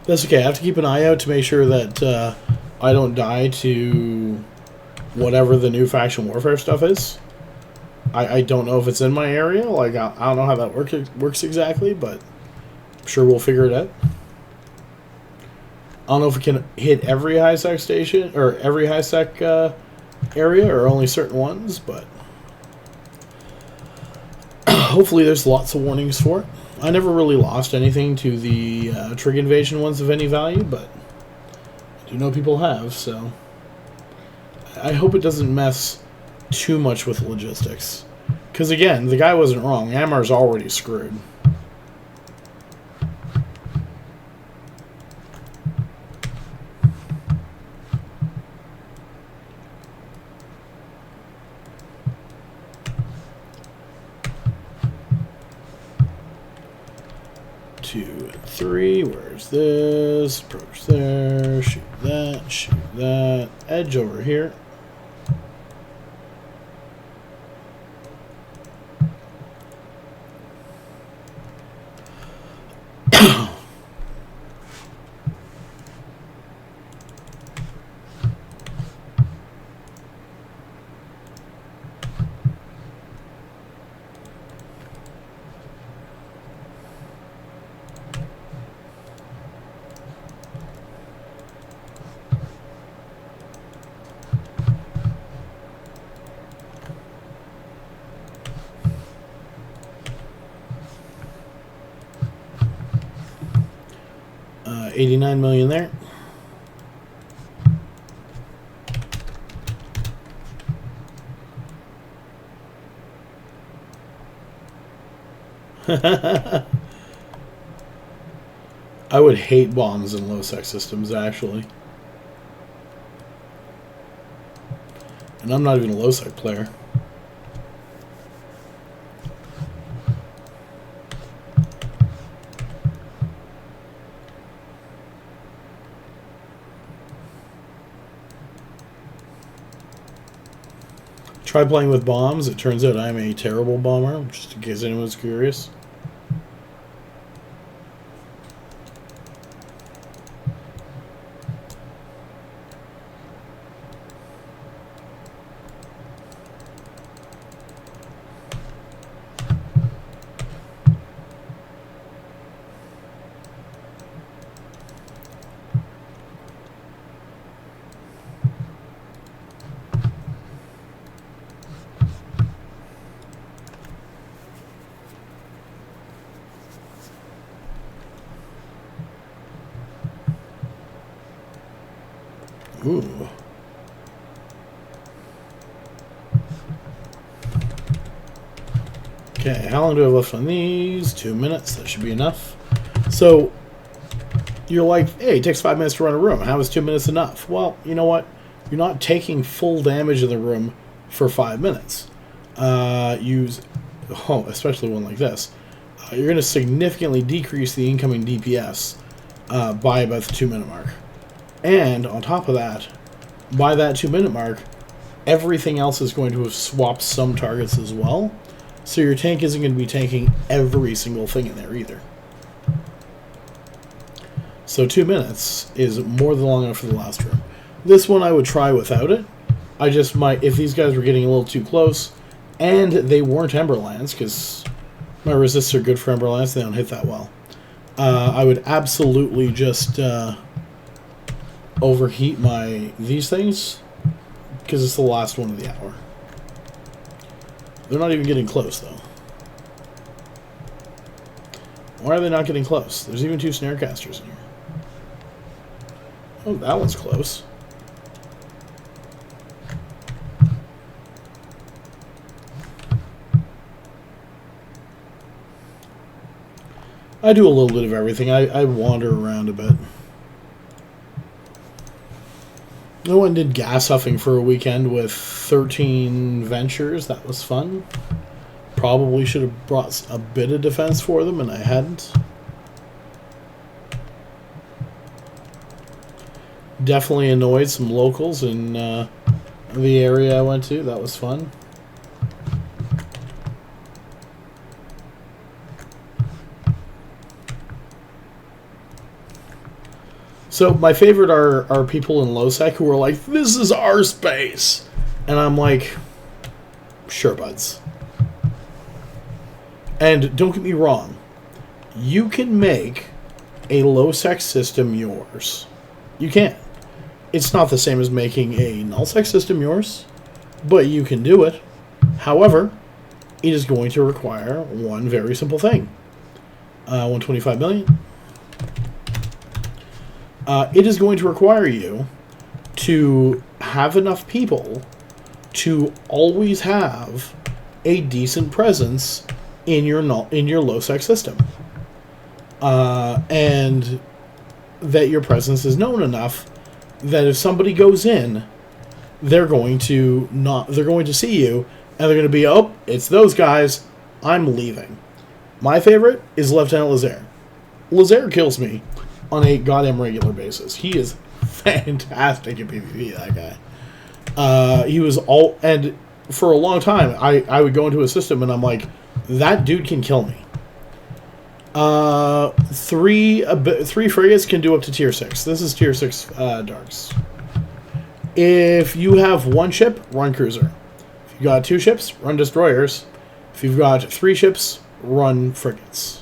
That's okay. I have to keep an eye out to make sure that I don't die to whatever the new faction warfare stuff is. I don't know if it's in my area. Like, I don't know how that works exactly, but I'm sure we'll figure it out. I don't know if we can hit every high-sec station, or every high-sec area, or only certain ones, but hopefully there's lots of warnings for it. I never really lost anything to the trig invasion ones of any value, but I do know people have, so I hope it doesn't mess too much with logistics. Because again, the guy wasn't wrong. Amar's already screwed. Two and three. Where's this? Approach there. Shoot that. Shoot that. Edge over here. $89 million there. I would hate bombs in low-sec systems, actually. And I'm not even a low-sec player. Try playing with bombs. It turns out I'm a terrible bomber, just in case anyone's curious. Ooh. Okay, how long do I have left on these? 2 minutes. That should be enough. So, you're like, hey, it takes 5 minutes to run a room. How is 2 minutes enough? Well, you know what? You're not taking full damage in the room for 5 minutes. Especially one like this. You're going to significantly decrease the incoming DPS by about the 2 minute mark. And on top of that, by that 2 minute mark, everything else is going to have swapped some targets as well. So your tank isn't going to be tanking every single thing in there either. So 2 minutes is more than long enough for the last room. This one I would try without it. I just might, if these guys were getting a little too close, and they weren't Emberlands, because my resists are good for Emberlands, they don't hit that well. I would absolutely just overheat these things, because it's the last one of the hour. They're not even getting close, though. Why are they not getting close? There's even 2 snarecasters in here. Oh, that one's close. I do a little bit of everything. I wander around a bit. I went and did gas huffing for a weekend with 13 ventures. That was fun. Probably should have brought a bit of defense for them, and I hadn't. Definitely annoyed some locals in the area I went to. That was fun. So my favorite are people in low-sec who are like, this is our space. And I'm like, sure, buds. And don't get me wrong, you can make a low-sec system yours. You can. It's not the same as making a null-sec system yours, but you can do it. However, it is going to require one very simple thing. 125 million. It is going to require you to have enough people to always have a decent presence in your low-sec system, and that your presence is known enough that if somebody goes in, they're going to see you, and they're going to be, oh, it's those guys, I'm leaving. My favorite is Lieutenant Lazaire. Lazaire kills me on a goddamn regular basis. He is fantastic at PvP, that guy. He was and for a long time, I would go into a system and I'm like, that dude can kill me. 3 frigates can do up to tier 6. This is tier 6 darks. If you have 1 ship, run cruiser. If you got 2 ships, run destroyers. If you've got 3 ships, run frigates.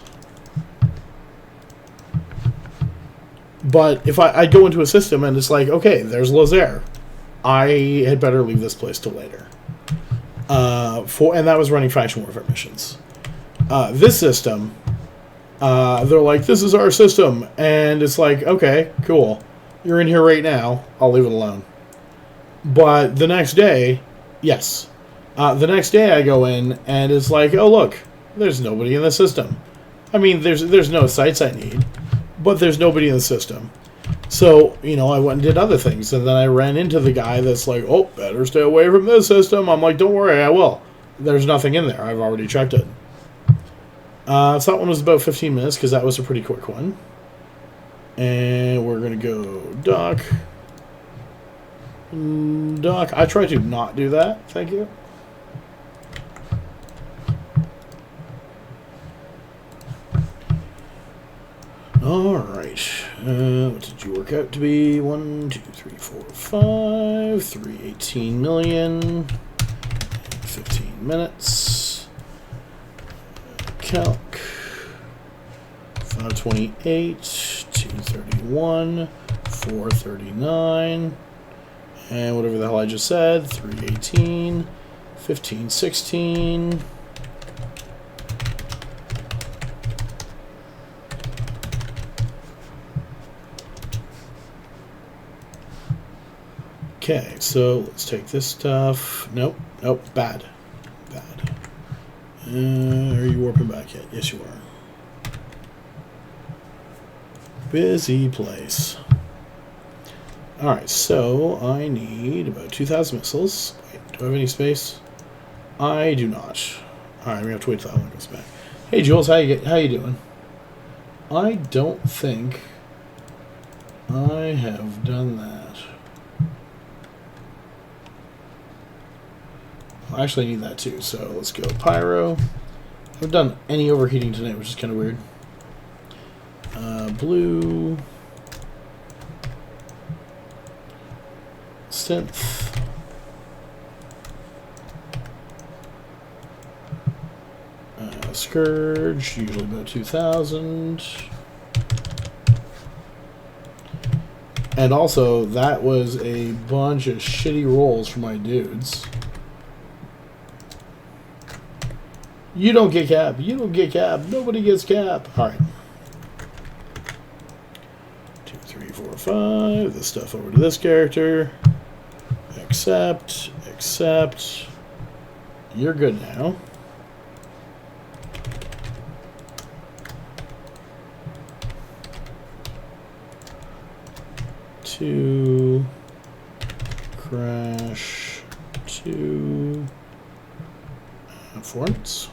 But if I go into a system and it's like, okay, there's Lazaire, I had better leave this place till later. And that was running faction warfare missions. This system, they're like, this is our system, and it's like, okay, cool, you're in here right now, I'll leave it alone. But the next day, yes, the next day I go in and it's like, oh look, there's nobody in the system. I mean, there's no sites I need, but there's nobody in the system. So, I went and did other things, and then I ran into the guy that's like, oh, better stay away from this system. I'm like, don't worry, I will. There's nothing in there. I've already checked it. So that one was about 15 minutes, because that was a pretty quick one. And we're going to go dock. Dock. I try to not do that. Thank you. Alright. What did you work out to be? 1, 2, 3, 4, 5. 318 million. 15 minutes. Calc. 528. 231. 439. And whatever the hell I just said. 318. 1516. Okay, so let's take this stuff. Nope, bad. Are you warping back yet? Yes, you are. Busy place. Alright, so I need about 2,000 missiles. Wait, do I have any space? I do not. Alright, we have to wait till that one goes back. Hey, Jules, how you doing? I don't think I have done that. I actually need that too, so let's go pyro. I haven't done any overheating tonight, which is kind of weird. Blue. Synth. Scourge, usually about 2,000. And also, that was a bunch of shitty rolls for my dudes. You don't get cap. You don't get cap. Nobody gets cap. Alright. 2, 3, 4, 5. This stuff over to this character. Accept. Accept. You're good now. Two. Crash. 2. Florence.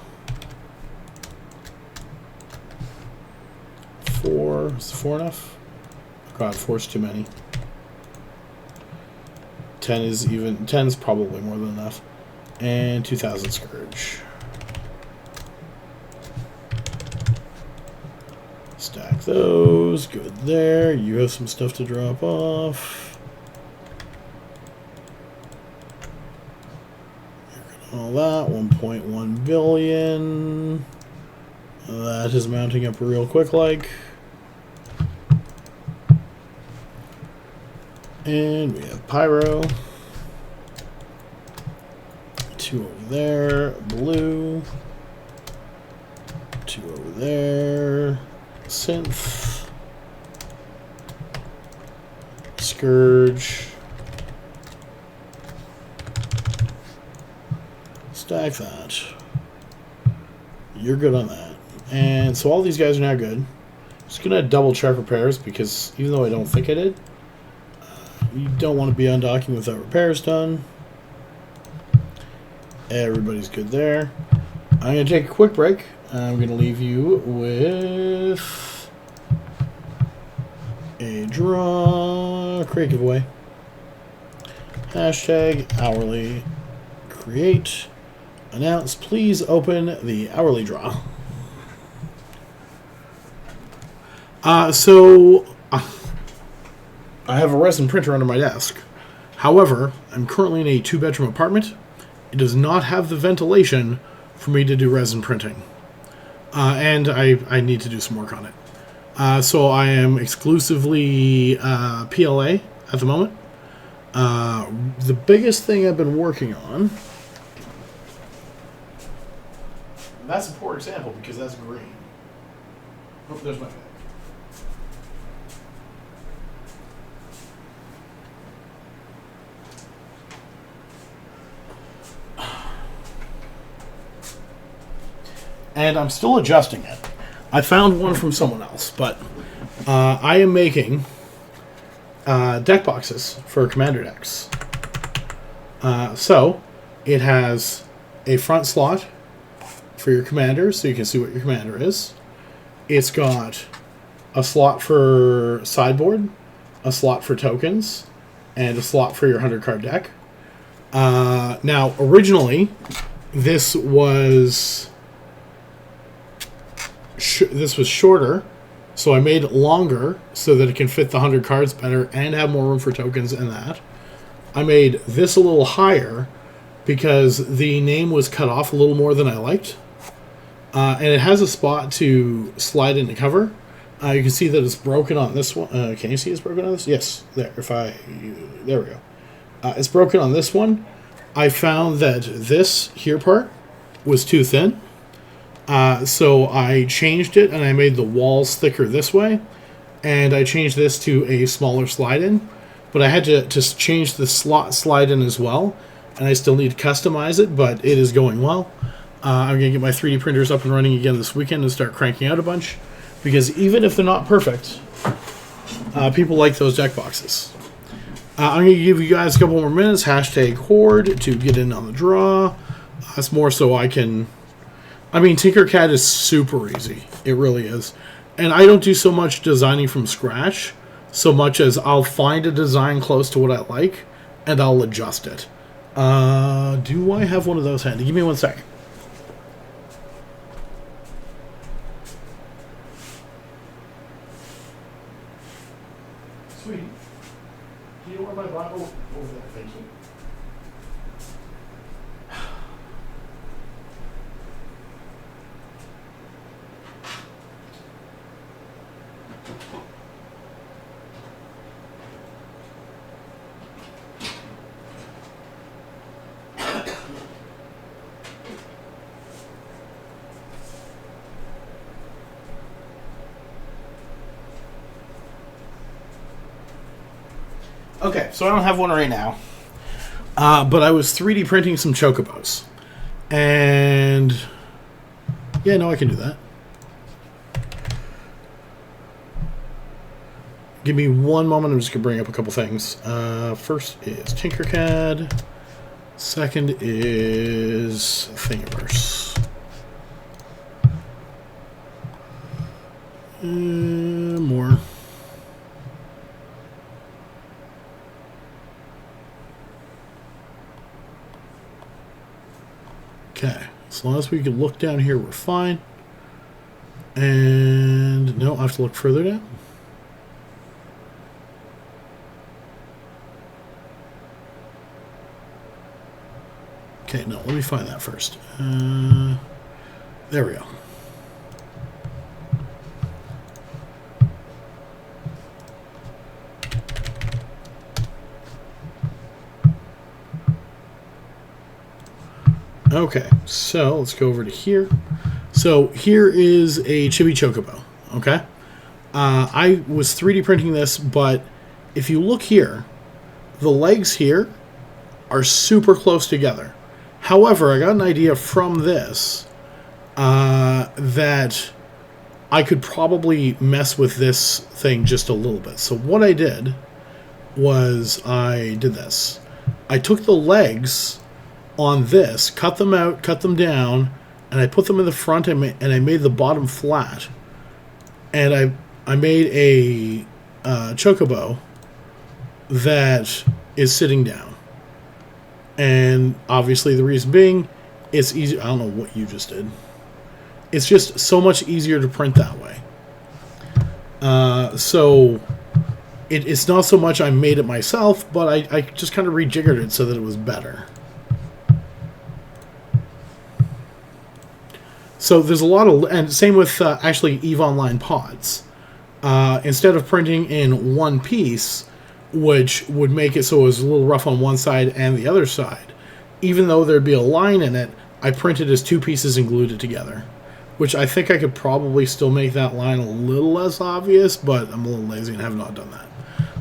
4. Is 4 enough? God, 4 is too many. 10 is probably more than enough. And 2,000 Scourge. Stack those. Good there. You have some stuff to drop off. All that. 1.1 billion. That is mounting up real quick like. And we have pyro. 2 over there. Blue. 2 over there. Synth. Scourge. Stack that. You're good on that. And so all these guys are now good. Just going to double check repairs because even though I don't think I did, you don't want to be undocking without repairs done. Everybody's good there. I'm going to take a quick break. I'm going to leave you with a draw, create giveaway. Hashtag hourly create. Announce, please open the hourly draw. So I have a resin printer under my desk. However, I'm currently in a 2-bedroom apartment. It does not have the ventilation for me to do resin printing. And I need to do some work on it. So I am exclusively PLA at the moment. The biggest thing I've been working on... That's a poor example because that's green. Oh, there's my bag. And I'm still adjusting it. I found one from someone else, but I am making deck boxes for commander decks. So it has a front slot for your commander, so you can see what your commander is. It's got a slot for sideboard, a slot for tokens, and a slot for your 100-card deck. Now, originally, this was shorter, so I made it longer so that it can fit the 100 cards better and have more room for tokens and that. I made this a little higher because the name was cut off a little more than I liked. And it has a spot to slide in the cover. You can see that it's broken on this one. Can you see it's broken on this? Yes, there. There we go. It's broken on this one. I found that this here part was too thin. So I changed it and I made the walls thicker this way. And I changed this to a smaller slide-in. But I had to change the slide-in as well. And I still need to customize it, but it is going well. I'm going to get my 3D printers up and running again this weekend and start cranking out a bunch. Because even if they're not perfect, people like those deck boxes. I'm going to give you guys a couple more minutes. Hashtag Horde to get in on the draw. That's more so I can... I mean, Tinkercad is super easy. It really is. And I don't do so much designing from scratch, so much as I'll find a design close to what I like, and I'll adjust it. Do I have one of those handy? Give me 1 second. Sweetie, do you know where my bottle over there? Thank you. Okay, so I don't have one right now, but I was 3D printing some chocobos, and yeah, no, I can do that. Give me 1 moment, I'm just going to bring up a couple things. First is Tinkercad, second is Thingiverse. More. Okay, as long as we can look down here, we're fine. And no, I have to look further down. Okay, no, let me find that first. There we go. Okay, so let's go over to here. So here is a chibi chocobo. Okay, I was 3D printing this, but if you look here, the legs here are super close together. However, I got an idea from this that I could probably mess with this thing just a little bit. So what I did was I did this. I took the legs on this, cut them out, cut them down, and I put them in the front and I made the bottom flat. And I made a chocobo that is sitting down. And obviously the reason being, it's easy. I don't know what you just did. It's just so much easier to print that way. So it's not so much I made it myself, but I just kind of rejiggered it so that it was better. So there's a lot of, and same with actually EVE Online pods. Instead of printing in one piece, which would make it so it was a little rough on one side and the other side, even though there'd be a line in it, I printed as two pieces and glued it together. Which I think I could probably still make that line a little less obvious, but I'm a little lazy and have not done that.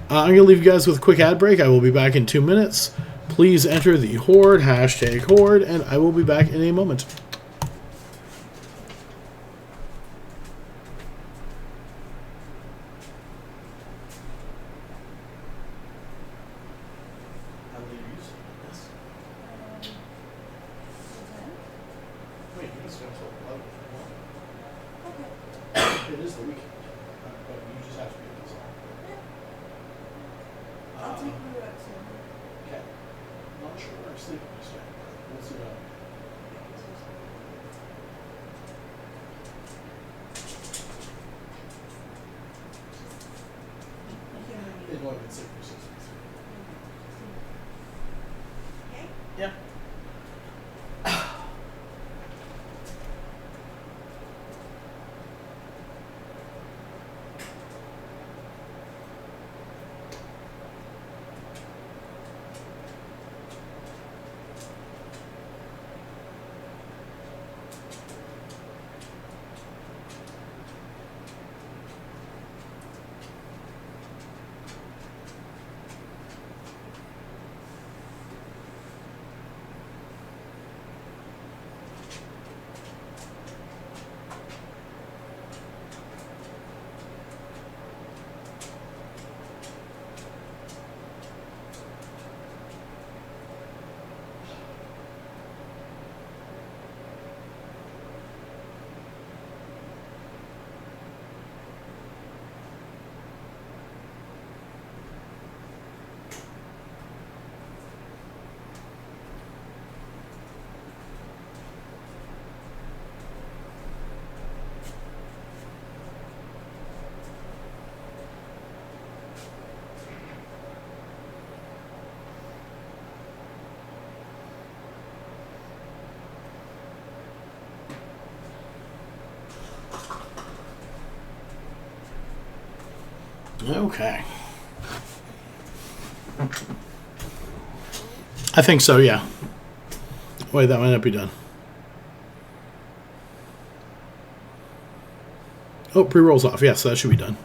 I'm going to leave you guys with a quick ad break. I will be back in 2 minutes. Please enter the Horde, hashtag Horde, and I will be back in a moment. It is the weekend, but you just have to be at this I'll take you up soon. Okay. Not sure where I'm sleeping this day, but we'll see what happens. They've only been sick for 6 weeks. Okay? Yeah. Okay. I think so, yeah. Wait, that might not be done. Oh, pre-rolls off. Yes, that should be done.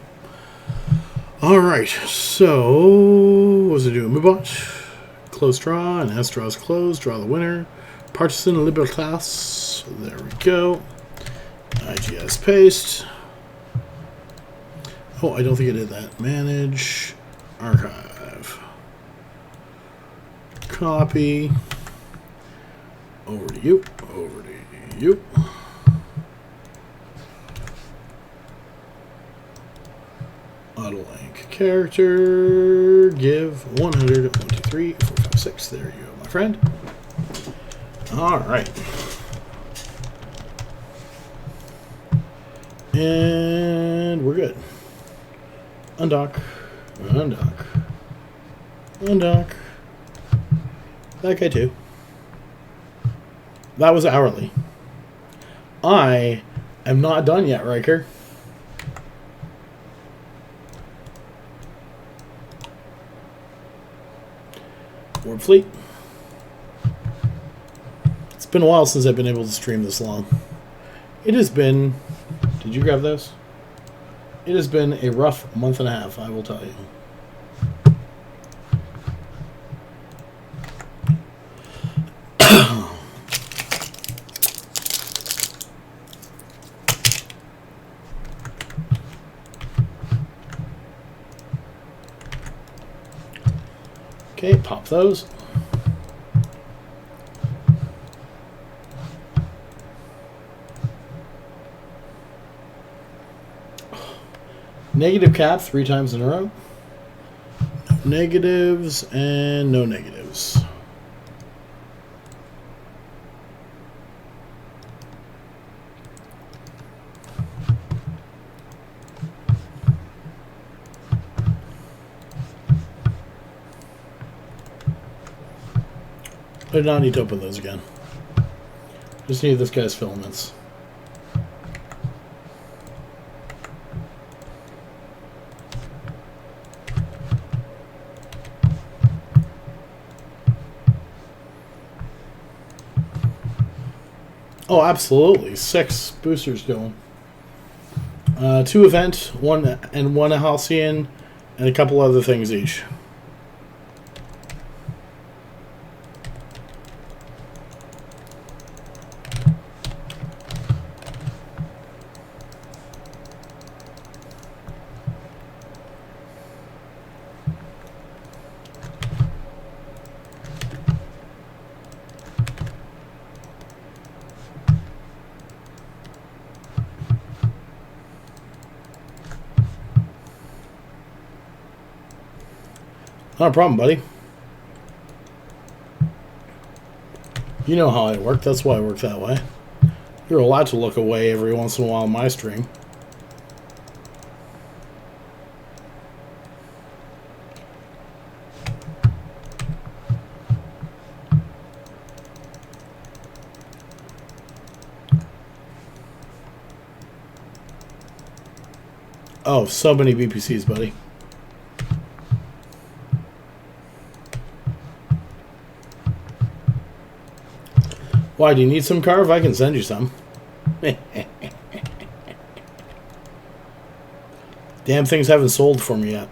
All right. So, what was it doing? Moobot. Close draw, and as draws closed, draw the winner. Partisan Libertas. There we go. IGS paste. Oh, I don't think I did that. Manage. Archive. Copy. Over to you. Over to you. Autolink character. Give 100. 1, 2, 3, 4, 5, 6. There you go, my friend. All right. And we're good. Undock. Undock. Undock. That guy too. That was hourly. I am not done yet, Riker. Warp Fleet. It's been a while since I've been able to stream this long. It has been... Did you grab those? It has been a rough month and a half, I will tell you. Okay, pop those. Negative cap 3 times in a row. No negatives and no negatives. I do not need to open those again. Just need this guy's filaments. Oh, absolutely. 6 boosters going. 2 event, 1 Halcyon, and a couple other things each. Not a problem, buddy. You know how I work. That's why I work that way. You're allowed to look away every once in a while in my stream. Oh, so many BPCs, buddy. Why, do you need some carve? I can send you some. Damn things haven't sold for me yet.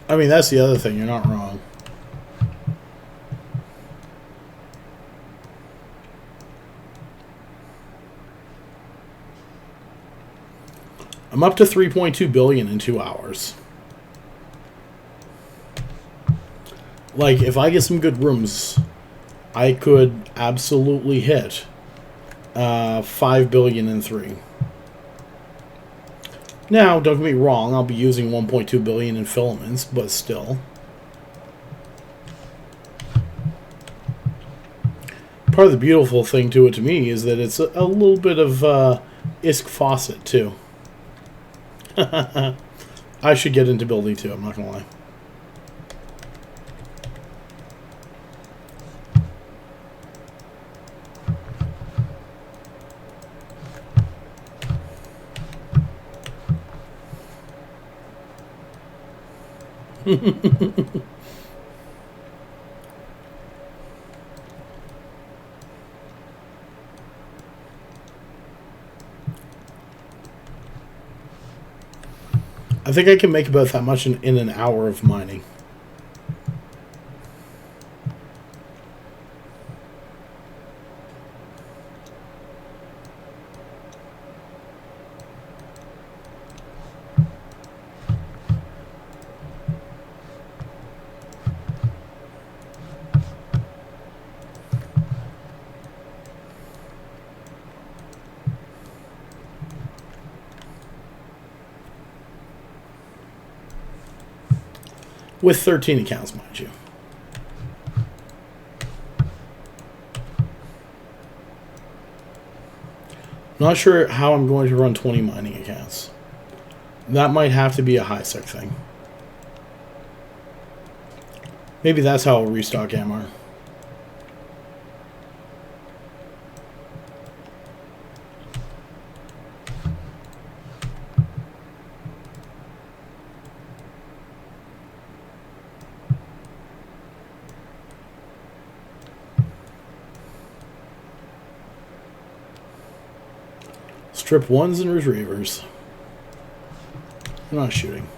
I mean, that's the other thing. You're not wrong. I'm up to 3.2 billion in 2 hours. Like, if I get some good rooms, I could absolutely hit 5 billion in 3. Now, don't get me wrong, I'll be using 1.2 billion in filaments, but still. Part of the beautiful thing to it to me is that it's a little bit of ISK faucet, too. I should get into building, too, I'm not going to lie. I think I can make about that much in an hour of mining. With 13 accounts, mind you. Not sure how I'm going to run 20 mining accounts. That might have to be a high sec thing. Maybe that's how I'll restock MR. Strip ones and retrievers. I'm not shooting.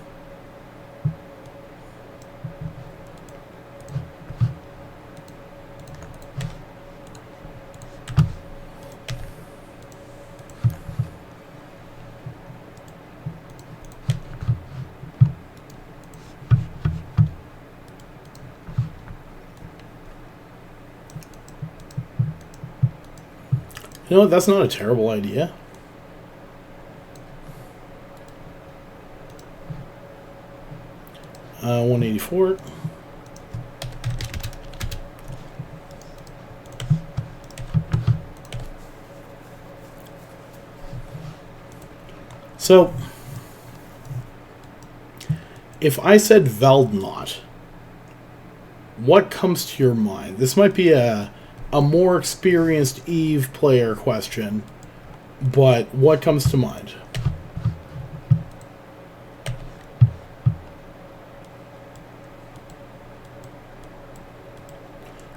You know what? That's not a terrible idea. $184. So, if I said Veldmont, what comes to your mind? This might be a more experienced Eve player question, but what comes to mind?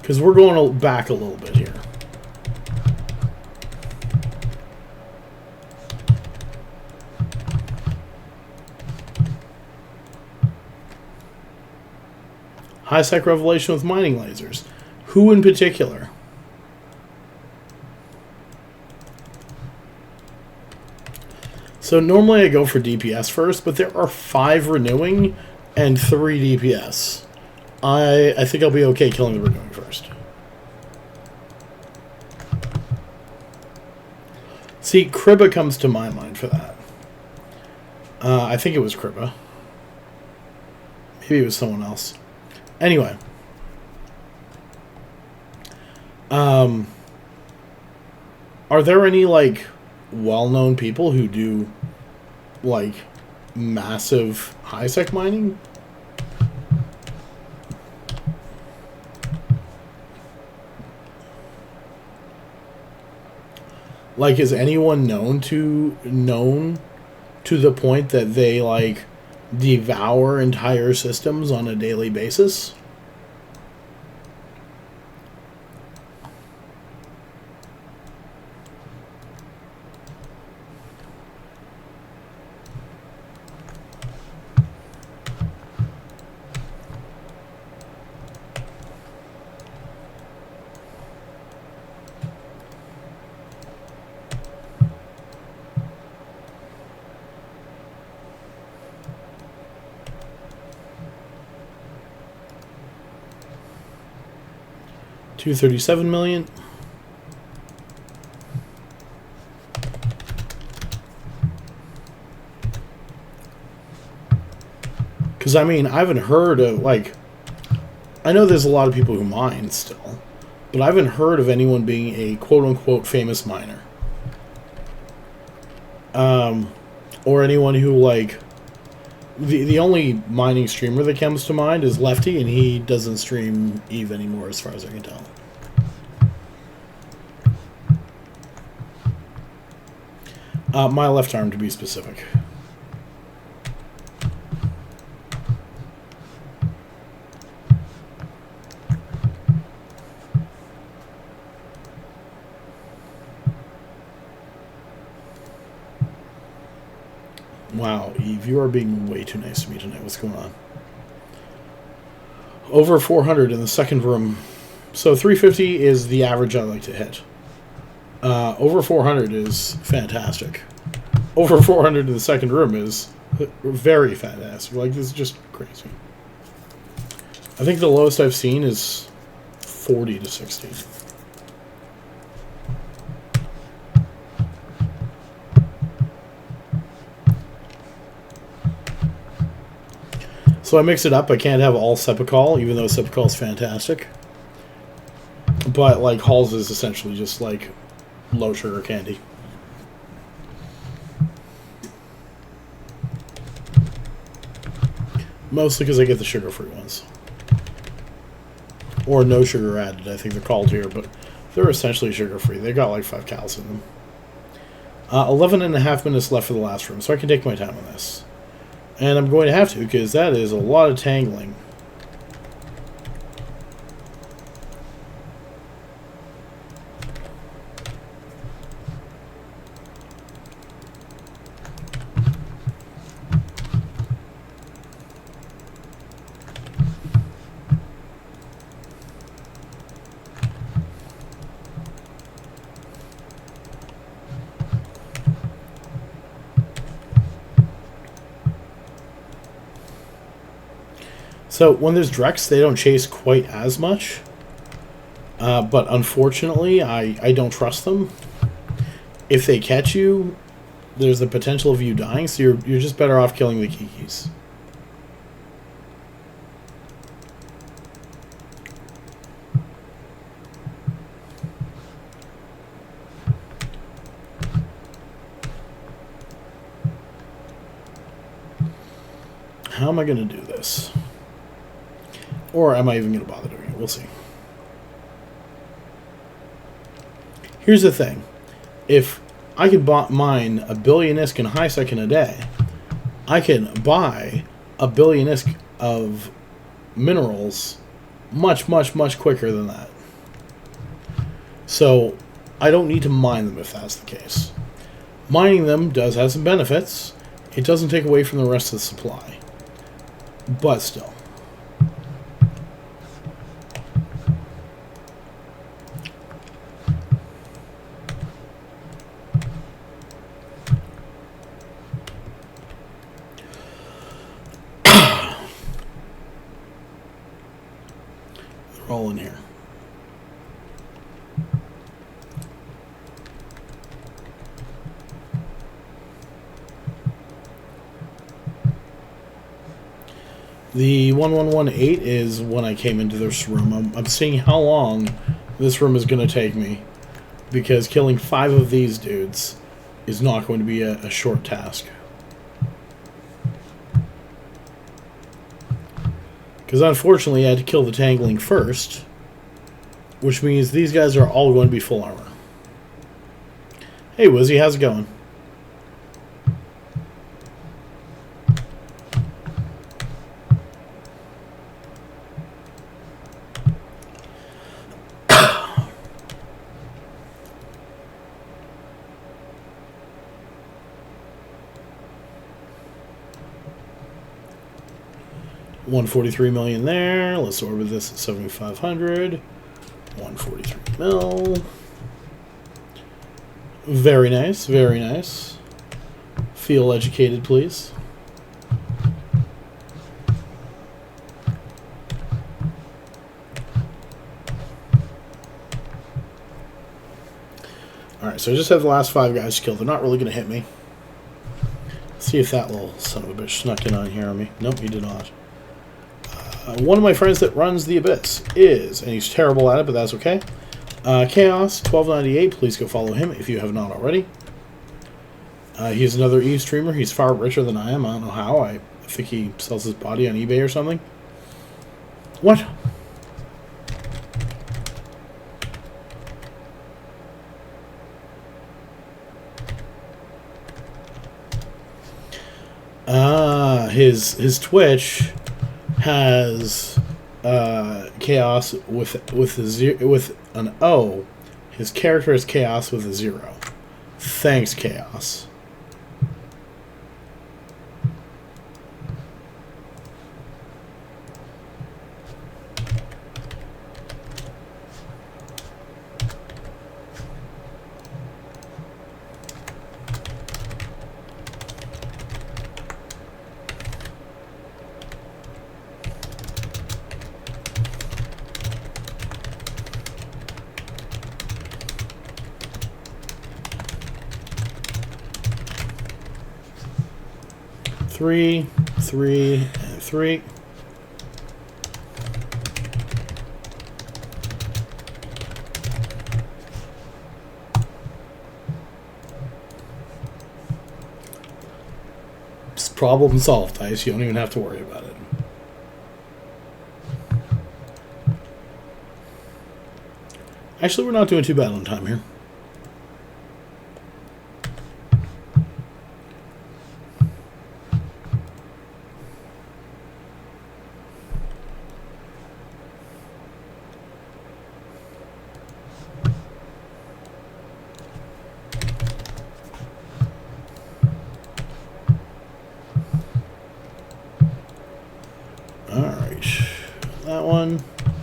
Because we're going back a little bit here. High-sec revelation with mining lasers. Who in particular? So normally I go for DPS first, but there are 5 renewing and 3 DPS. I think I'll be okay killing the renewing first. See, Kribba comes to my mind for that. I think it was Kribba. Maybe it was someone else. Anyway. Are there any, like, well-known people who do, like, massive high-sec mining? Like, is anyone known to the point that they, like, devour entire systems on a daily basis? $237 million. Because, I mean, I haven't heard of, like... I know there's a lot of people who mine still, but I haven't heard of anyone being a quote-unquote famous miner. Or anyone who, like... The only mining streamer that comes to mind is Lefty, and he doesn't stream Eve anymore, as far as I can tell. My left arm, to be specific. Wow, Eve, you are being way too nice to me tonight. What's going on? Over 400 in the second room. So 350 is the average I like to hit. Over 400 is fantastic. Over 400 in the second room is very fantastic. Like, this is just crazy. I think the lowest I've seen is 40 to 60. So I mix it up. I can't have all Sepicol, even though Sepicol is fantastic. But, like, Halls is essentially just, like, low sugar candy. Mostly because I get the sugar-free ones. Or no sugar added, I think they're called here, but they're essentially sugar-free. They got like 5 calories in them. 11 and a half minutes left for the last room, so I can take my time on this. And I'm going to have to, because that is a lot of tangling. So when there's Drex, they don't chase quite as much. But unfortunately, I don't trust them. If they catch you, there's the potential of you dying, so you're just better off killing the Kikis. How am I going to do this? Or am I even going to bother doing it? We'll see. Here's the thing. If I could mine a billion ISK in high second a day, I can buy a billion ISK of minerals much, much, much quicker than that. So I don't need to mine them if that's the case. Mining them does have some benefits. It doesn't take away from the rest of the supply. But still. They're all in here. The 1118 is when I came into this room. I'm seeing how long this room is going to take me, because killing 5 of these dudes is not going to be a short task. Because unfortunately I had to kill the Tangling first, which means these guys are all going to be full armor. Hey Wizzy, how's it going? $143 million there. Let's orbit this at 7,500. 143 mil. Very nice, very nice. Feel educated, please. Alright, so I just have the last 5 guys killed. They're not really going to hit me. See if that little son of a bitch snuck in on here on me. Nope, he did not. One of my friends that runs the Abyss is, and he's terrible at it, but that's okay, Chaos 1298. Please go follow him if you have not already. He's another Eve streamer. He's far richer than I am. I don't know how. I think he sells his body on eBay or something. What? His Twitch has Chaos with an O. His character is Chaos with a 0. Thanks, Chaos. Three, and 3. It's problem solved, Dice. You don't even have to worry about it. Actually, we're not doing too bad on time here.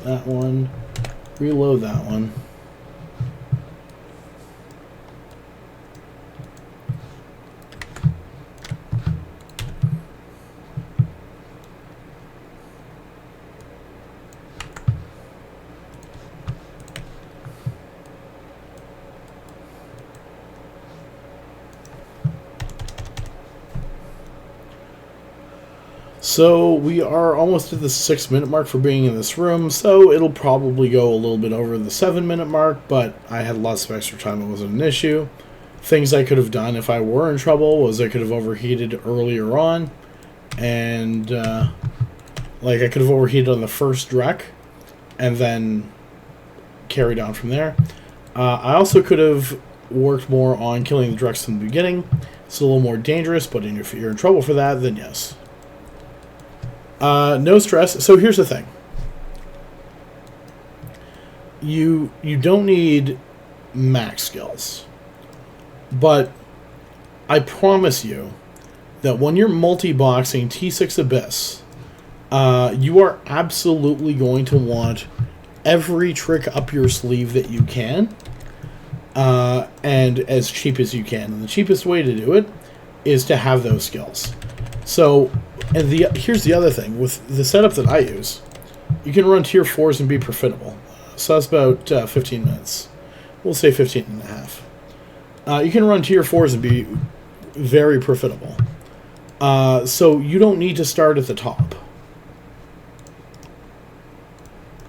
That one, reload that one. So we are almost at the 6-minute mark for being in this room, so it'll probably go a little bit over the 7-minute mark, but I had lots of extra time. It wasn't an issue. Things I could have done if I were in trouble was I could have overheated earlier on, and like I could have overheated on the first Drek and then carried on from there. I also could have worked more on killing the Dreks in the beginning. It's a little more dangerous, but if you're in trouble for that, then yes. No stress. So here's the thing. You don't need max skills. But I promise you that when you're multi-boxing T6 Abyss, you are absolutely going to want every trick up your sleeve that you can, and as cheap as you can. And the cheapest way to do it is to have those skills. So, and here's the other thing. With the setup that I use, you can run tier 4s and be profitable. So that's about 15 minutes. We'll say 15 and a half. You can run tier 4s and be very profitable. So you don't need to start at the top.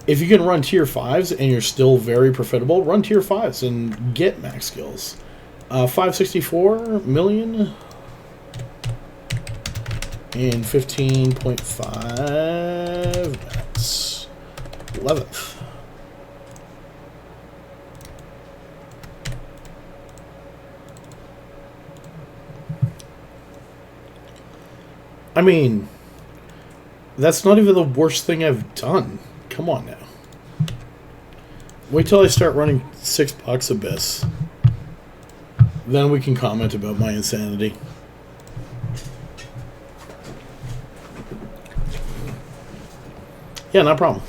If you can run tier 5s and you're still very profitable, run tier 5s and get max skills. 564 million and 15.5 max. 11th. I mean, that's not even the worst thing I've done. Come on now. Wait till I start running $6 Abyss. Then we can comment about my insanity. Yeah, no problem.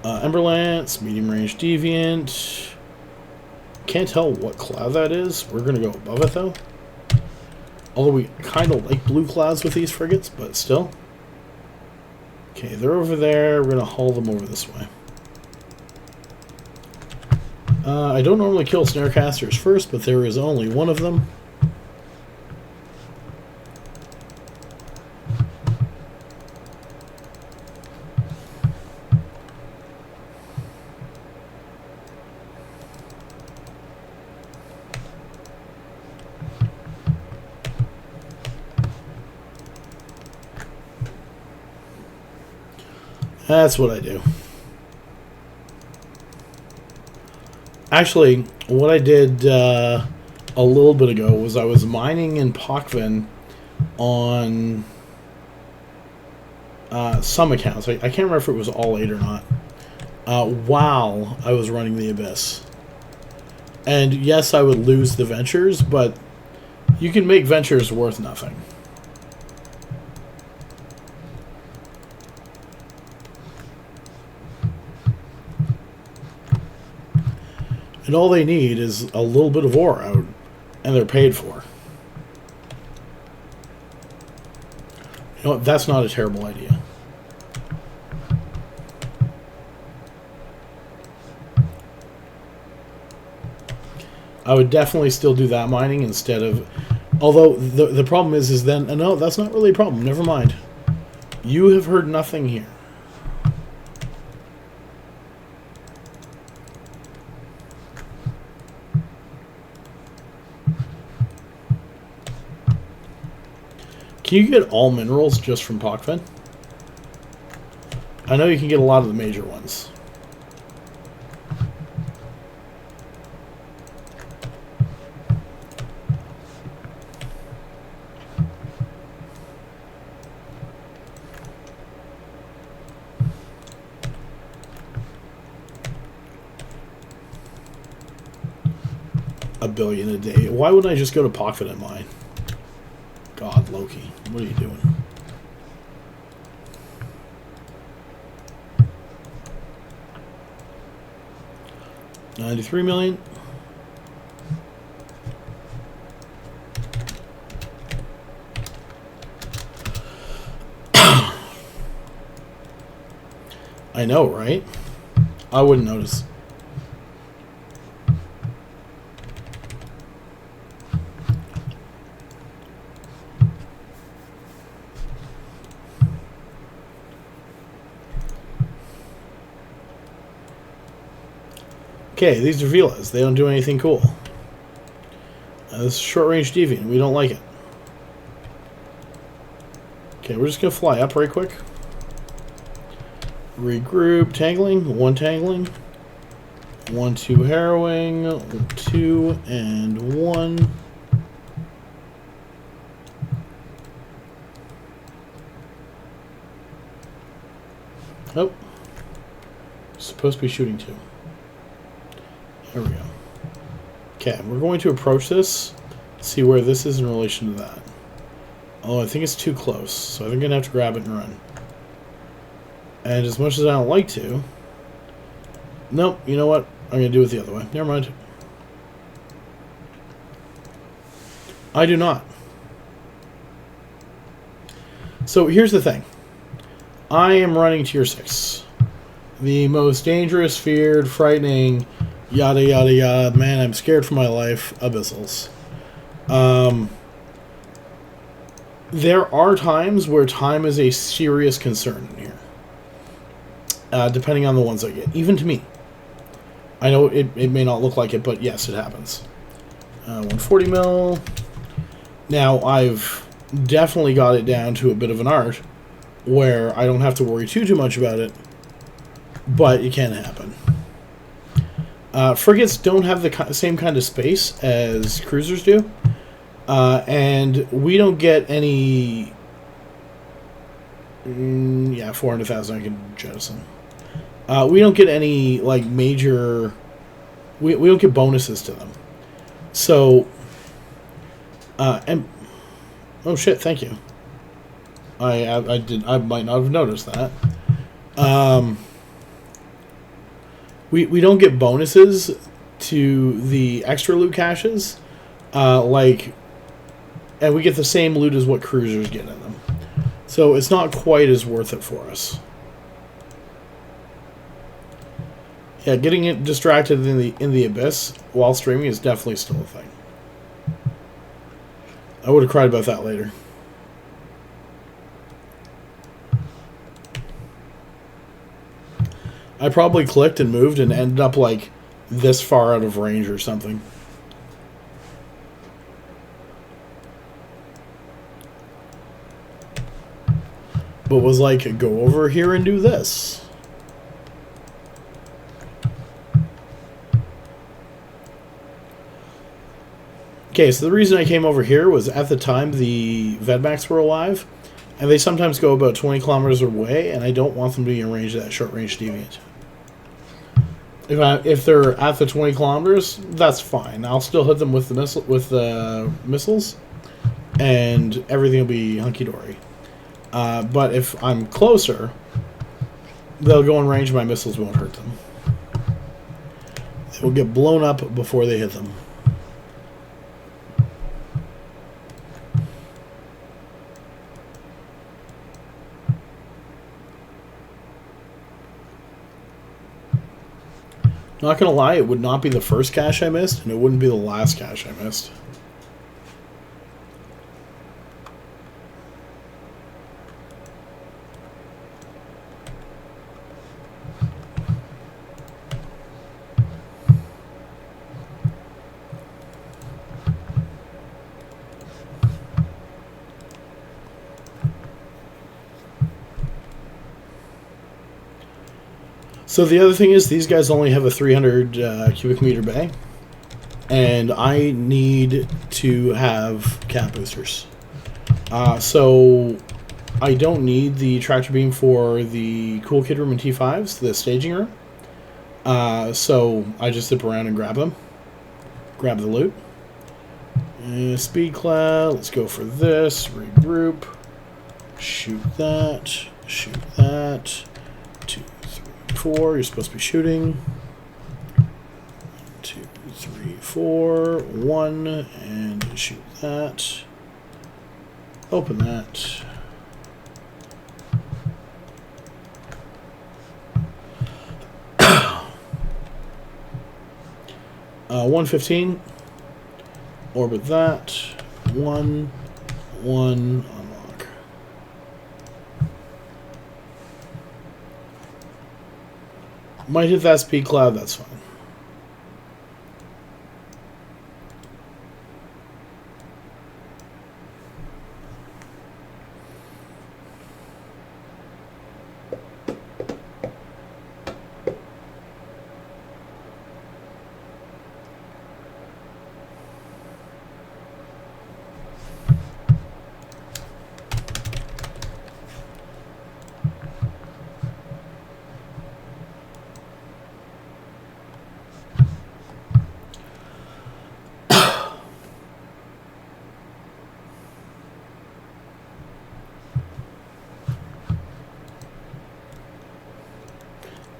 Emberlance, medium range deviant. Can't tell what cloud that is. We're going to go above it though. Although we kind of like blue clouds with these frigates, but still. Okay, they're over there. We're going to haul them over this way. I don't normally kill snarecasters first, but there is only one of them. That's what I do. Actually, what I did a little bit ago was I was mining in Pokvin on some accounts. I can't remember if it was all 8 or not. While I was running the Abyss. And yes, I would lose the ventures, but you can make ventures worth nothing. And all they need is a little bit of ore out, and they're paid for. You know what? That's not a terrible idea. I would definitely still do that mining instead of... Although, the problem is then... No, that's not really a problem. Never mind. You have heard nothing here. Can you get all minerals just from Pokven? I know you can get a lot of the major ones. A billion a day. Why wouldn't I just go to Pokven and mine? God, Loki, what are you doing? $93 million. I know, right? I wouldn't notice. Okay, these are Velas. They don't do anything cool. This is short-range deviant. We don't like it. Okay, we're just going to fly up right quick. Regroup. Tangling. 1 tangling. 1, 2 harrowing. 2 and 1. Oh. Supposed to be shooting 2. There we go. Okay, we're going to approach this, see where this is in relation to that. Oh, I think it's too close, so I think I'm going to have to grab it and run. And as much as I don't like to... Nope, you know what? I'm going to do it the other way. Never mind. I do not. So here's the thing. I am running tier 6. The most dangerous, feared, frightening, yada yada yada, man, I'm scared for my life, Abyssals. There are times where time is a serious concern in here. Depending on the ones I get. Even to me. I know it may not look like it, but yes, it happens. 140 mil. Now, I've definitely got it down to a bit of an art, where I don't have to worry too much about it, but it can happen. Frigates don't have the same kind of space as cruisers do, and we don't get any... yeah, 400,000 I can jettison. We don't get any, like, major... We don't get bonuses to them. So... and... Oh shit, thank you. I might not have noticed that. We don't get bonuses to the extra loot caches, and we get the same loot as what cruisers get in them. So it's not quite as worth it for us. Yeah, getting it distracted in the abyss while streaming is definitely still a thing. I would have cried about that later. I probably clicked and moved and ended up like this far out of range or something. But was like, go over here and do this. Okay, so the reason I came over here was at the time the Vedmax were alive, and they sometimes go about 20 kilometers away, and I don't want them to be in range of that short-range deviant. If they're at the 20 kilometers, that's fine. I'll still hit them with the missiles, and everything will be hunky-dory. But if I'm closer, they'll go in range, and my missiles won't hurt them. They will get blown up before they hit them. Not gonna lie, it would not be the first cache I missed, and it wouldn't be the last cache I missed. So the other thing is, these guys only have a 300 cubic meter bay, and I need to have cap boosters. So I don't need the tractor beam for the cool kid room and T5s, the staging room. So I just zip around and grab them, grab the loot. Speed cloud, let's go for this, regroup, shoot that, 2, 3, 4, you're supposed to be shooting. 2, 3, 4, 1, and shoot that. Open that. Uh, 115. Orbit that. 1, 1, unlock. Might hit that speed cloud, that's fine.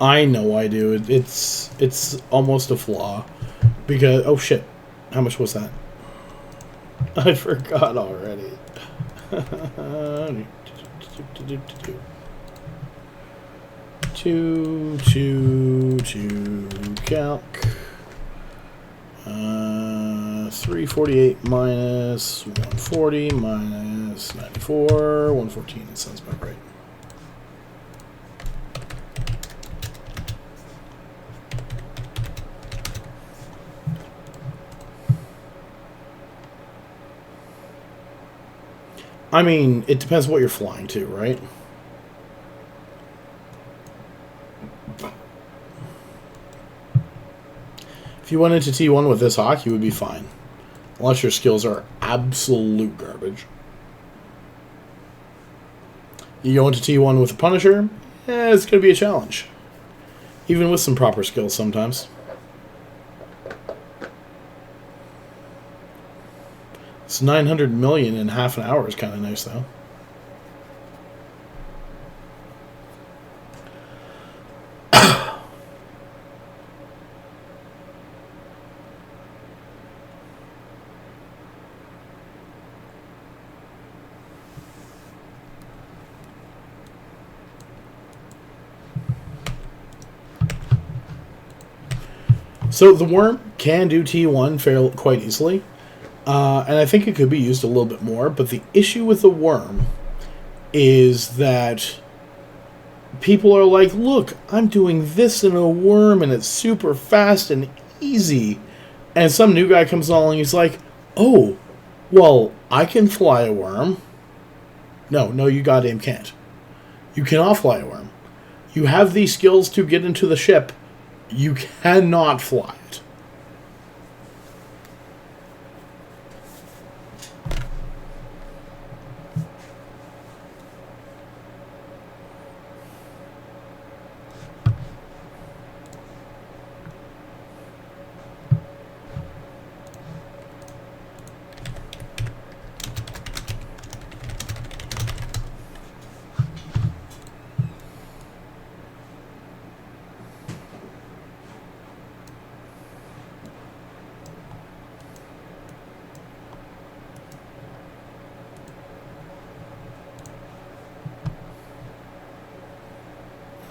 I know I do. It's almost a flaw. Because, oh shit. How much was that? I forgot already. Two, calc. 348 minus 140 minus 94, 114. That sounds about right. I mean, it depends what you're flying to, right? If you went into T1 with this hawk, you would be fine. Unless your skills are absolute garbage. You go into T1 with a Punisher, it's going to be a challenge. Even with some proper skills sometimes. It's 900 million in half an hour is kind of nice, though. So the worm can do T1 quite easily. And I think it could be used a little bit more, but the issue with the worm is that people are like, look, I'm doing this in a worm and it's super fast and easy. And some new guy comes along and he's like, oh, well, I can fly a worm. No, you goddamn can't. You cannot fly a worm. You have these skills to get into the ship. You cannot fly it.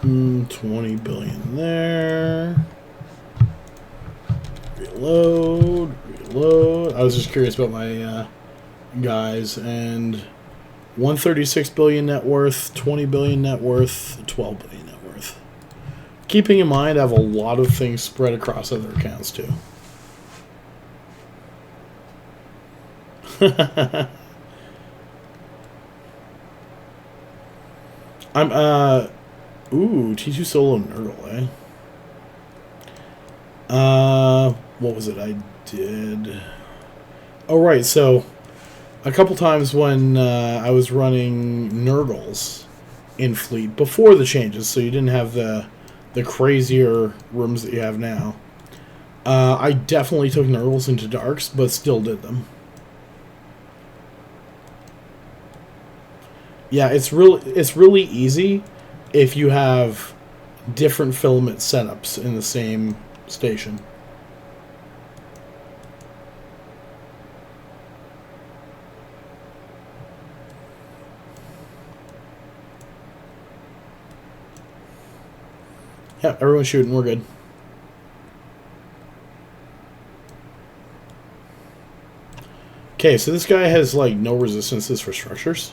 $20 billion there. Reload. I was just curious about my guys, and 136 billion net worth, 20 billion net worth, 12 billion net worth. Keeping in mind, I have a lot of things spread across other accounts too. Ooh, T2 solo nerdle, eh? What was it I did? Oh, right, so a couple times when I was running nerdles in fleet before the changes, so you didn't have the crazier rooms that you have now, I definitely took nerdles into darks, but still did them. Yeah, it's really easy if you have different filament setups in the same station. Yeah, everyone's shooting, we're good. Okay, so this guy has like no resistances for structures.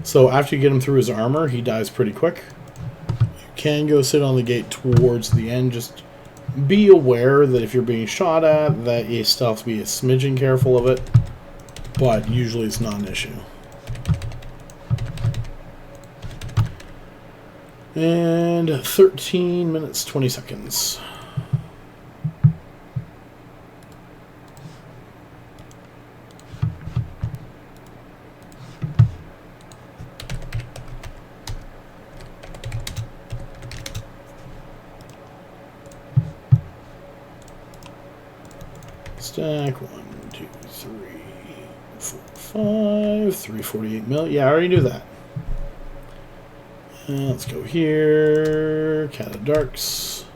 So after you get him through his armor, he dies pretty quick. You can go sit on the gate towards the end. Just be aware that if you're being shot at, that you still have to be a smidgen careful of it. But usually it's not an issue. And 13 minutes, 20 seconds. Stack 1, 2, 3, 4, 5, 348 mil. Yeah, I already knew that. Let's go here. Cat of Darks.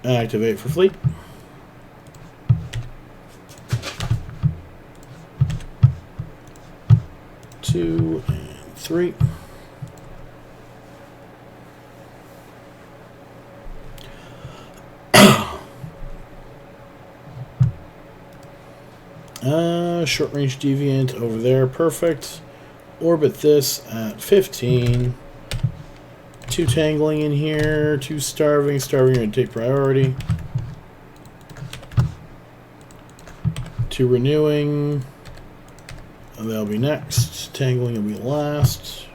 Activate for fleet. Two and three. Short range deviant over there, perfect. Orbit this at 15. 2 tangling in here, 2 starving. Starving going to take priority. 2 renewing. And they'll be next. Tangling will be last.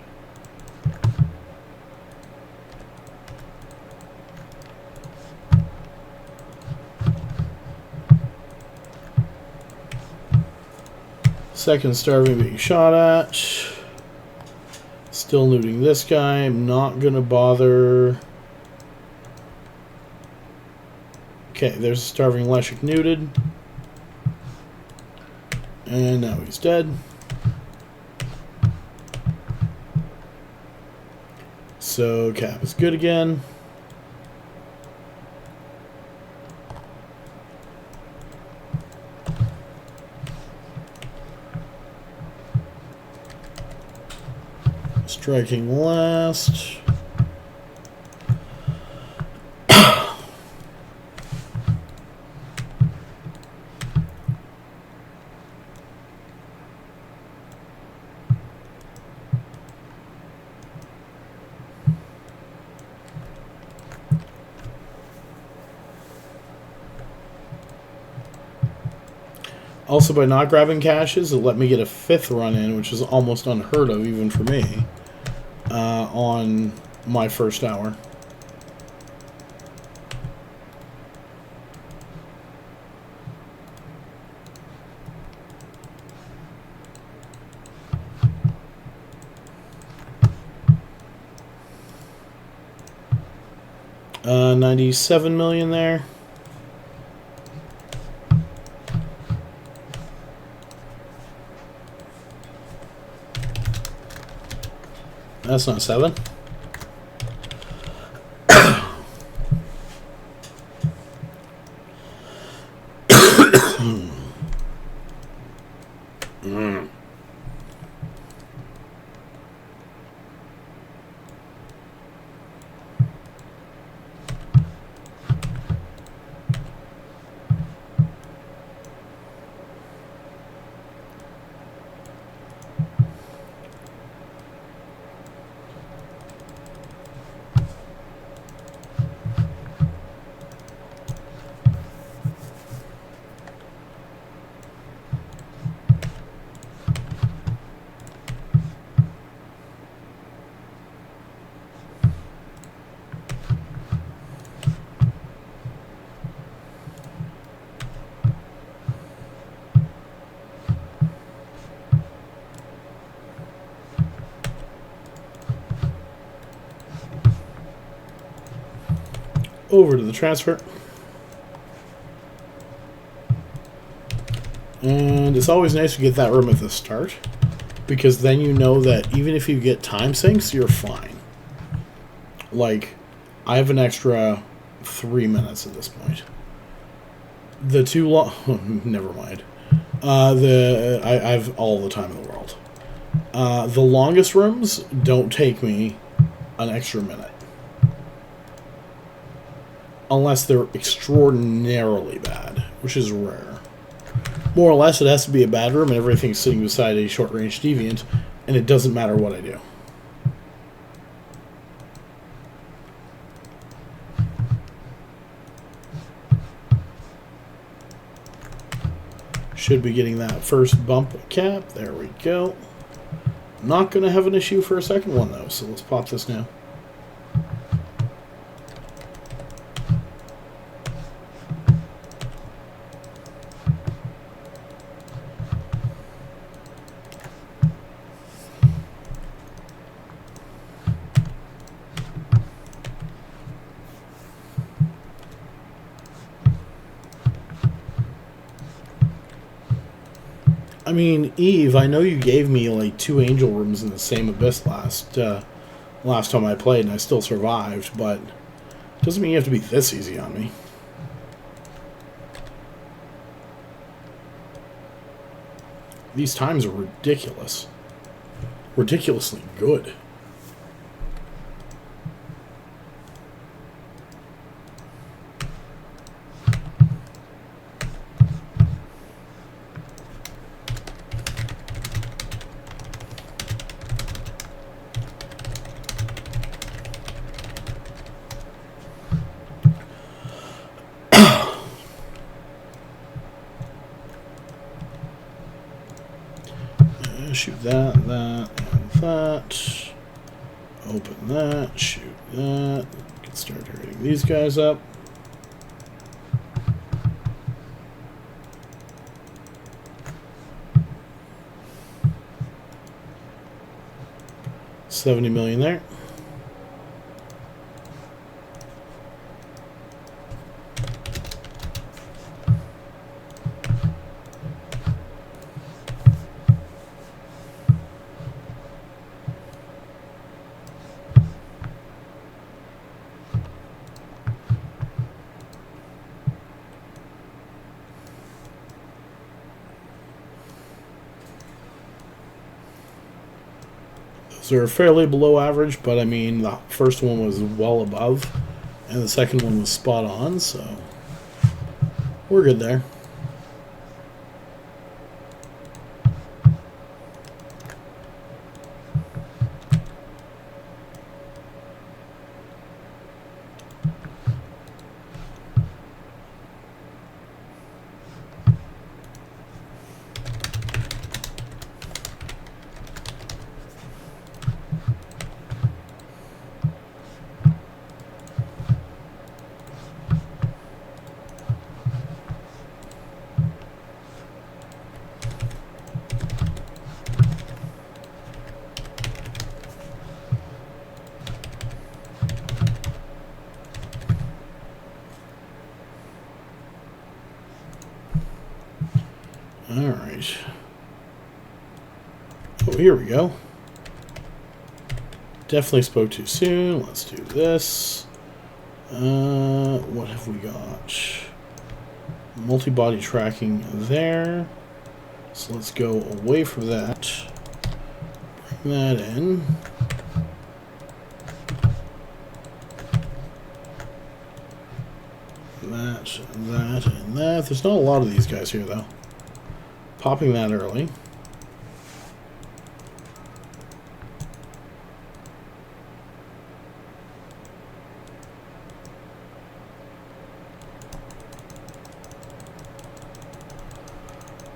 Second starving being shot at. Still looting this guy. I'm not going to bother. Okay, there's a starving Leshik neuted. And now he's dead. So cap is good again. Striking last. Also, by not grabbing caches, it let me get a 5th run in, which is almost unheard of even for me, on my first hour. $97 million there. That's not 7. Over to the transfer. And it's always nice to get that room at the start, because then you know that even if you get time sinks, you're fine. Like, I have an extra 3 minutes at this point. The too long... never mind. I have all the time in the world. The longest rooms don't take me an extra minute. Unless they're extraordinarily bad, which is rare. More or less, it has to be a bad room and everything's sitting beside a short-range deviant, and it doesn't matter what I do. Should be getting that first bump cap. There we go. Not going to have an issue for a second one, though, so let's pop this now. I mean, Eve, I know you gave me like 2 angel rooms in the same abyss last time I played, and I still survived, but it doesn't mean you have to be this easy on me. These times are ridiculous. Ridiculously good. Shoot that, and that. Open that, shoot that. Can start hurting these guys up. $70 million there. They're fairly below average, but I mean, the first one was well above, and the second one was spot on, so we're good there. Alright. Oh, here we go. Definitely spoke too soon. Let's do this. What have we got? Multi-body tracking there. So let's go away from that. Bring that in. That, and that. There's not a lot of these guys here, though. Popping that early.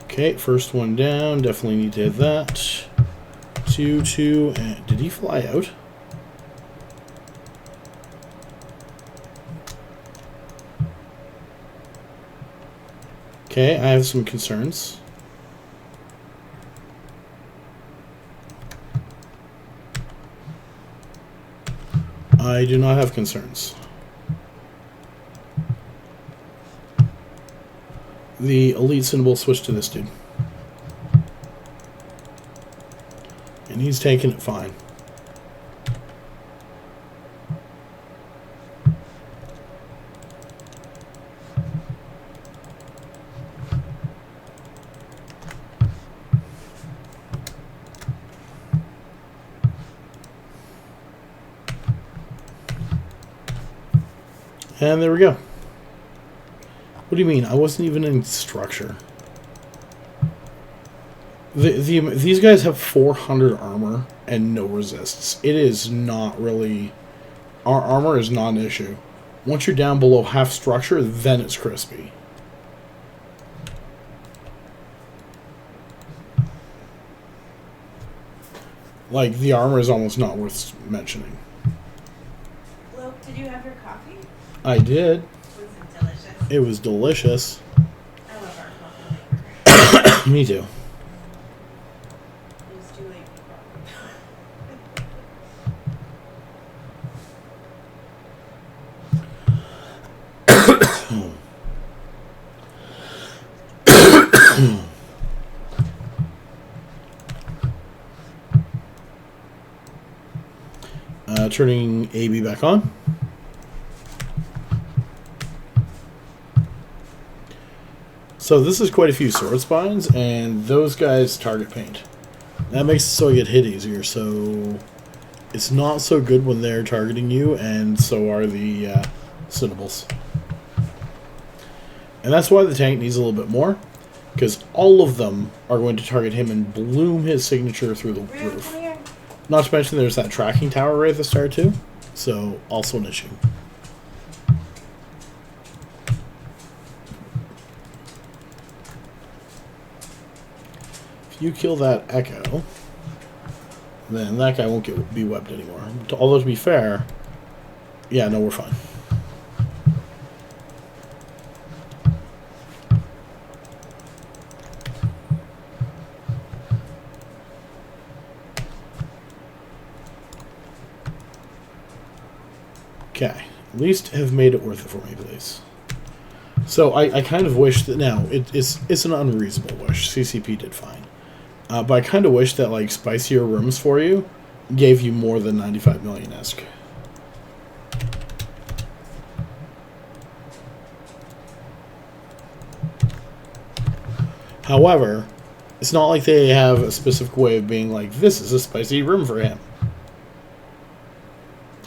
Okay, first one down. Definitely need to hit that. 2, and did he fly out? Okay, I have some concerns. I do not have concerns. The elite symbol switch to this dude. And he's taking it fine. And there we go. What do you mean? I wasn't even in structure. These guys have 400 armor and no resists. It is not really... Our armor is not an issue. Once you're down below half structure, then it's crispy. Like, the armor is almost not worth mentioning. Luke, did you have your coffee? I did. Was it delicious? It was delicious. I love our coffee maker. Me too. It was too late for coffee. turning AB back on. So this is quite a few sword spines, and those guys target paint. That makes it so I get hit easier, so it's not so good when they're targeting you, and so are the citables. And that's why the tank needs a little bit more, because all of them are going to target him and bloom his signature through the roof. Not to mention there's that tracking tower right at the start too, so also an issue. If you kill that Echo, then that guy won't be webbed anymore. Although to be fair, yeah, no, we're fine. Okay, at least have made it worth it for me, please. So I kind of wish that now it's an unreasonable wish. CCP did fine. But I kind of wish that, like, spicier rooms for you gave you more than 95 million-esque. However, it's not like they have a specific way of being like, this is a spicy room for him.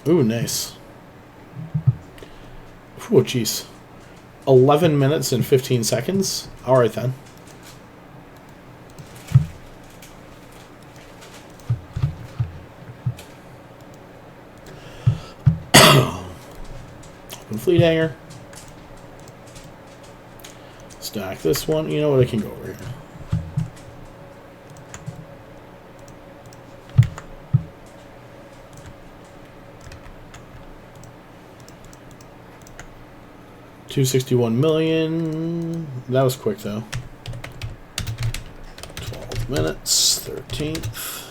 Ooh, nice. Oh, jeez. 11 minutes and 15 seconds? Alright then. Open fleet hanger. Stack this one. You know what? I can go over here. $261 million. That was quick though. 12 minutes. 13th.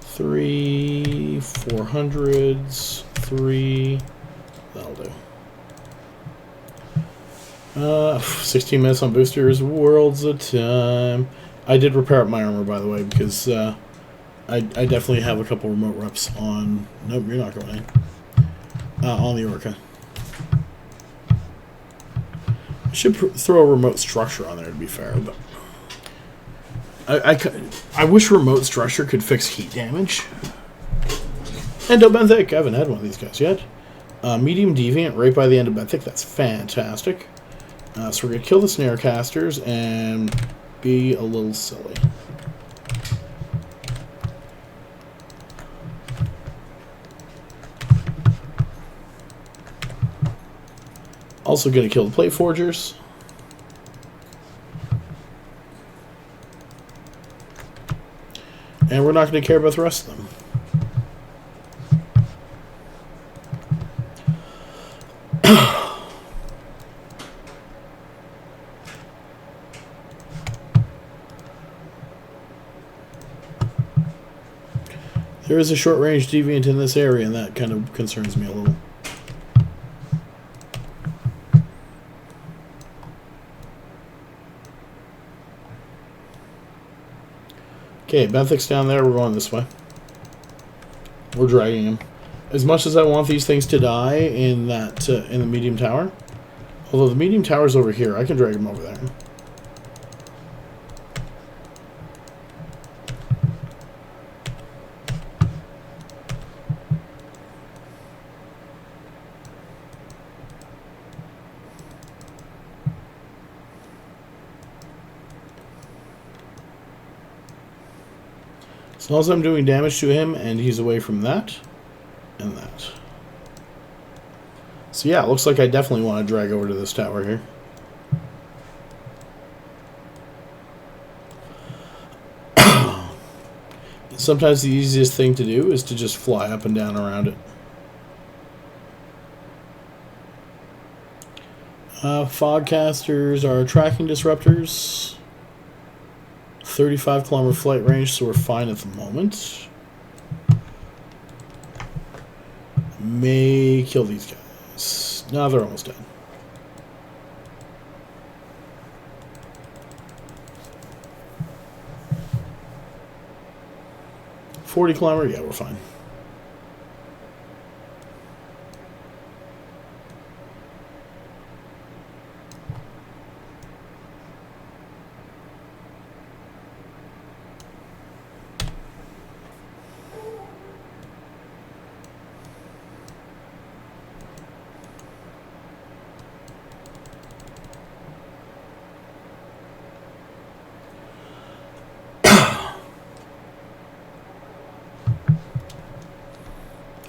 3 400s. 3. That'll do. 16 minutes on boosters. Worlds of time. I did repair up my armor, by the way, because I definitely have a couple remote reps on... Nope, you're not going in. On the Orca. I should throw a remote structure on there, to be fair, but... I wish remote structure could fix heat damage. And Benthic, I haven't had one of these guys yet. Medium Deviant right by the end of Benthic, that's fantastic. So we're going to kill the Snare Casters and be a little silly. Also going to kill the Plate Forgers. And we're not going to care about the rest of them. There is a short-range deviant in this area, and that kind of concerns me a little. Okay, Benthic's down there. We're going this way. We're dragging him. As much as I want these things to die in that in the medium tower, although the medium tower's over here, I can drag him over there. As long as I'm doing damage to him and he's away from that and that. So yeah, it looks like I definitely want to drag over to this tower here. Sometimes the easiest thing to do is to just fly up and down around it. Fogcasters are tracking disruptors. 35-kilometer flight range, so we're fine at the moment. May kill these guys. No, they're almost dead. 40 kilometer? Yeah, we're fine.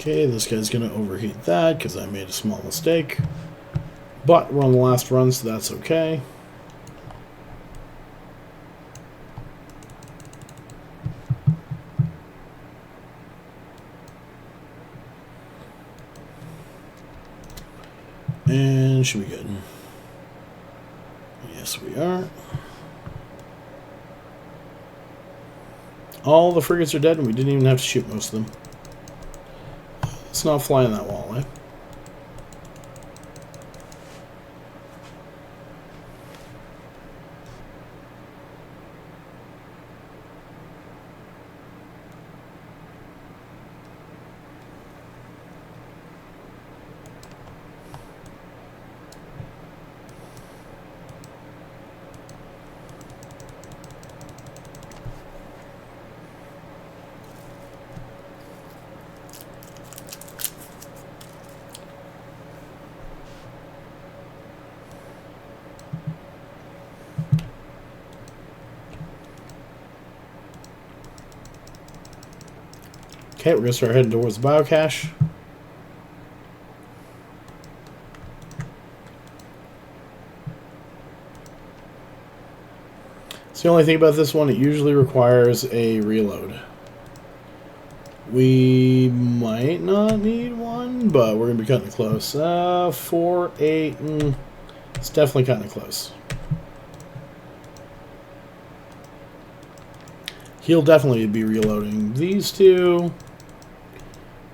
Okay, this guy's going to overheat that because I made a small mistake. But we're on the last run, so that's okay. And should be good. Yes, we are. All the frigates are dead, and we didn't even have to shoot most of them. Let's not fly in that wall, eh? Okay, we're going to start heading towards the biocache. So the only thing about this one, it usually requires a reload. We might not need one, but we're going to be cutting it close. 4, 8, it's definitely cutting it close. He'll definitely be reloading. These two,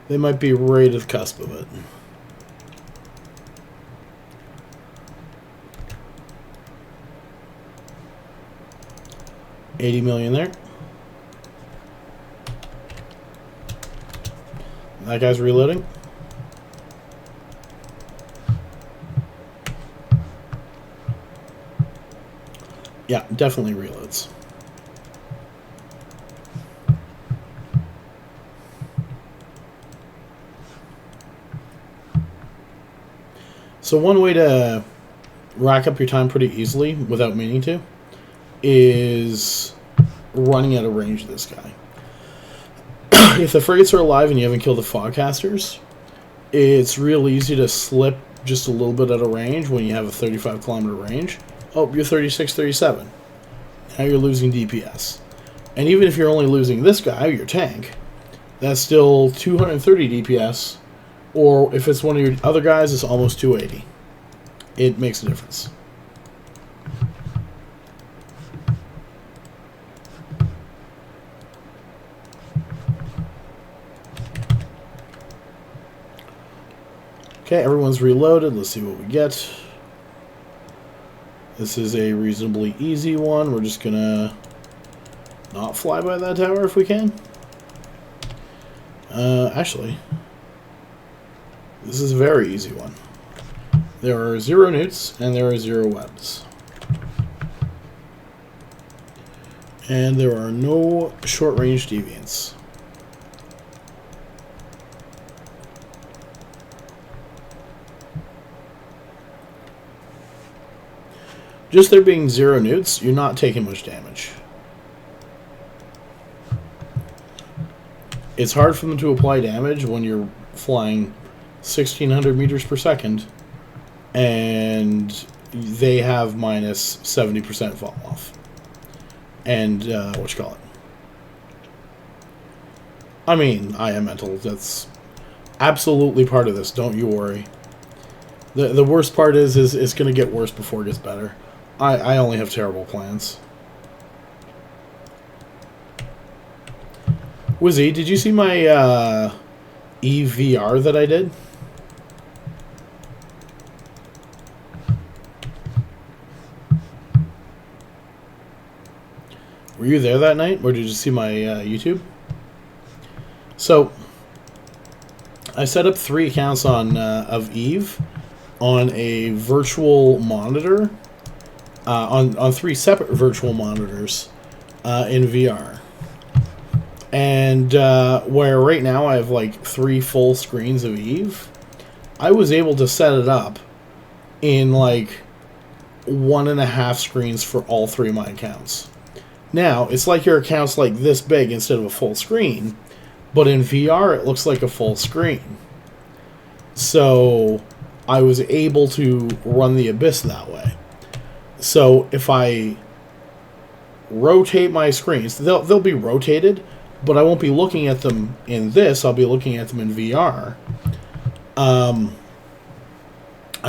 they might be right at the cusp of it. $80 million there. That guy's reloading. Yeah, definitely reloads. So one way to rack up your time pretty easily without meaning to is running out of range of this guy. If the frigates are alive and you haven't killed the fogcasters, it's real easy to slip just a little bit out of range when you have a 35 kilometer range. Oh, you're 36, 37. Now you're losing DPS. And even if you're only losing this guy, your tank, that's still 230 DPS. Or if it's one of your other guys, it's almost 280. It makes a difference. Okay, everyone's reloaded. Let's see what we get. This is a reasonably easy one. We're just gonna not fly by that tower if we can. Actually, this is a very easy one. There are 0 newts and there are 0 webs. And there are no short-range deviants. Just there being 0 newts, you're not taking much damage. It's hard for them to apply damage when you're flying 1,600 meters per second and they have minus 70% fall off. And, whatchamacallit. I mean, I am mental. That's absolutely part of this, don't you worry. The worst part is it's going to get worse before it gets better. I only have terrible plans. Wizzy, did you see my EVR that I did? Were you there that night, or did you see my YouTube? So I set up 3 accounts on of Eve on a virtual monitor, on 3 separate virtual monitors in VR. And where right now I have like 3 full screens of Eve, I was able to set it up in like 1.5 screens for all 3 of my accounts. Now, it's like your account's like this big instead of a full screen, but in VR it looks like a full screen. So I was able to run the Abyss that way. So if I rotate my screens, they'll be rotated, but I won't be looking at them in this, I'll be looking at them in VR. I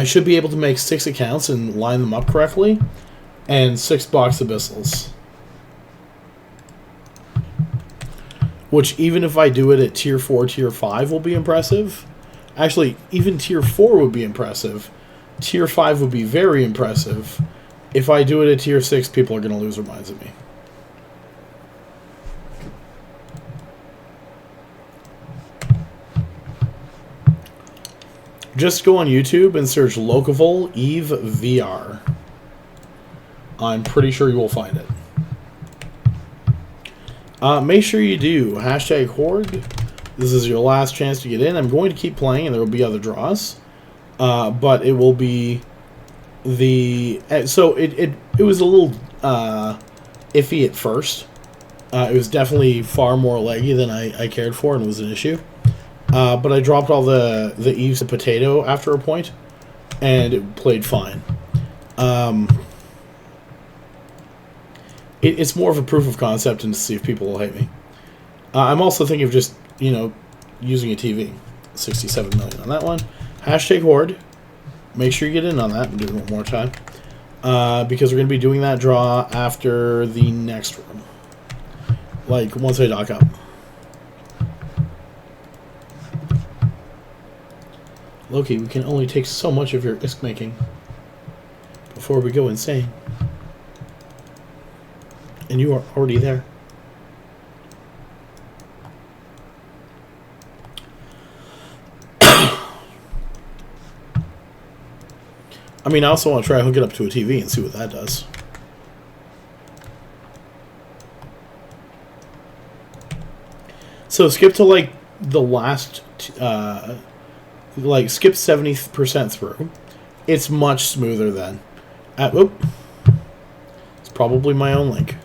should be able to make 6 accounts and line them up correctly, and 6 box Abyssals. Which, even if I do it at Tier 4, Tier 5, will be impressive. Actually, even Tier 4 would be impressive. Tier 5 would be very impressive. If I do it at Tier 6, people are going to lose their minds at me. Just go on YouTube and search Lokival Eve VR. I'm pretty sure you will find it. Make sure you do hashtag Horde. This is your last chance to get in. I'm going to keep playing, and there will be other draws, but it will be the so it was a little iffy at first. It was definitely far more laggy than I cared for, and it was an issue. But I dropped all the Eves of potato after a point, and it played fine. It's more of a proof of concept and to see if people will hate me. I'm also thinking of just, using a TV. 67 million on that one. Hashtag Horde. Make sure you get in on that and do it one more time. Because we're going to be doing that draw after the next room. Like, once I dock up. Loki, we can only take so much of your ISK making before we go insane. And you are already there. I mean, I also want to try hook it up to a TV and see what that does. So skip to like the last, like skip 70% through. It's much smoother then. It's probably my own link.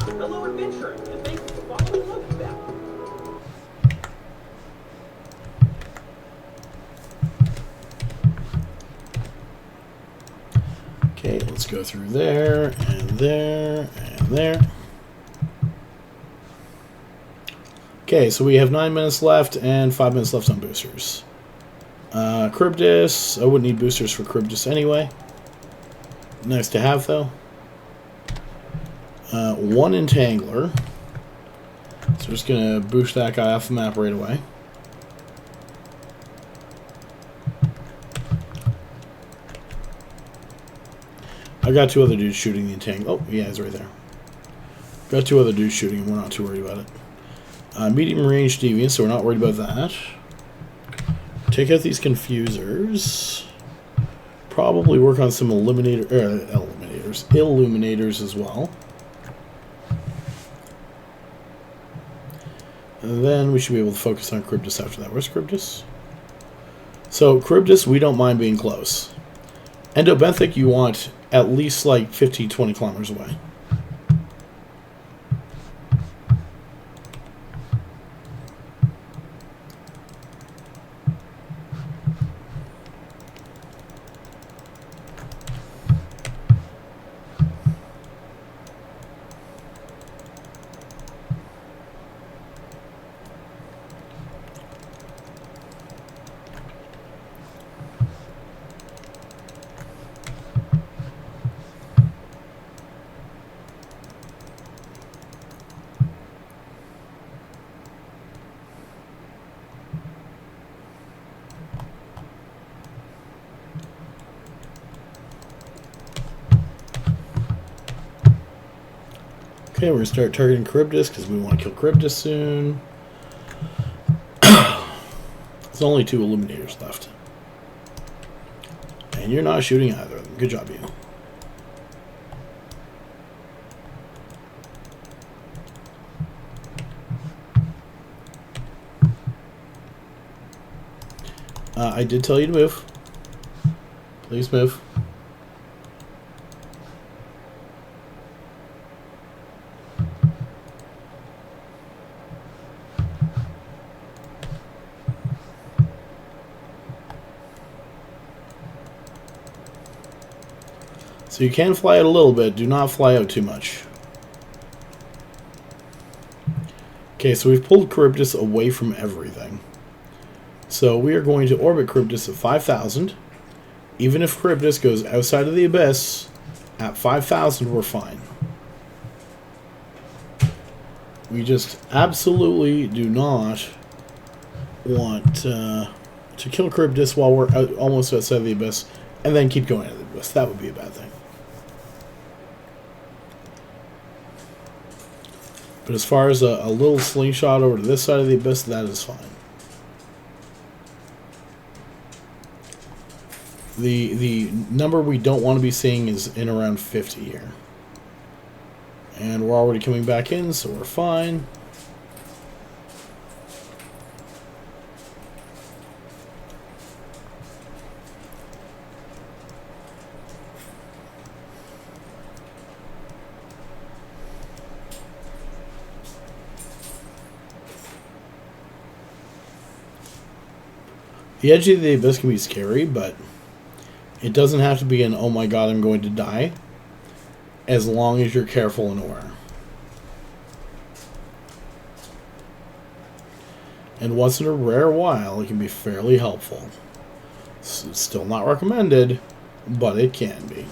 Hello, adventurer, and thank you for following Lokival. Okay, let's go through there, and there, and there. Okay, so we have 9 minutes left, and 5 minutes left on boosters. Cryptus, I wouldn't need boosters for Cryptus anyway. Nice to have, though. 1 Entangler. So we're just going to boost that guy off the map right away. I got 2 other dudes shooting the Entangler. Oh, yeah, he's right there. Got 2 other dudes shooting, and we're not too worried about it. Medium range deviant, so we're not worried about that. Take out these confusers. Probably work on some illuminators as well. And then we should be able to focus on Cryptus after that. Where's Cryptus? So, Cryptus, we don't mind being close. Endobenthic, you want at least like 50, 20 kilometers away. Okay, we're going to start targeting Charybdis because we want to kill Charybdis soon. There's only 2 Illuminators left. And you're not shooting either of them. Good job, you. I did tell you to move. Please move. So you can fly out a little bit. Do not fly out too much. Okay, so we've pulled Charybdis away from everything. So we are going to orbit Charybdis at 5,000. Even if Charybdis goes outside of the Abyss, at 5,000 we're fine. We just absolutely do not want to kill Charybdis while we're almost outside of the Abyss, and then keep going out of the Abyss. That would be a bad thing. But as far as a little slingshot over to this side of the Abyss, that is fine. The number we don't want to be seeing is in around 50 here. And we're already coming back in, so we're fine. The edge of the Abyss can be scary, but it doesn't have to be an, oh my god, I'm going to die, as long as you're careful and aware. And once in a rare while, it can be fairly helpful. It's still not recommended, but it can be.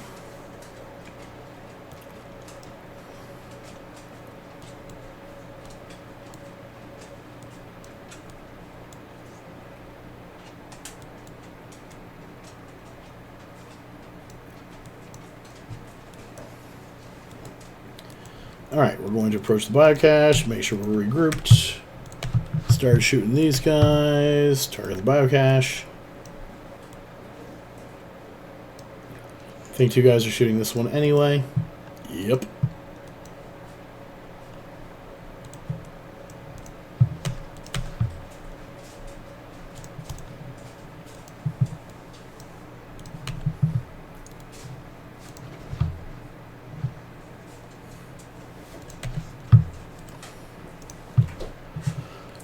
Alright, we're going to approach the biocache, make sure we're regrouped. Start shooting these guys, target the biocache. I think 2 guys are shooting this one anyway. Yep.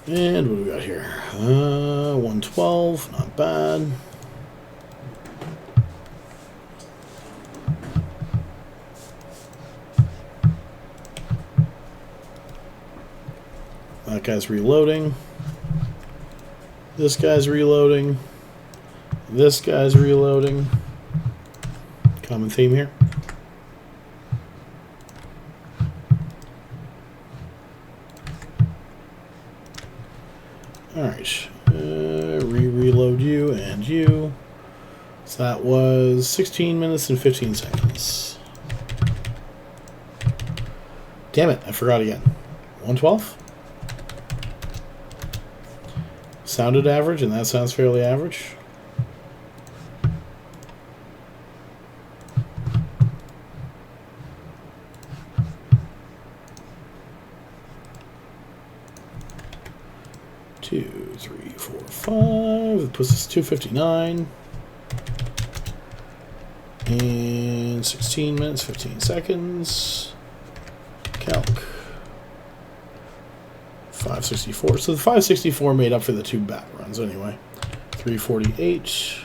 And what do we got here? 112, not bad. That guy's reloading. This guy's reloading. This guy's reloading. Common theme here. Alright, reload you and you. So that was 16 minutes and 15 seconds. Damn it, I forgot again. 112? Sounded average, and that sounds fairly average. Two, 3, 4, 5. It puts us 259. And 16 minutes, 15 seconds. Calc. 564. So the 564 made up for the 2 bat runs anyway. 348.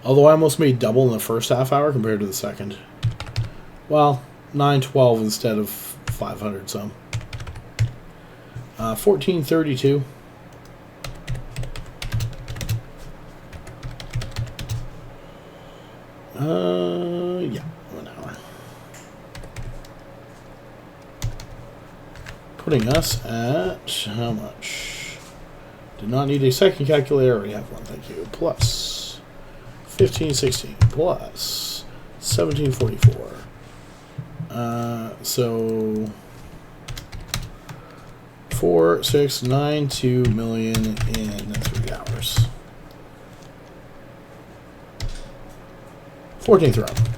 Although I almost made double in the first half hour compared to the second. Well, 912 instead of 500 some. 1432. Yeah, 1 hour. Putting us at how much? Did not need a second calculator. Already have one. Thank you. Plus 1516 plus 1744 So 4,692 million in 3 hours. 14th round.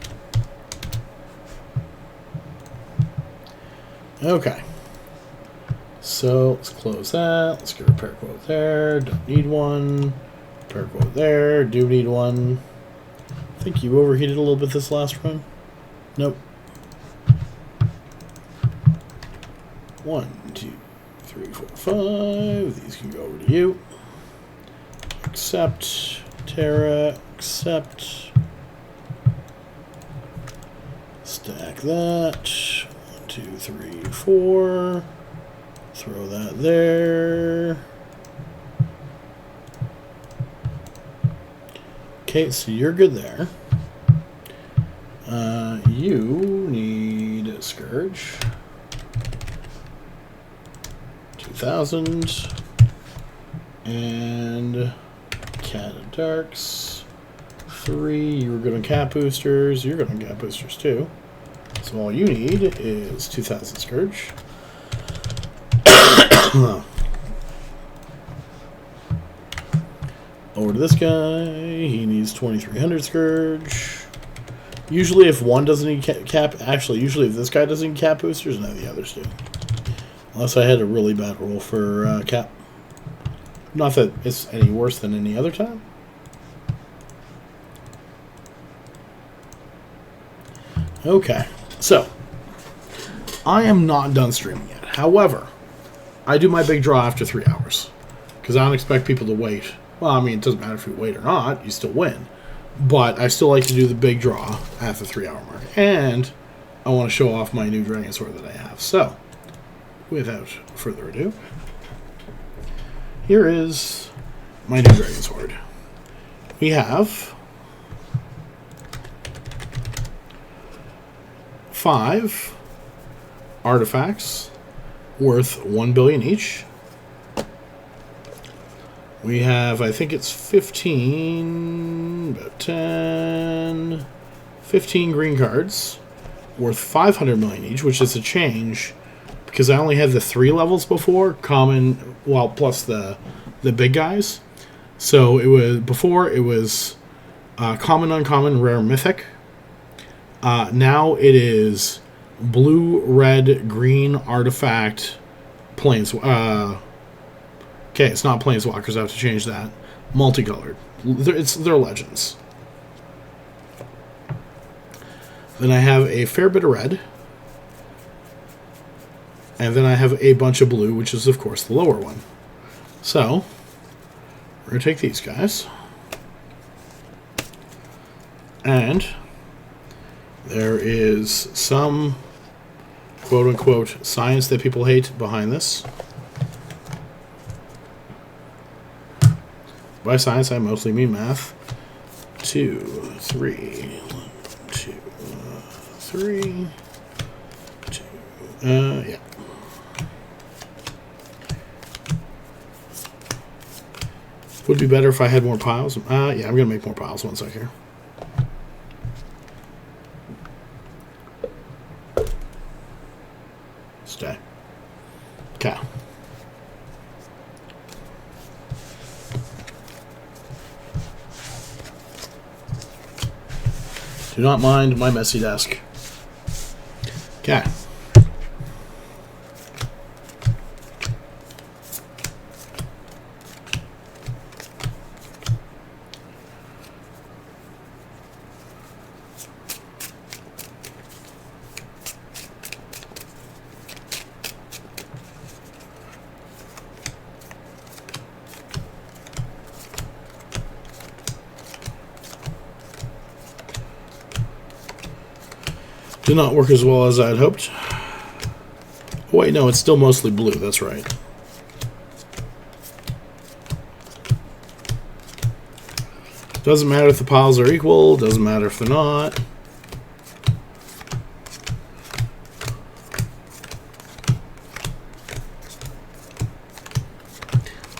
Okay. So let's close that. Let's get a repair quote there. Don't need one. Repair quote there. Do need one. I think you overheated a little bit this last run. Nope. 1, 2, 3, 4, 5. These can go over to you. Accept. Terra. Accept. Stack that. 1, 2, 3, 4. Throw that there. Okay, so you're good there. You need a Scourge. 2,000. And Cat of Darks. 3. You were good on Cat Boosters. You're good on Cat Boosters too. So all you need is 2,000 Scourge. Over to this guy. He needs 2,300 Scourge. Usually if one doesn't need cap... Actually, usually if this guy doesn't need cap boosters, none of the others do. Unless I had a really bad roll for cap. Not that it's any worse than any other time. Okay. So, I am not done streaming yet. However, I do my big draw after 3 hours. Because I don't expect people to wait. Well, I mean, it doesn't matter if you wait or not. You still win. But I still like to do the big draw at the 3 hour mark. And I want to show off my new Dragon Sword that I have. So, without further ado, here is my new Dragon Sword. We have 5 artifacts worth 1 billion each. We have, I think it's 15, about 10, 15 green cards worth 500 million each, which is a change because I only had the 3 levels before, common, well, plus the big guys. So it was, before it was common, uncommon, rare, mythic. Now it is blue, red, green, artifact, planes. Okay, it's not Planeswalkers, I have to change that. Multicolored. They're legends. Then I have a fair bit of red. And then I have a bunch of blue, which is, of course, the lower one. So, we're going to take these guys. And there is some, quote-unquote, science that people hate behind this. By science, I mostly mean math. 2, 3, 1, 2, 3, 2, yeah. Would be better if I had more piles. Yeah, I'm going to make more piles. 1 sec here. Stay. Okay. Do not mind my messy desk. Okay. Did not work as well as I had hoped. Oh, wait, no, it's still mostly blue. That's right. Doesn't matter if the piles are equal. Doesn't matter if they're not.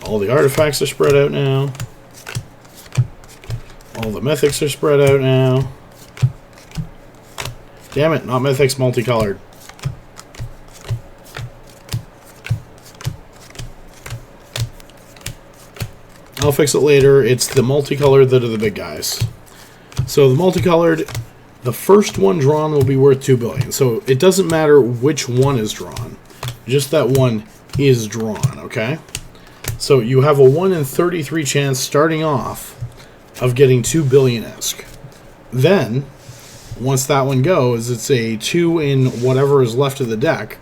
All the artifacts are spread out now. All the mythics are spread out now. Damn it, not Mythic's multicolored. I'll fix it later. It's the multicolored that are the big guys. So the multicolored, the first one drawn will be worth 2 billion. So it doesn't matter which one is drawn. Just that one is drawn, okay? So you have a 1 in 33 chance starting off of getting 2 billion-esque. Then, once that one goes, it's a 2 in whatever is left of the deck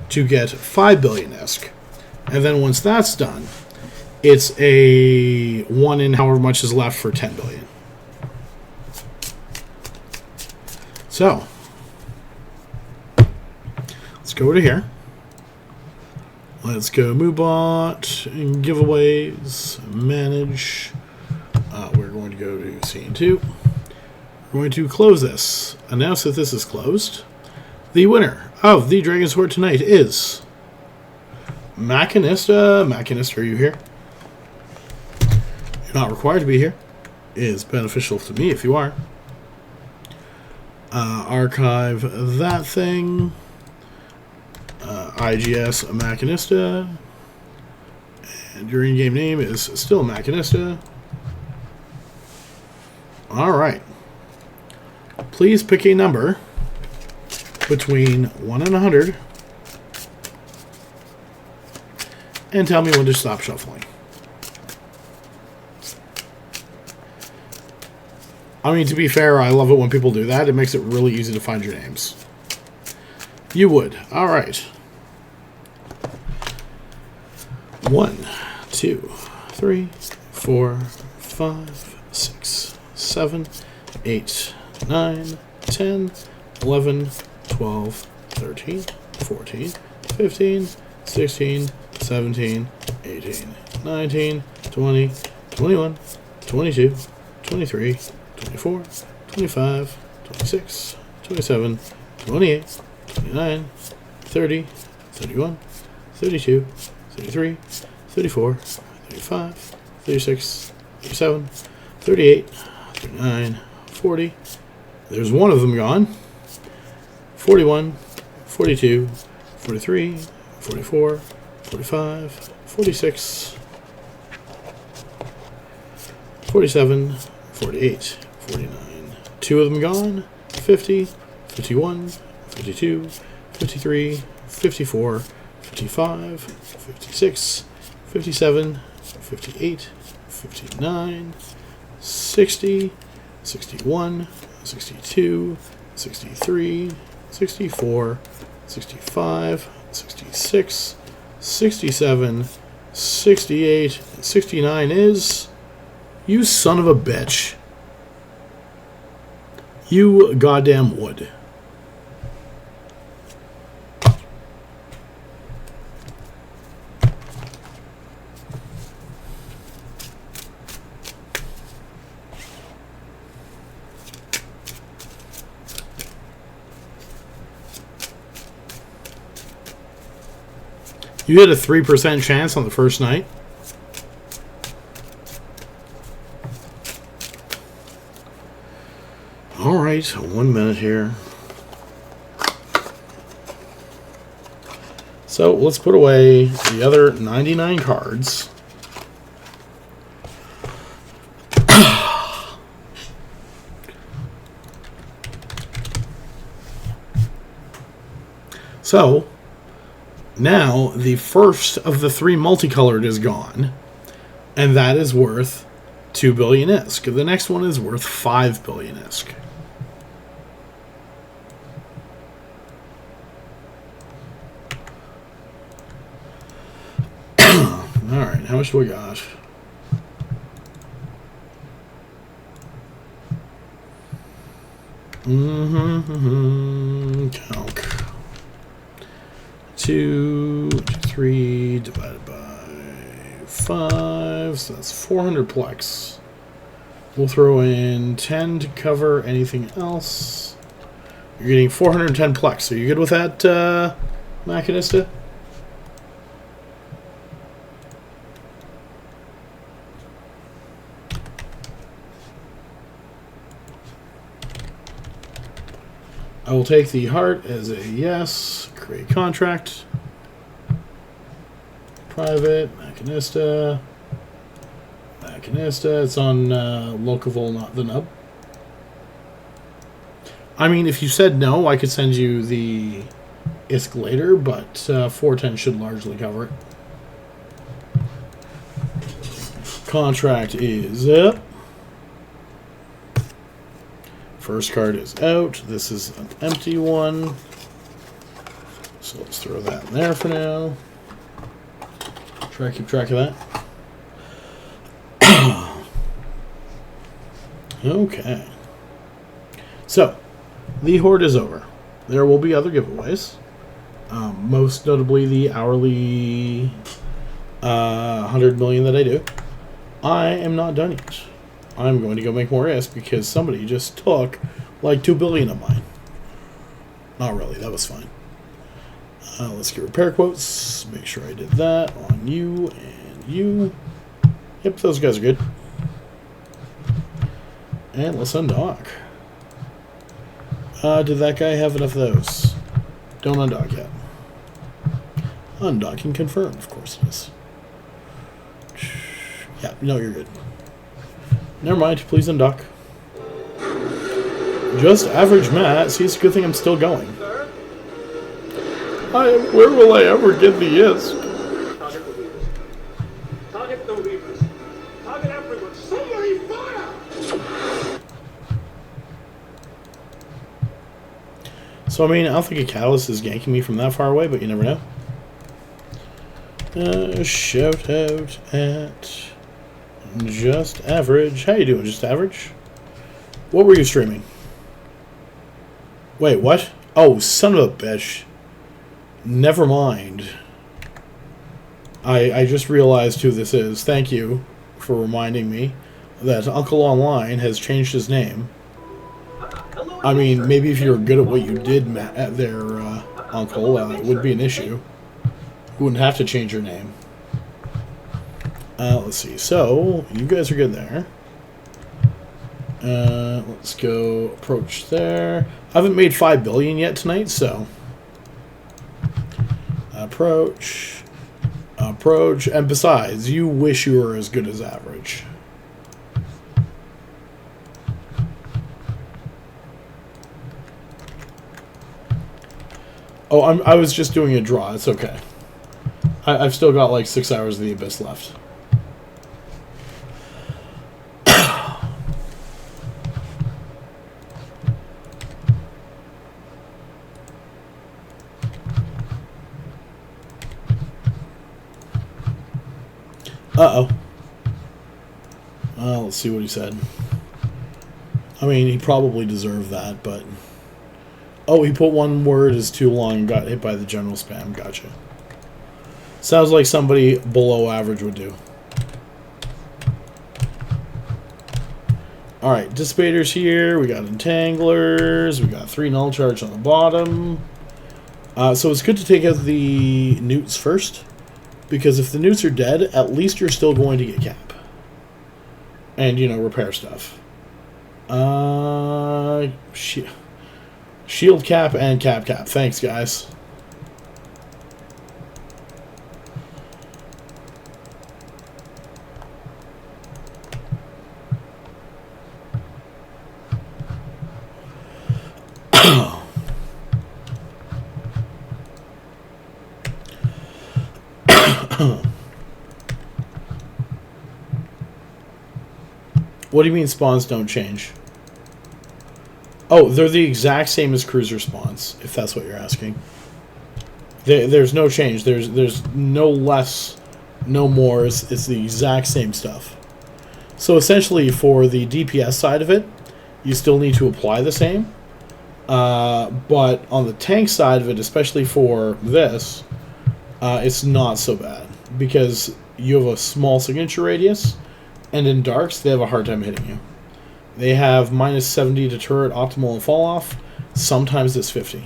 to get 5 billion-esque. And then once that's done, it's a 1 in however much is left for 10 billion. So, let's go to here. Let's go Moobot, and giveaways, manage. We're going to go to scene 2. We're going to close this. Announce that this is closed. The winner of the Dragon's Hoard tonight is Machinista. Machinista, are you here? You're not required to be here. It is beneficial to me if you are. Archive that thing. IGS Machinista. And your in-game name is still Machinista. Alright. Please pick a number between 1 and 100 and tell me when to stop shuffling. I mean, to be fair, I love it when people do that. It makes it really easy to find your names. You would. Alright. 1, 2, 3, 4, 5, 6, 7, 8, 9, 10, 11, 12, 13, 14, 15, 16, 17, 18, 19, 20, 21, 22, 23, 24, 25, 26, 27, 28, 29, 30, 31, 32, 33, 34, 35, 36, 37, 38, 39, 40. There's one of them gone. 41, 42, 43, 44, 45, 46, 47, 48, 49. Two of them gone. 50, 51, 52, 53, 54, 55, 56, 57, 58, 59, 60, 61, 62, 63, 64, 65, 66, 67, 68, and 69 is... You son of a bitch. You goddamn would. You had a 3% chance on the first night. Alright, 1 minute here. So let's put away the other 99 cards. So now the first of the 3 multicolored is gone, and that is worth 2 billion-esque. The next one is worth 5 billion-esque. Alright, how much do we got? Calc. 2, 3 divided by 5, so that's 400 plex. We'll throw in 10 to cover anything else. You're getting 410 plex. Are you good with that, Machinista? I will take the heart as a yes. Create contract. Private. Machinista. Machinista. It's on Lokival, not the nub. I mean, if you said no, I could send you the ISK later, but 410 should largely cover it. Contract is up. First card is out. This is an empty one. So let's throw that in there for now. Try to keep track of that. Okay. So, the Horde is over. There will be other giveaways. Most notably the hourly 100 million that I do. I am not done yet. I'm going to go make more ISK because somebody just took like 2 billion of mine. Not really, that was fine. Let's get repair quotes. Make sure I did that on you and you. Yep, those guys are good. And let's undock. Did that guy have enough of those? Don't undock yet. Undocking confirmed, of course it is. Yeah, no, you're good. Never mind, please undock. Just average Matt. See, it's a good thing I'm still going. Where will I ever get the ISK? Target the Weavers. Target the Weavers. Target everyone. Somebody fire! So, I mean, I don't think a Catalyst is ganking me from that far away, but you never know. Shout out at Just Average. How you doing, Just Average? What were you streaming? Wait, what? Oh, son of a bitch. Never mind. I just realized who this is. Thank you for reminding me that Uncle Online has changed his name. Hello I mean, again, maybe if you were good at what you did, Matt, there, Uncle, it would be an issue. You wouldn't have to change your name. Let's see. So, you guys are good there. Let's go approach there. I haven't made 5 billion yet tonight, so... Approach. Approach. And besides, you wish you were as good as average. Oh, I was just doing a draw. It's okay. I've still got like 6 hours of the Abyss left. Uh-oh. Let's see what he said. I mean, he probably deserved that, but... Oh, he put one word as too long and got hit by the general spam. Gotcha. Sounds like somebody below average would do. Alright, Dissipators here. We got Entanglers. We got 3 Null Charge on the bottom. So it's good to take out the newts first. Because if the newts are dead, at least you're still going to get cap. And, you know, repair stuff. Shield cap and cap. Thanks, guys. What do you mean spawns don't change? Oh, they're the exact same as cruiser spawns, if that's what you're asking. There's no change. There's no less, no more. It's the exact same stuff. So essentially, for the DPS side of it, you still need to apply the same. But on the tank side of it, especially for this, it's not so bad. Because you have a small signature radius, and in darks, they have a hard time hitting you. They have minus 70 to turret, optimal, and fall off. Sometimes it's 50.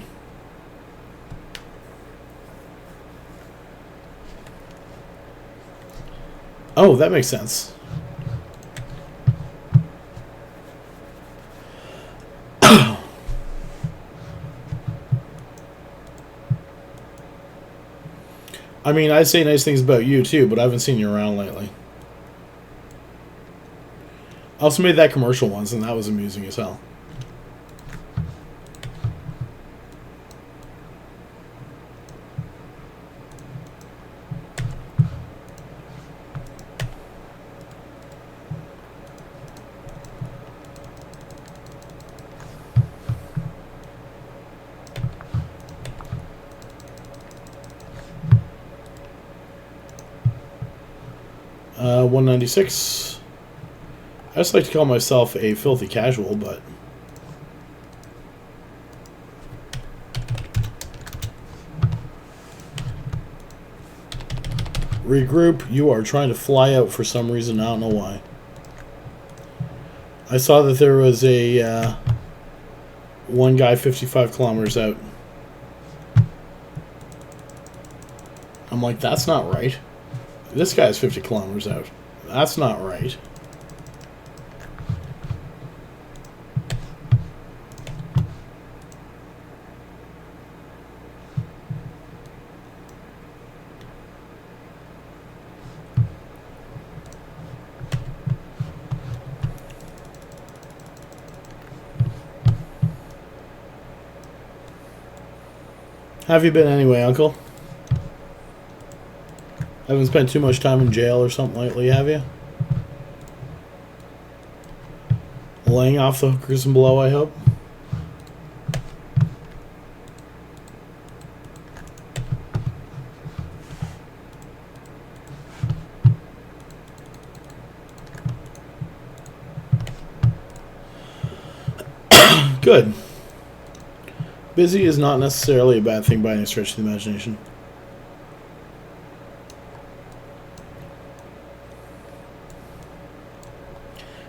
Oh, that makes sense. I mean, I say nice things about you too, but I haven't seen you around lately. I also made that commercial once, and that was amusing as hell. Uh, 196. I just like to call myself a filthy casual, but... Regroup. You are trying to fly out for some reason. I don't know why. I saw that there was a one guy 55 kilometers out. I'm like, that's not right. This guy's 50 kilometers out. That's not right. How have you been anyway, Uncle? Haven't spent too much time in jail or something lately, have you? Laying off the hookers and blow, I hope. Good. Busy is not necessarily a bad thing by any stretch of the imagination.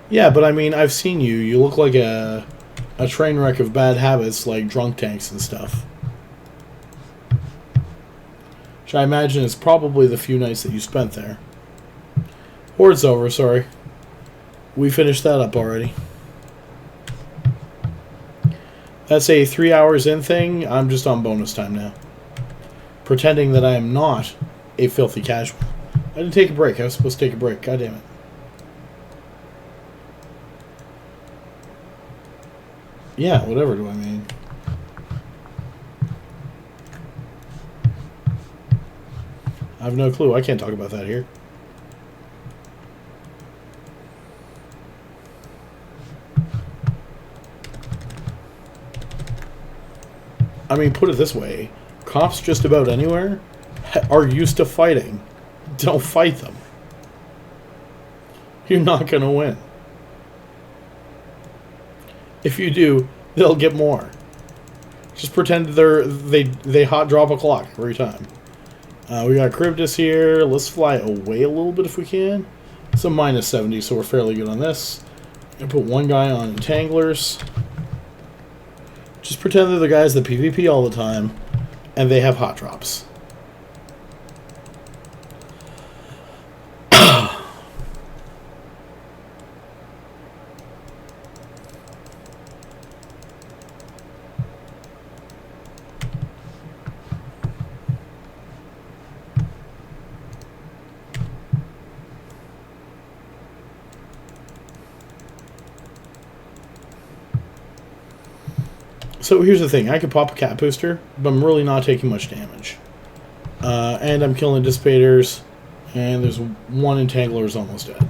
Yeah, but I mean, I've seen you. You look like a train wreck of bad habits, like drunk tanks and stuff. Which I imagine is probably the few nights that you spent there. Horde's over, sorry. We finished that up already. That's a 3 hours in thing. I'm just on bonus time now. Pretending that I am not a filthy casual. I didn't take a break. I was supposed to take a break. God damn it. Yeah, whatever do I mean? I have no clue. I can't talk about that here. I mean, put it this way. Cops just about anywhere are used to fighting. Don't fight them. You're not going to win. If you do, they'll get more. Just pretend they hot drop a clock every time. We got Cryptus here. Let's fly away a little bit if we can. It's a minus 70, so we're fairly good on this. I'm gonna put one guy on Entanglers. Just pretend they're the guys that PvP all the time, and they have hot drops. So here's the thing, I could pop a cat booster, but I'm really not taking much damage. And I'm killing dissipators, and there's one Entangler almost dead.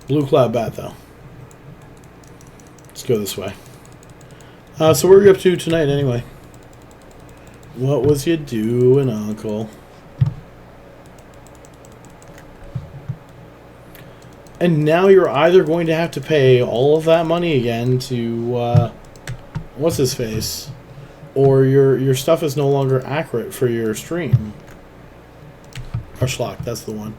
Blue cloud bat though. Let's go this way. So what are you up to tonight, anyway? What was you doing, Uncle? And now you're either going to have to pay all of that money again to, what's his face? Or your stuff is no longer accurate for your stream. Arschlock, that's the one.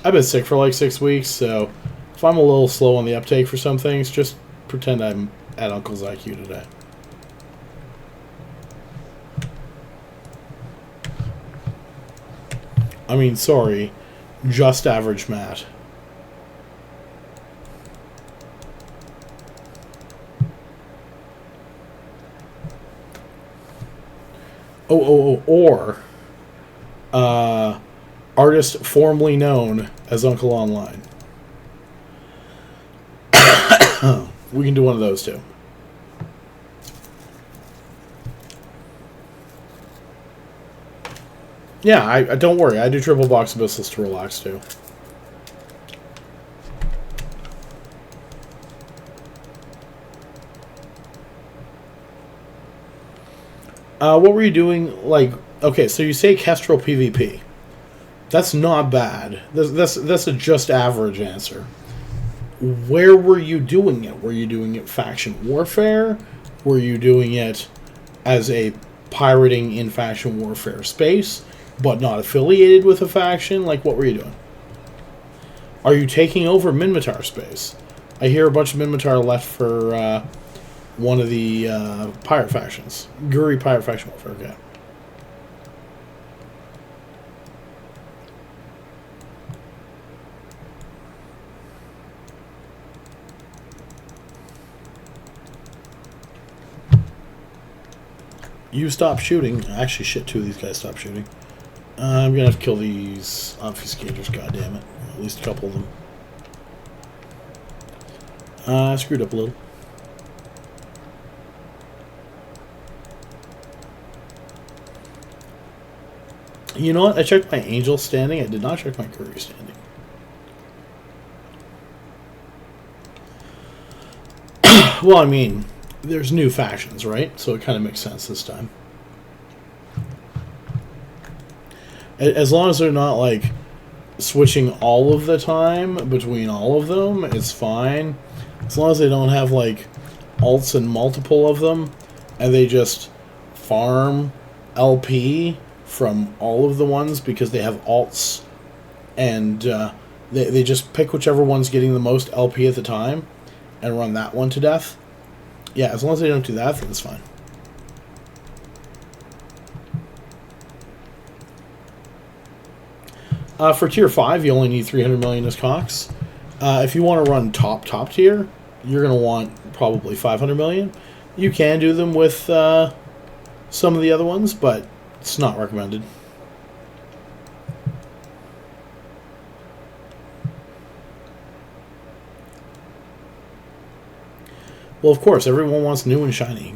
I've been sick for like 6 weeks, so... if I'm a little slow on the uptake for some things, just pretend I'm at Uncle's IQ today. I mean, sorry. Just average Matt. Or artist formerly known as Uncle Online. We can do one of those too. Yeah, I don't worry. I do triple box Abyssals to relax too. What were you doing? Like, okay, so you say Kestrel PvP. That's not bad. That's a just average answer. Where were you doing it? Were you doing it faction warfare? Were you doing it as a pirating in faction warfare space, but not affiliated with a faction? Like, what were you doing? Are you taking over Minmatar space? I hear a bunch of Minmatar left for one of the pirate factions. Guri pirate faction warfare, okay. You stop shooting. Actually, shit, two of these guys stop shooting. I'm gonna have to kill these obfuscators, goddammit. At least a couple of them. I screwed up a little. You know what? I checked my angel standing. I did not check my Guri standing. Well, I mean, there's new factions, right? So it kind of makes sense this time. As long as they're not, like, switching all of the time between all of them, it's fine. As long as they don't have, like, alts and multiple of them, and they just farm LP from all of the ones because they have alts, and they just pick whichever one's getting the most LP at the time and run that one to death. Yeah, as long as they don't do that, then it's fine. For tier 5, you only need 300 million as Cox. If you want to run top tier, you're going to want probably 500 million. You can do them with some of the other ones, but it's not recommended. Well, of course, everyone wants new and shiny.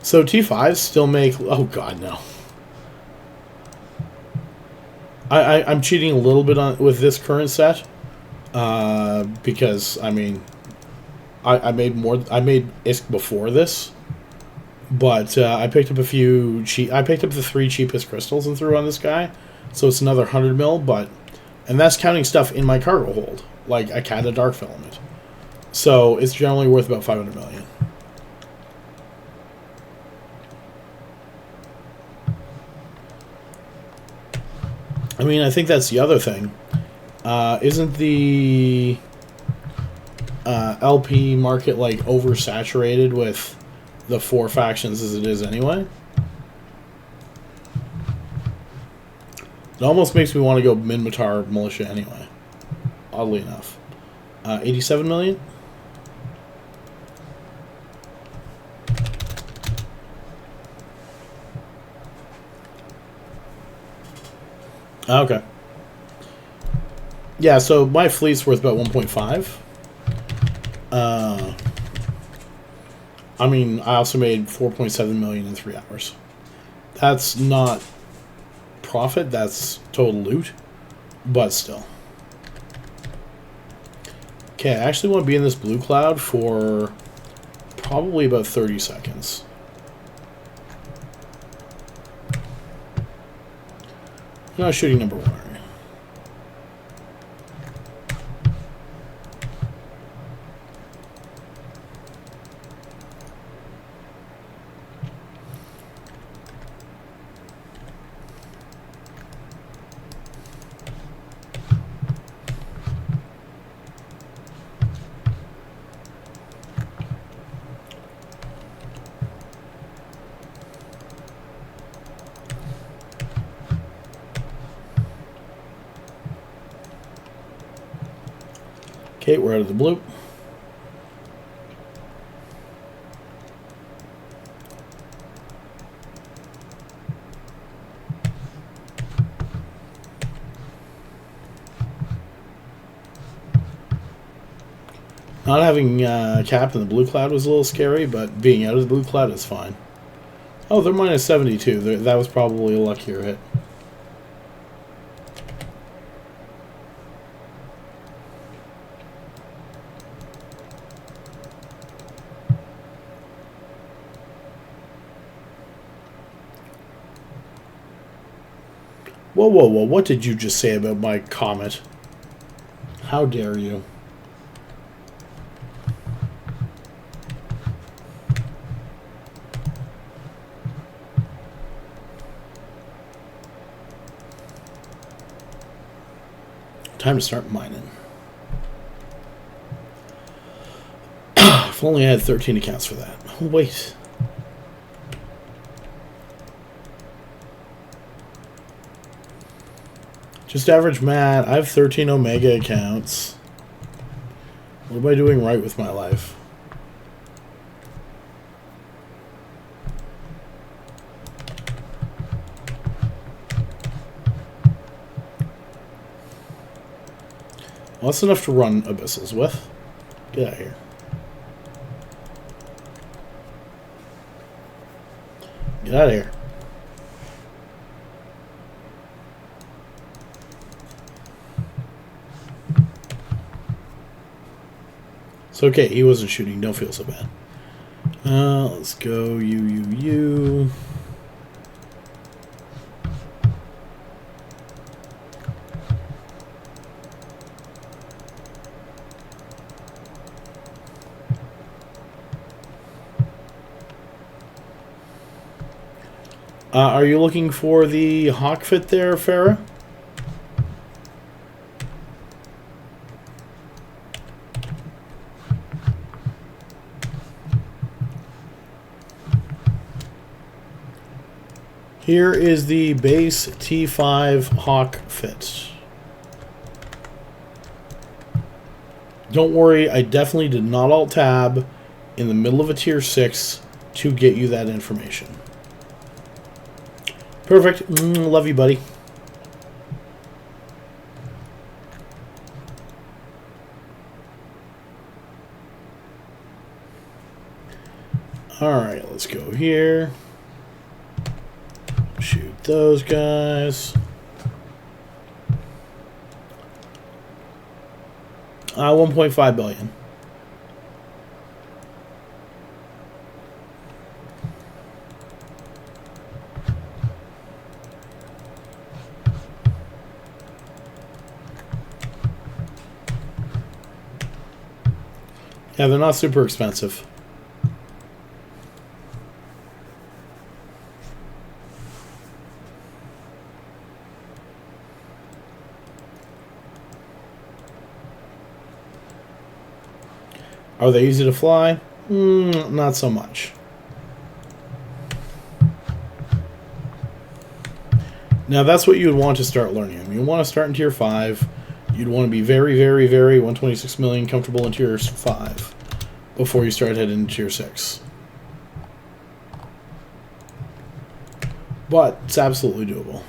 So T5s still make... Oh, God, no. I'm cheating a little bit with this current set. Because, I mean, I made ISK before this. But I picked up a few... I picked up the 3 cheapest crystals and threw on this guy. So it's another 100 mil, but... And that's counting stuff in my cargo hold. Like a Cat of Dark Filament. So it's generally worth about 500 million. I mean, I think that's the other thing. Isn't the LP market, like, oversaturated with the 4 factions as it is anyway? It almost makes me want to go Minmatar Militia anyway. Oddly enough. 87 million? Okay. Yeah, so my fleet's worth about 1.5. I mean, I also made 4.7 million in 3 hours. That's not profit, that's total loot, but still. Okay, I actually want to be in this blue cloud for probably about 30 seconds. No, shooting number 1 already. Okay, we're out of the blue. Not having cap in the blue cloud was a little scary, but being out of the blue cloud is fine. Oh, they're minus 72. That was probably a luckier hit. Whoa, whoa, whoa. What did you just say about my comet? How dare you? Time to start mining. If only I had 13 accounts for that. Oh, wait. Just average Matt. I have 13 Omega accounts. What am I doing right with my life? Well, that's enough to run Abyssals with. Get out of here. Get out of here. It's okay, he wasn't shooting. Don't feel so bad. Let's go you. Are you looking for the hawk fit there, Farah? Here is the base T5 hawk fit. Don't worry, I definitely did not alt-tab in the middle of a tier 6 to get you that information. Perfect. Love you, buddy. Alright, let's go here. Shoot those guys. 1.5 billion. Yeah, they're not super expensive. Are they easy to fly? Not so much. Now that's what you would want to start learning. I mean, you want to start in tier 5. You'd want to be very, very, very 126 million comfortable in tier 5 before you start heading into tier 6. But it's absolutely doable.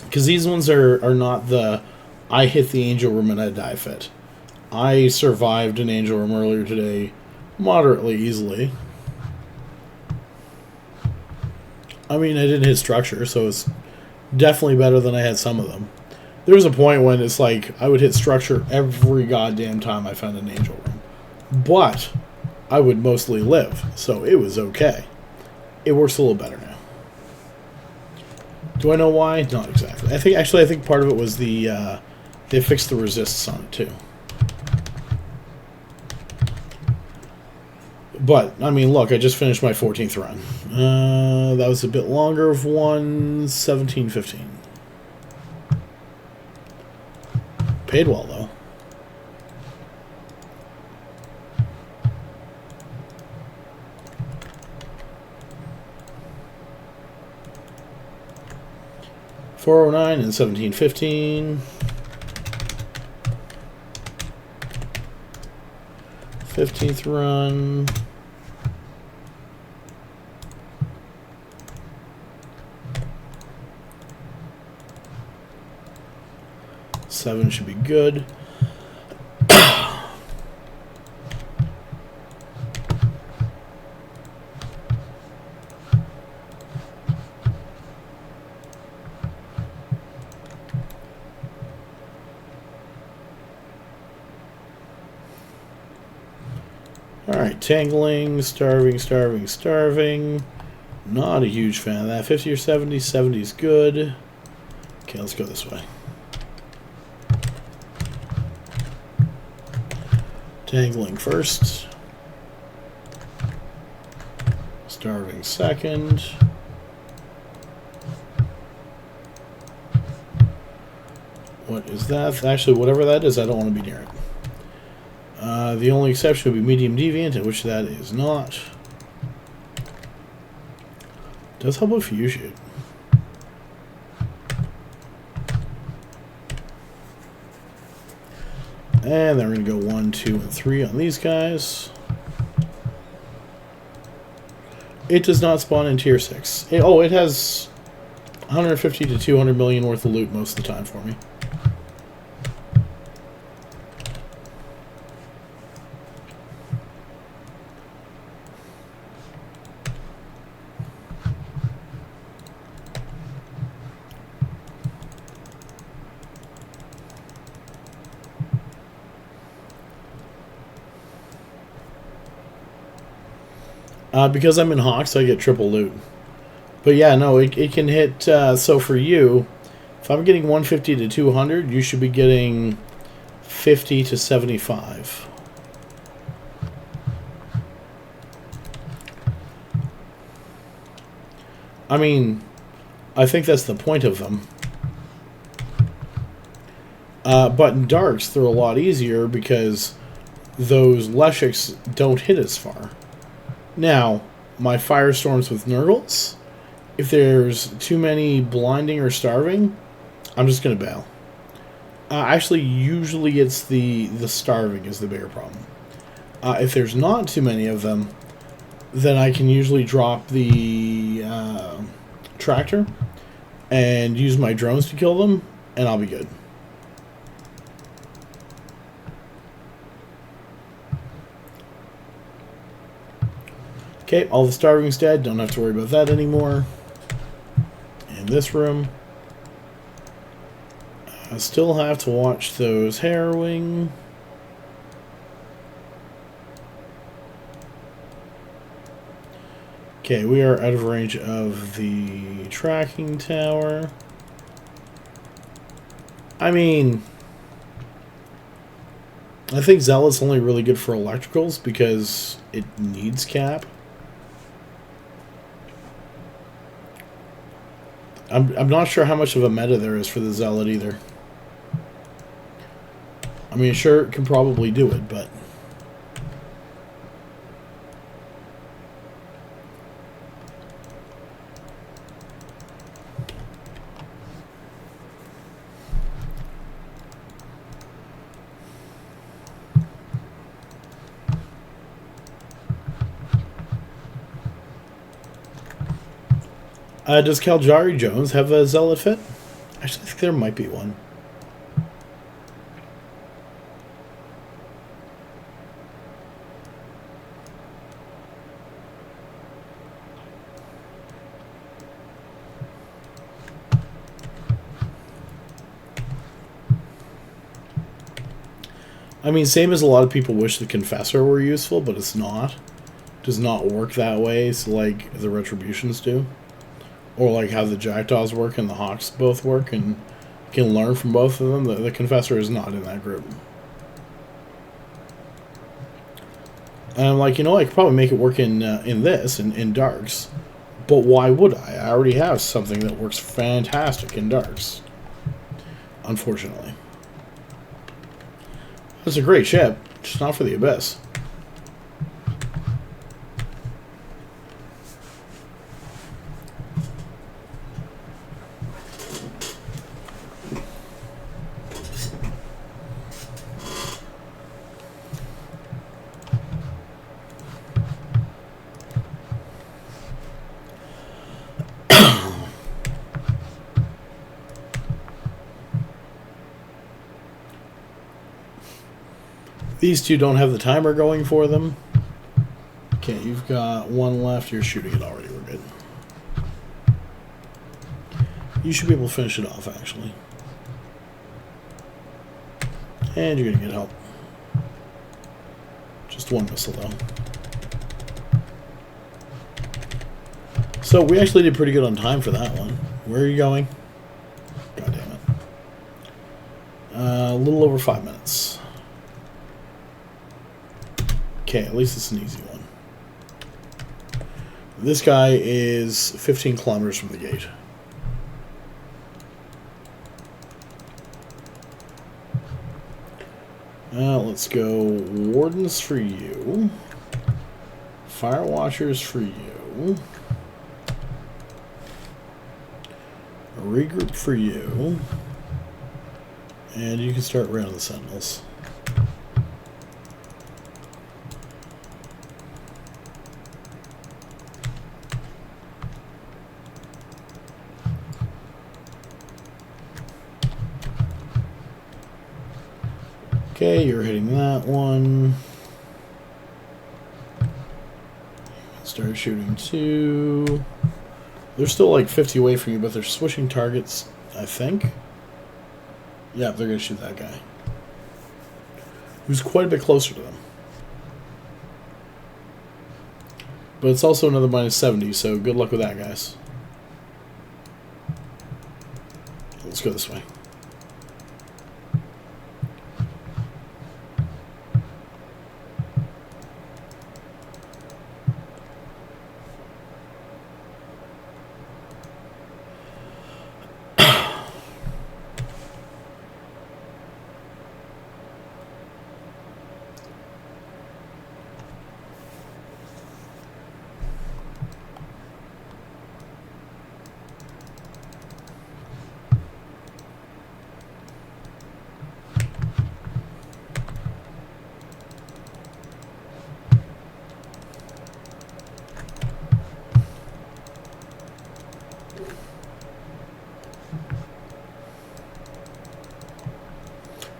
Because these ones are not the I hit the angel room and I die fit. I survived an angel room earlier today moderately easily. I mean, I didn't hit structure, so it's definitely better than I had some of them. There was a point when it's like I would hit structure every goddamn time I found an angel room. But I would mostly live, so it was okay. It works a little better now. Do I know why? Not exactly. I think part of it was the they fixed the resists on it too. But I mean, look, I just finished my 14th run. That was a bit longer of one, 17.15. Paid well, though. $409 and 17.15. 15th run. Seven should be good. Alright, tangling, starving, starving, starving. Not a huge fan of that. 50 or 70? 70 is good. Okay, let's go this way. Tangling first. Starving second. What is that? Actually, whatever that is, I don't want to be near it. The only exception would be medium deviant, which that is not. Does help if you shoot. And then we're going to go 1, 2, and 3 on these guys. It does not spawn in tier 6. It has 150 to 200 million worth of loot most of the time for me. Because I'm in Hawks, I get triple loot. But yeah, no, it can hit... so for you, if I'm getting 150 to 200, you should be getting 50 to 75. I mean, I think that's the point of them. But in Darks, they're a lot easier because those Leshiks don't hit as far. Now, my Firestorms with Nurgles, if there's too many blinding or starving, I'm just going to bail. Actually, usually it's the starving is the bigger problem. If there's not too many of them, then I can usually drop the tractor and use my drones to kill them, and I'll be good. Okay, all the starving's dead. Don't have to worry about that anymore. In this room. I still have to watch those harrowing. Okay, we are out of range of the tracking tower. I mean, I think Zealot's only really good for electricals because it needs cap. I'm not sure how much of a meta there is for the Zealot either. I mean, sure, it can probably do it, but... does Kaljari Jones have a Zealot fit? Actually, I think there might be one. I mean, same as a lot of people wish the Confessor were useful, but it's not. It does not work that way, so like the Retributions do. Or like how the Jackdaws work and the Hawks both work, and you can learn from both of them. The Confessor is not in that group. And I'm like, you know, I could probably make it work in this, in Darks. But why would I? I already have something that works fantastic in darks. Unfortunately. It's a great ship, just not for the Abyss. These two don't have the timer going for them. Okay, you've got one left. You're shooting it already. We're good. You should be able to finish it off, actually. And you're going to get help. Just one missile, though. So we actually did pretty good on time for that one. Where are you going? God damn it. A little over 5 minutes. Okay, at least it's an easy one. This guy is 15 kilometers from the gate. Let's go Wardens for you. Fire Watchers for you. A regroup for you. And you can start rounding the Sentinels. Okay, you're hitting that one. Start shooting two. They're still like 50 away from you, but they're switching targets, I think. Yeah, they're going to shoot that guy. Who's quite a bit closer to them. But it's also another minus 70, so good luck with that, guys. Let's go this way.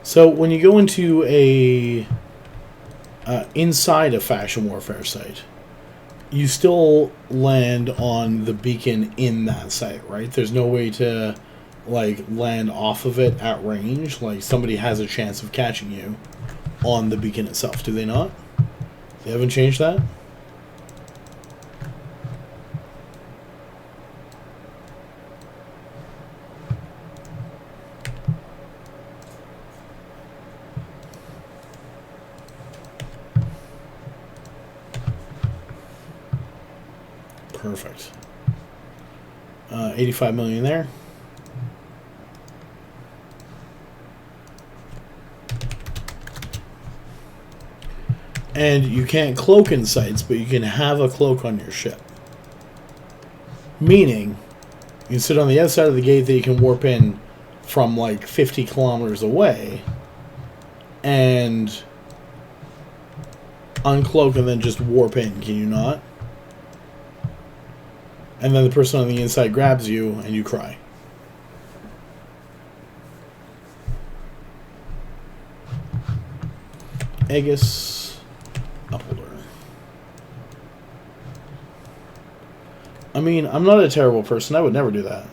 So when you go into a inside a faction warfare site, you still land on the beacon in that site, right? There's no way to like land off of it at range. Like somebody has a chance of catching you on the beacon itself. Do they not? They haven't changed that? Perfect. 85 million there. And you can't cloak in sites, but you can have a cloak on your ship. Meaning, you can sit on the other side of the gate that you can warp in from like 50 kilometers away and uncloak and then just warp in, can you not? And then the person on the inside grabs you and you cry. Aegis Upholder. I mean, I'm not a terrible person. I would never do that.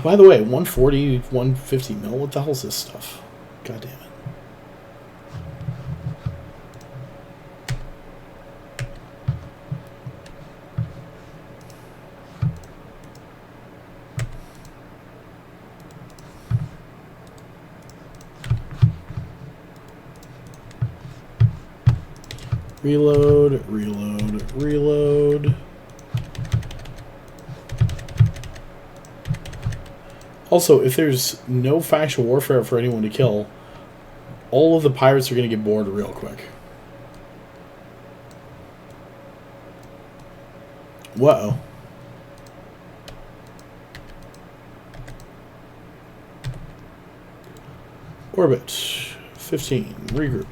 By the way, 140, 150 mil? What the hell is this stuff? God damn it. Reload, reload, reload. Also, if there's no faction warfare for anyone to kill, all of the pirates are going to get bored real quick. Whoa. Orbit. 15. Regroup.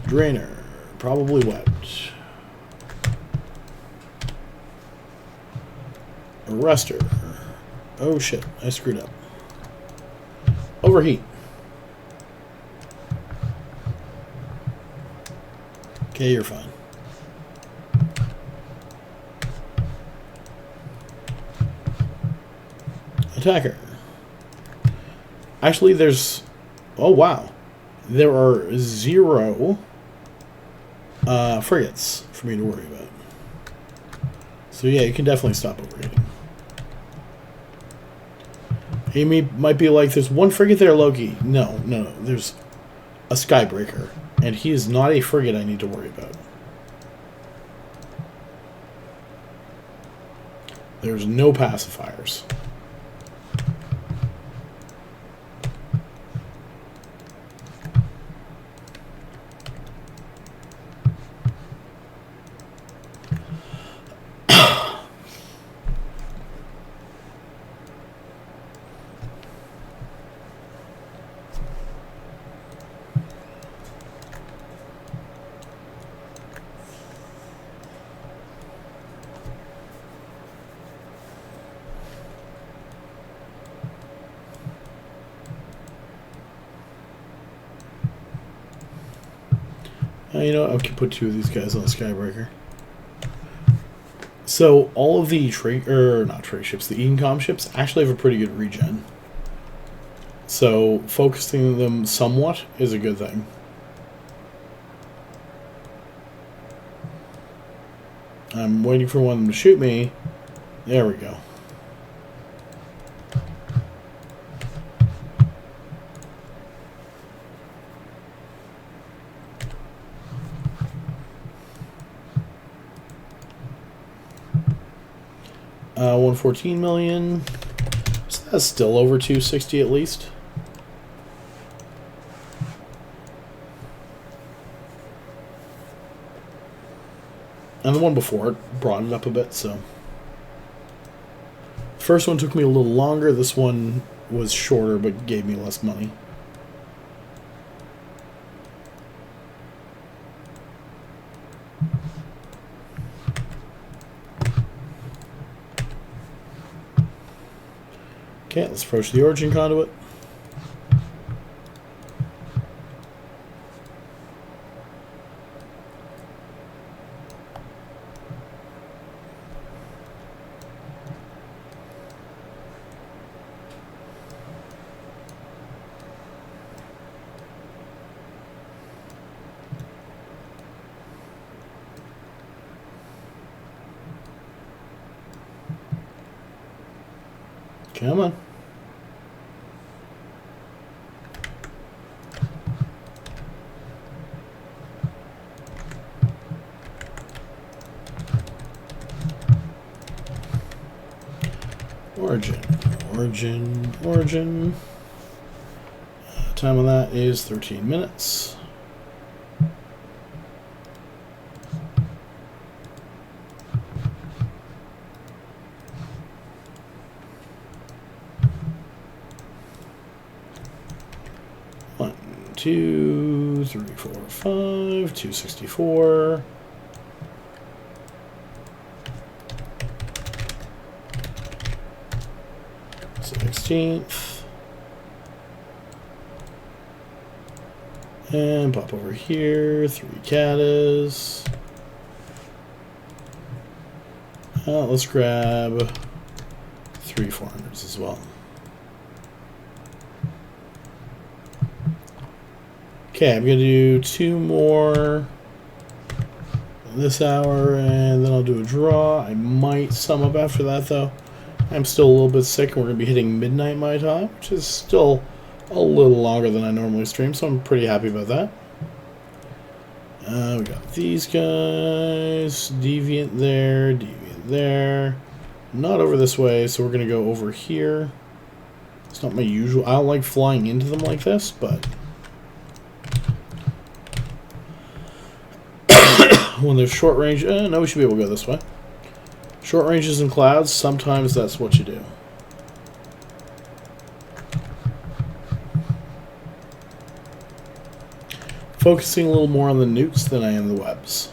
Drainer. Probably wet. Arrestor. Oh shit, I screwed up. Overheat. Okay, you're fine. Attacker. Actually, there's... Oh, wow. There are 0 frigates for me to worry about. So yeah, you can definitely stop overheating. He might be like, there's one frigate there, Loki. No. There's a Skybreaker. And he is not a frigate I need to worry about. There's no pacifiers. You know what? I can put 2 of these guys on a Skybreaker. So all of the not trade ships, the Econcom ships actually have a pretty good regen. So focusing them somewhat is a good thing. I'm waiting for one of them to shoot me. There we go. $114 million. So that's still over 260 at least. And the one before it brought it up a bit, so. First one took me a little longer. This one was shorter, but gave me less money. Okay, let's approach the origin conduit. Come on. Origin. Time on that is 13 minutes. One, 2, 3, 4, 5, 264. And pop over here, 3 catas. Let's grab 3 400s as well. Okay, I'm gonna do 2 more this hour, and then I'll do a draw. I might sum up after that, though. I'm still a little bit sick, and we're going to be hitting midnight my time, which is still a little longer than I normally stream, so I'm pretty happy about that. We got these guys. Deviant there, deviant there. Not over this way, so we're going to go over here. It's not my usual... I don't like flying into them like this, but... when there's short range... no, we should be able to go this way. Short ranges in clouds, sometimes that's what you do. Focusing a little more on the nukes than I am the webs.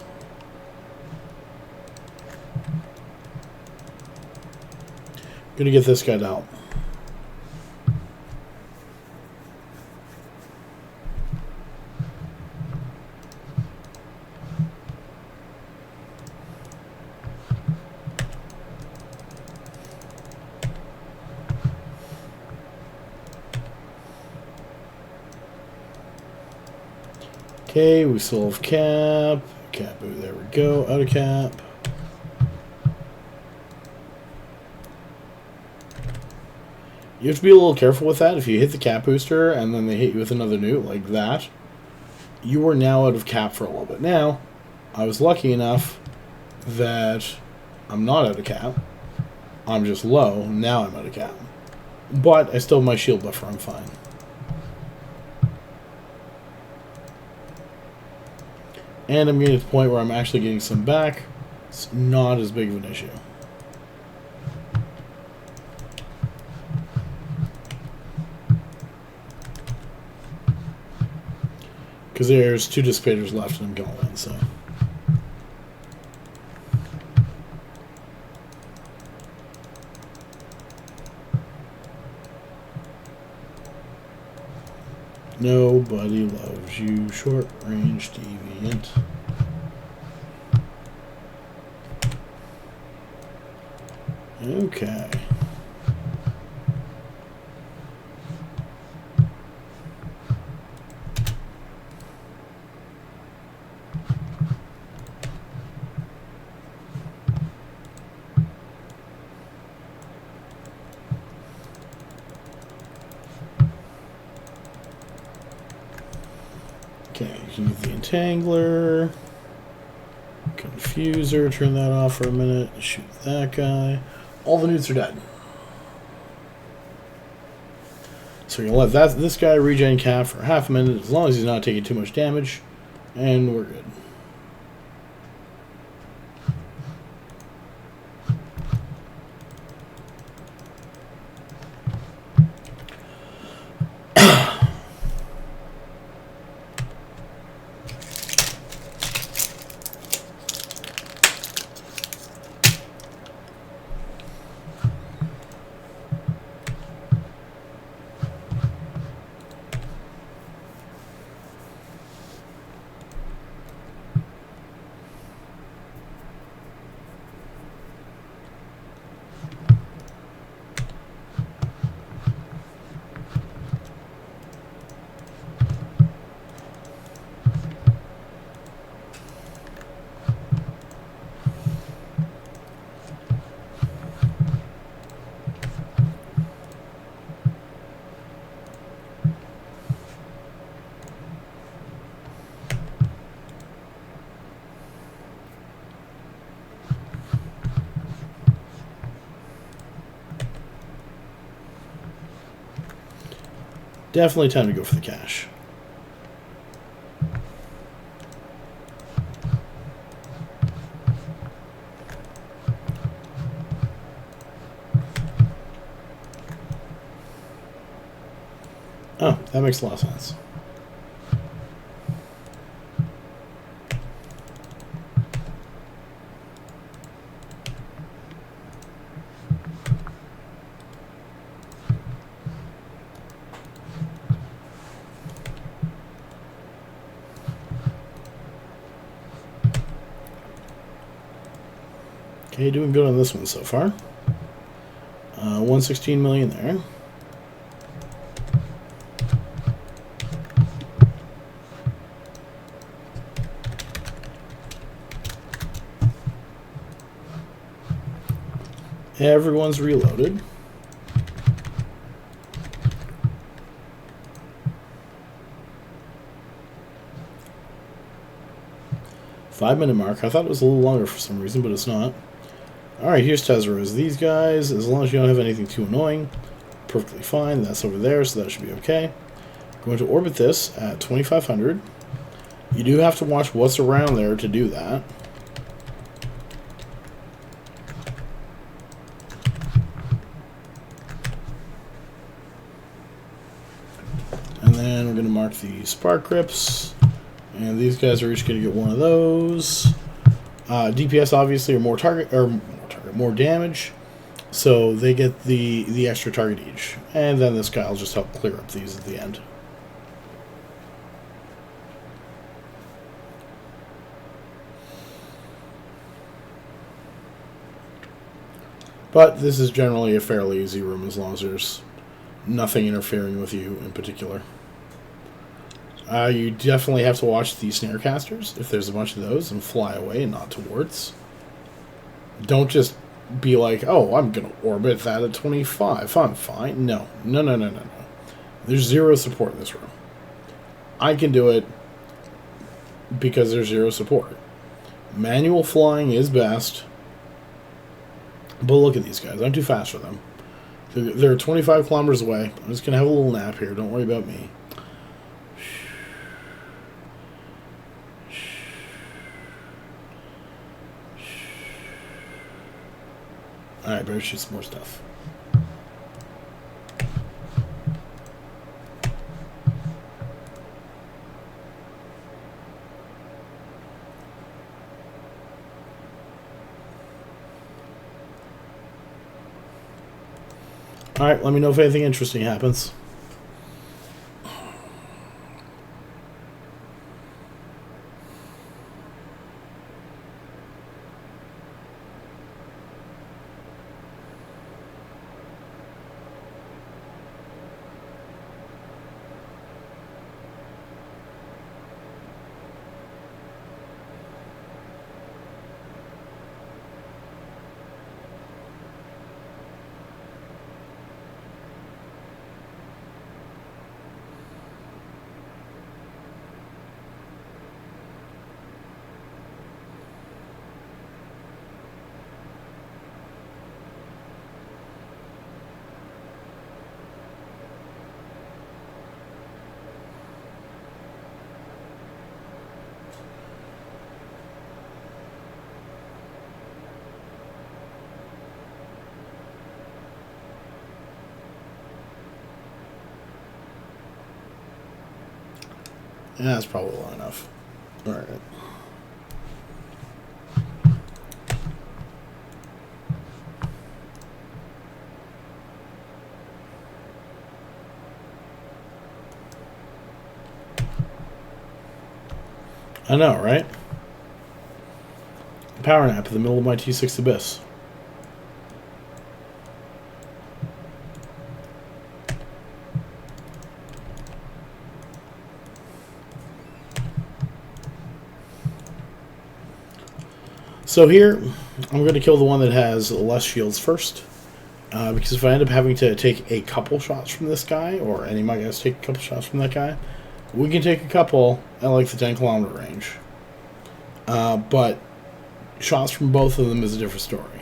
Gonna get this guy down. Okay, we still have cap. Cap, oh, there we go. Out of cap. You have to be a little careful with that. If you hit the cap booster and then they hit you with another nuke like that, you are now out of cap for a little bit. Now, I was lucky enough that I'm not out of cap. I'm just low. Now I'm out of cap. But I still have my shield buffer. I'm fine. And I'm getting to the point where I'm actually getting some back. It's not as big of an issue. Because there's 2 dissipators left and I'm going in, so. Nobody loves you, short range deviant. Okay. Okay, use the entangler. Confuser, turn that off for a minute. Shoot that guy. All the newts are dead. So we're going to let this guy regen cap for half a minute, as long as he's not taking too much damage, and we're good. Definitely time to go for the cash. Oh, that makes a lot of sense. Okay, doing good on this one so far. 116 million there. Everyone's reloaded. 5-minute mark. I thought it was a little longer for some reason, but it's not. Alright, here's Tezzera's. These guys, as long as you don't have anything too annoying, perfectly fine. That's over there, so that should be okay. Going to orbit this at 2500. You do have to watch what's around there to do that. And then we're going to mark the spark grips. And these guys are each going to get one of those. DPS obviously are more damage. So they get the extra target each. And then this guy will just help clear up these at the end. But this is generally a fairly easy room as long as there's nothing interfering with you in particular. You definitely have to watch the snare casters if there's a bunch of those and fly away and not towards. Don't just be like, oh, I'm going to orbit that at 25. I'm fine. No. There's zero support in this room. I can do it because there's zero support. Manual flying is best. But look at these guys. I'm too fast for them. They're 25 kilometers away. I'm just going to have a little nap here. Don't worry about me. Alright, better shoot some more stuff. Alright, let me know if anything interesting happens. Yeah, that's probably long enough. Alright. I know, right? Power nap in the middle of my T6 Abyss. So here, I'm going to kill the one that has less shields first. Because if I end up having to take a couple shots from this guy, or any of my guys take a couple shots from that guy, we can take a couple at like the 10 kilometer range. But shots from both of them is a different story.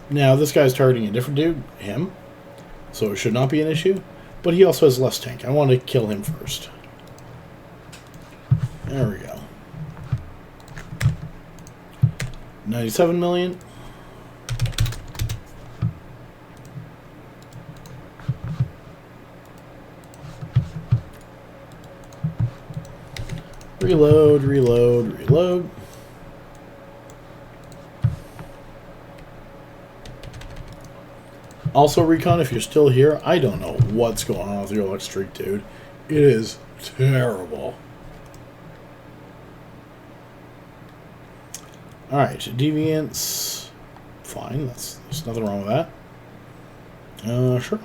Now, this guy's targeting a different dude, him, so it should not be an issue. But he also has less tank. I want to kill him first. There we go. 97 million. Reload, reload, reload. Also, Recon, if you're still here, I don't know what's going on with your luck streak, dude. It is terrible. Alright, deviance. Fine, there's nothing wrong with that. Sure.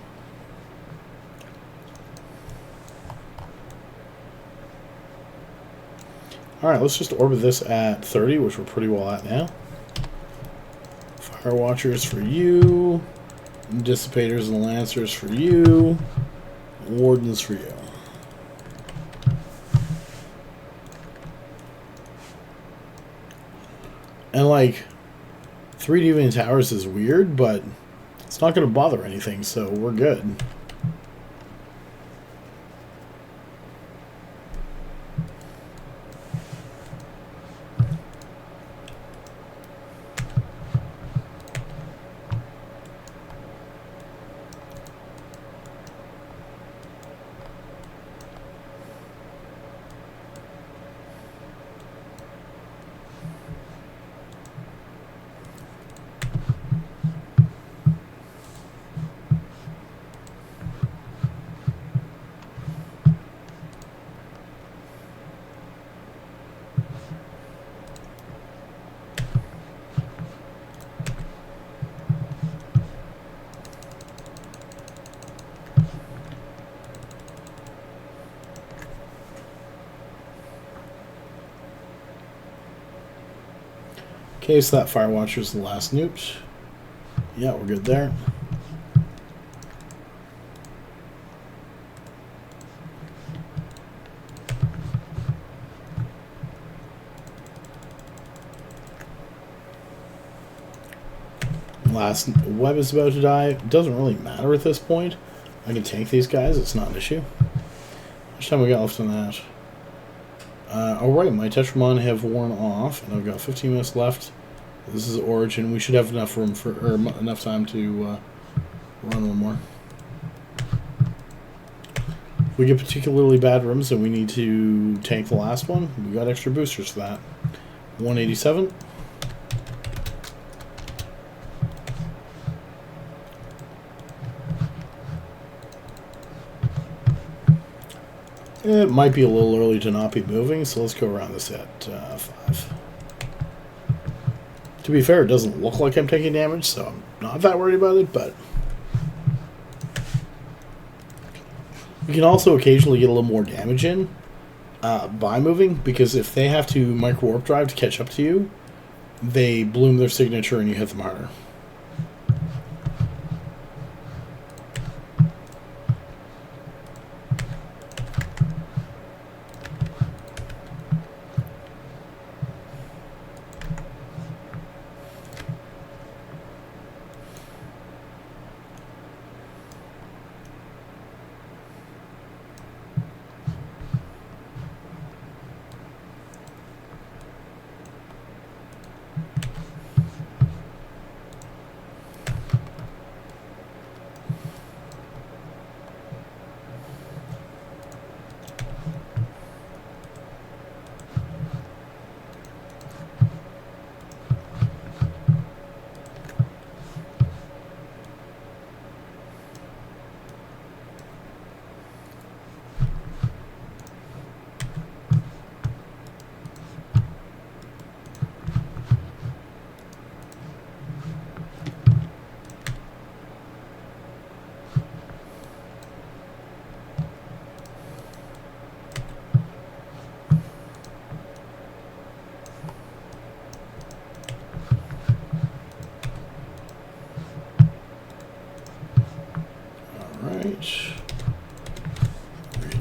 Alright, let's just orbit this at 30, which we're pretty well at now. Fire Watchers for you. Dissipators and Lancers for you. Wardens for you. And, like, 3 deviant towers is weird, but it's not going to bother anything, so we're good. Okay, so that Firewatcher's the last newt. Yeah, we're good there. Last web is about to die. It doesn't really matter at this point. I can tank these guys. It's not an issue. How much time we got left on that? Alright, my Tetramon have worn off, and I've got 15 minutes left. This is Origin. We should have enough room for, or enough time to run one more. If we get particularly bad rooms and we need to tank the last one, we got extra boosters for that. 187. It might be a little early to not be moving, so let's go around this at 5. To be fair, it doesn't look like I'm taking damage, so I'm not that worried about it, but we can also occasionally get a little more damage in by moving, because if they have to micro-warp drive to catch up to you, they bloom their signature and you hit them harder.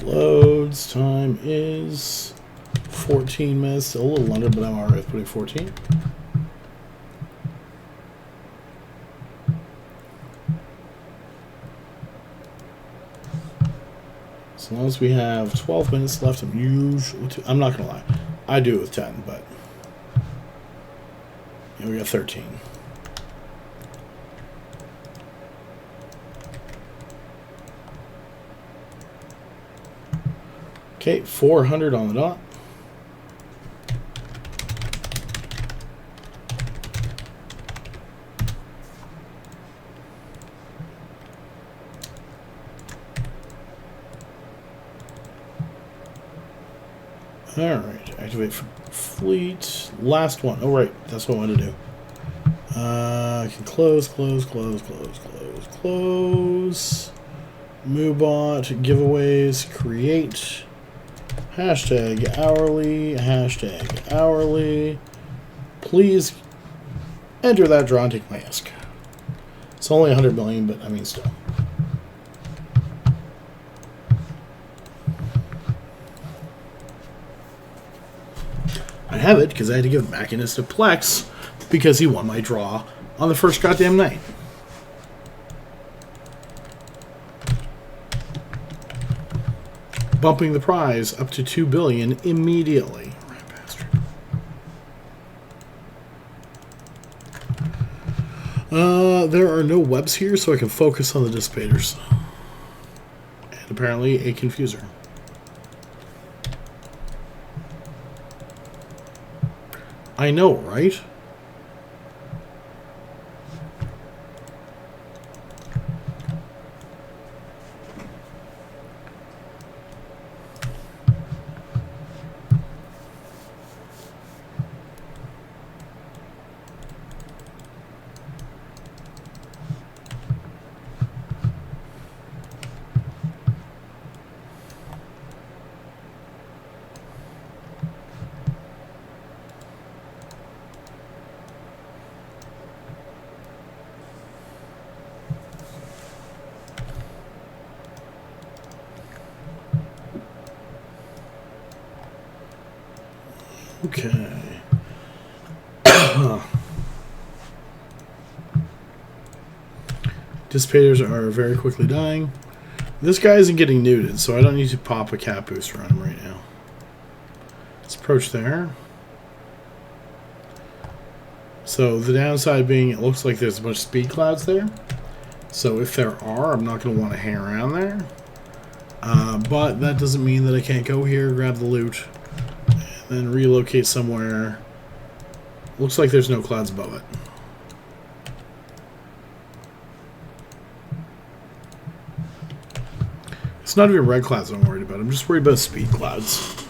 Reloads time is 14 minutes. A little under, but I'm alright with putting 14. As long as we have 12 minutes left, I'm not gonna lie, I do it with 10, but yeah, we got 13. Okay, 400 on the dot. Alright, activate fleet. Last one. Oh, right, that's what I wanted to do. I can close. Moobot, giveaways, create. Hashtag hourly. Please enter that draw and take my ask. It's only 100 million, but I mean, still. I have it because I had to give Machinist a Plex because he won my draw on the first goddamn night. Bumping the prize up to $2 billion immediately. Rat bastard. There are no webs here, so I can focus on the dissipators. And apparently a confuser. I know, right? Okay. Dissipators are very quickly dying. This guy isn't getting neuted, so I don't need to pop a cat booster on him right now. Let's approach there. So the downside being it looks like there's a bunch of speed clouds there. So if there are, I'm not going to want to hang around there. But that doesn't mean that I can't go here, grab the loot, and then relocate somewhere. Looks like there's no clouds above it. It's not even red clouds I'm worried about. I'm just worried about speed clouds.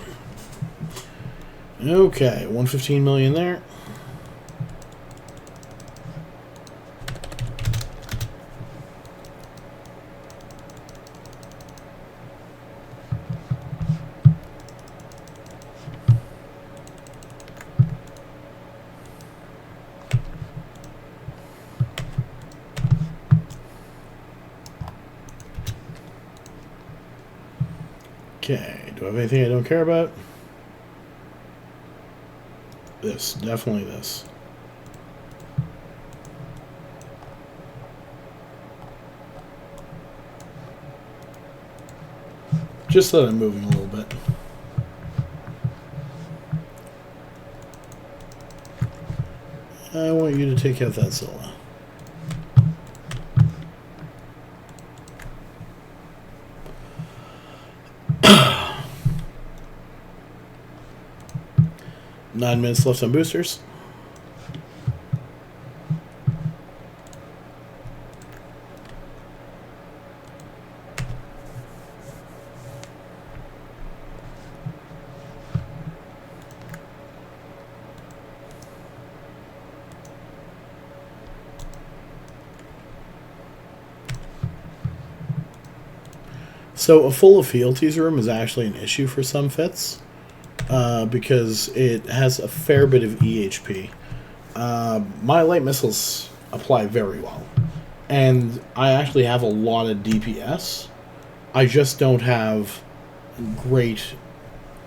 Okay, 115 million there. Okay, do I have anything I don't care about? This, definitely this. Just that I'm moving a little bit. I want you to take out that Zilla. Nine minutes left on boosters. So a full of fealties room is actually an issue for some fits. Because it has a fair bit of EHP. My light missiles apply very well. And I actually have a lot of DPS. I just don't have great...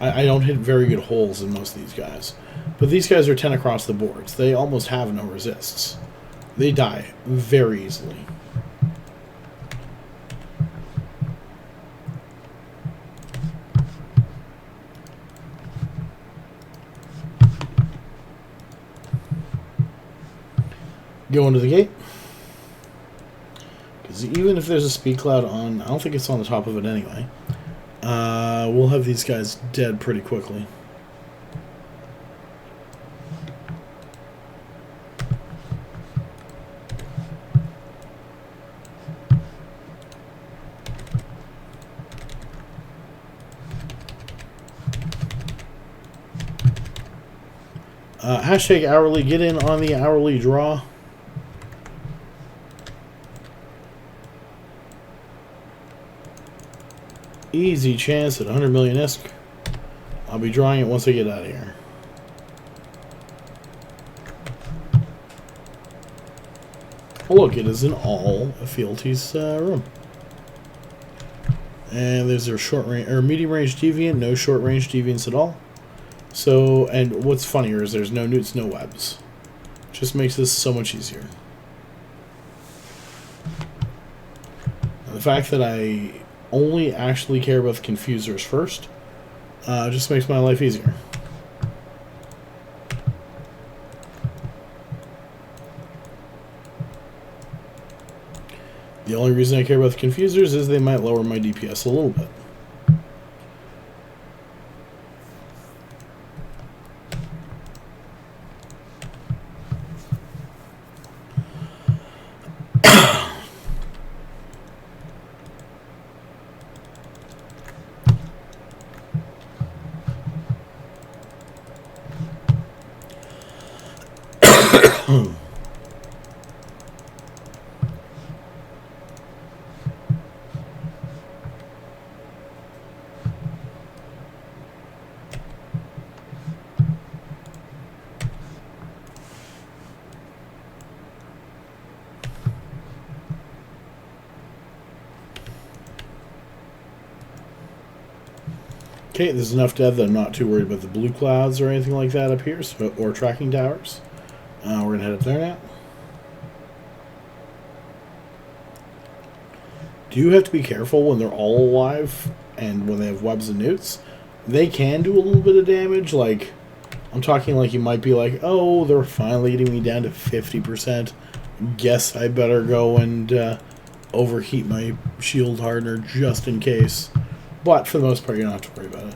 I don't hit very good holes in most of these guys. But these guys are 10 across the boards. They almost have no resists. They die very easily. Go into the gate. Because even if there's a speed cloud on, I don't think it's on the top of it anyway. We'll have these guys dead pretty quickly. Hashtag hourly, get in on the hourly draw. Easy chance at 100 million ISK. I'll be drawing it once I get out of here. Oh look, it is in all fealties room. And there's their short range or medium range deviant, no short range deviants at all. So, and what's funnier is there's no newts, no webs. Just makes this so much easier. And the fact that I only actually care about the confusers first just makes my life easier. The only reason I care about the confusers is they might lower my DPS a little bit. Okay, there's enough dead that I'm not too worried about the blue clouds or anything like that up here, so, or tracking towers. We're going to head up there now. Do you have to be careful when they're all alive and when they have webs and newts? They can do a little bit of damage. Like, I'm talking like you might be like, oh, they're finally getting me down to 50%. Guess I better go and overheat my shield hardener just in case. But for the most part, you don't have to worry about it.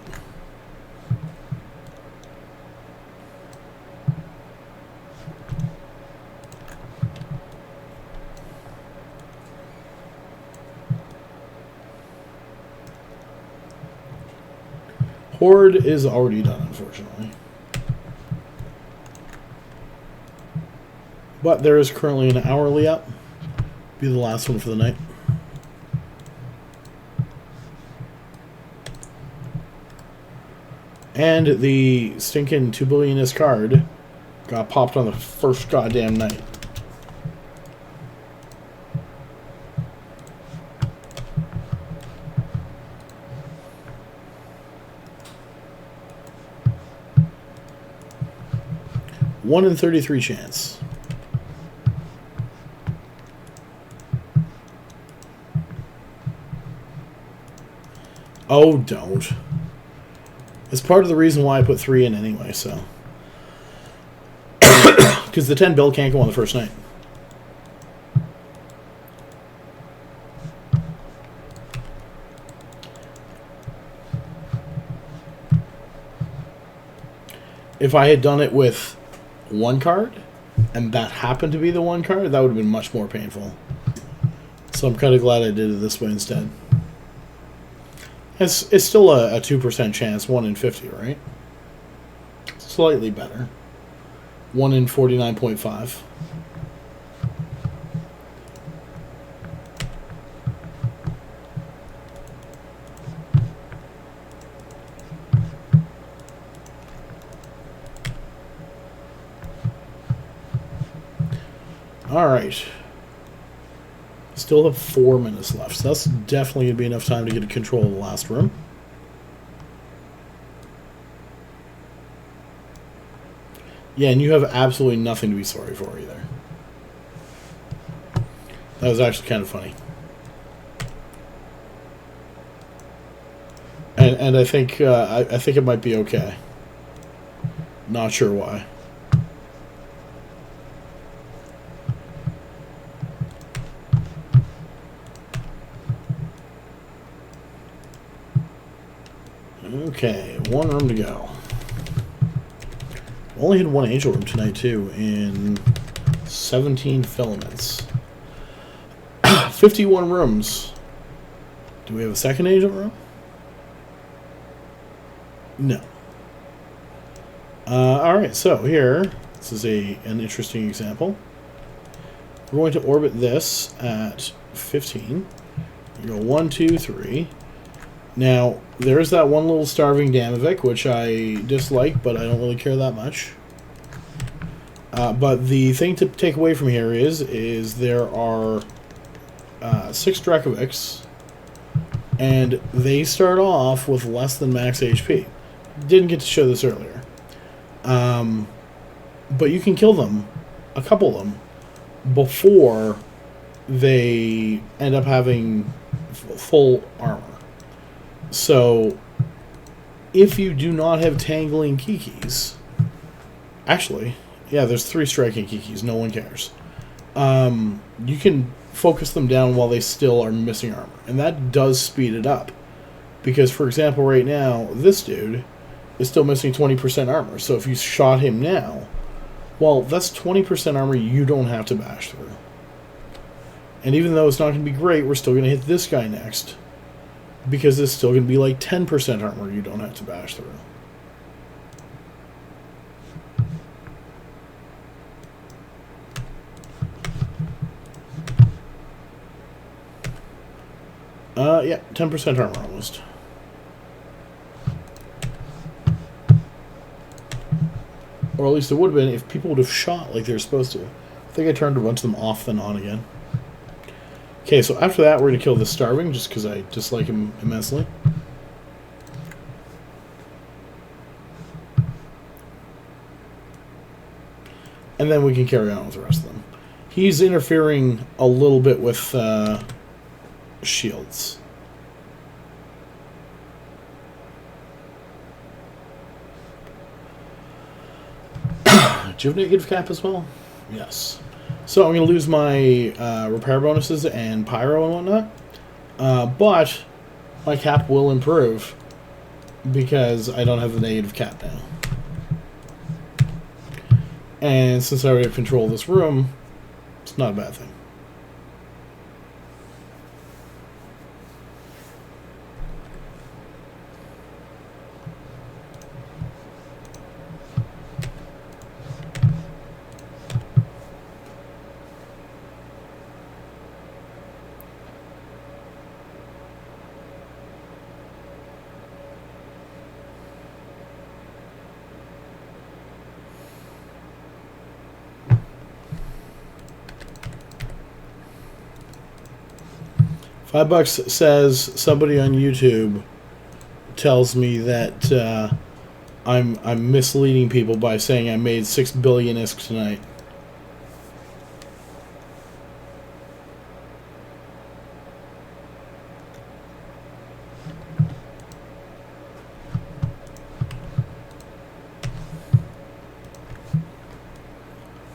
Horde is already done, unfortunately. But there is currently an hourly up. Be the last one for the night. And the stinking 2 billionist card got popped on the first goddamn night. One in 33 chance. Oh, don't. It's part of the reason why I put 3 in anyway, so. Because the 10 bill can't go on the first night. If I had done it with 1 card, and that happened to be the 1 card, that would have been much more painful. So I'm kind of glad I did it this way instead. It's still a 2% chance, 1 in 50, right? Slightly better. 1 in 49.5. Alright. Still have 4 minutes left, so that's definitely going to be enough time to get control of the last room. Yeah, and you have absolutely nothing to be sorry for either. That was actually kind of funny. And I think I think it might be okay. Not sure why. Okay, 1 room to go. Only had 1 angel room tonight too, in 17 filaments. 51 rooms. Do we have a second angel room? No. Alright, so here, this is an interesting example. We're going to orbit this at 15. You go 1, 2, 3. Now, there's that one little starving Damavik, which I dislike, but I don't really care that much. But the thing to take away from here is there are 6 Dracovics, and they start off with less than max HP. Didn't get to show this earlier. But you can kill them a couple of them, before they end up having full armor. So, if you do not have tangling kikis, actually, yeah, there's 3 striking kikis, no one cares. You can focus them down while they still are missing armor, and that does speed it up. Because, for example, right now, this dude is still missing 20% armor, so if you shot him now, well, that's 20% armor you don't have to bash through. And even though it's not going to be great, we're still going to hit this guy next. Because it's still going to be like 10% armor you don't have to bash through. Yeah, 10% armor almost. Or at least it would have been if people would have shot like they were supposed to. I think I turned a bunch of them off then on again. Okay, so after that we're going to kill the starving just because I dislike him immensely. And then we can carry on with the rest of them. He's interfering a little bit with shields. Do you have negative cap as well? Yes. So I'm going to lose my repair bonuses and pyro and whatnot. But my cap will improve because I don't have the negative cap now. And since I already have control of this room, it's not a bad thing. $5 says somebody on YouTube tells me that I'm misleading people by saying I made 6 billion ISK tonight.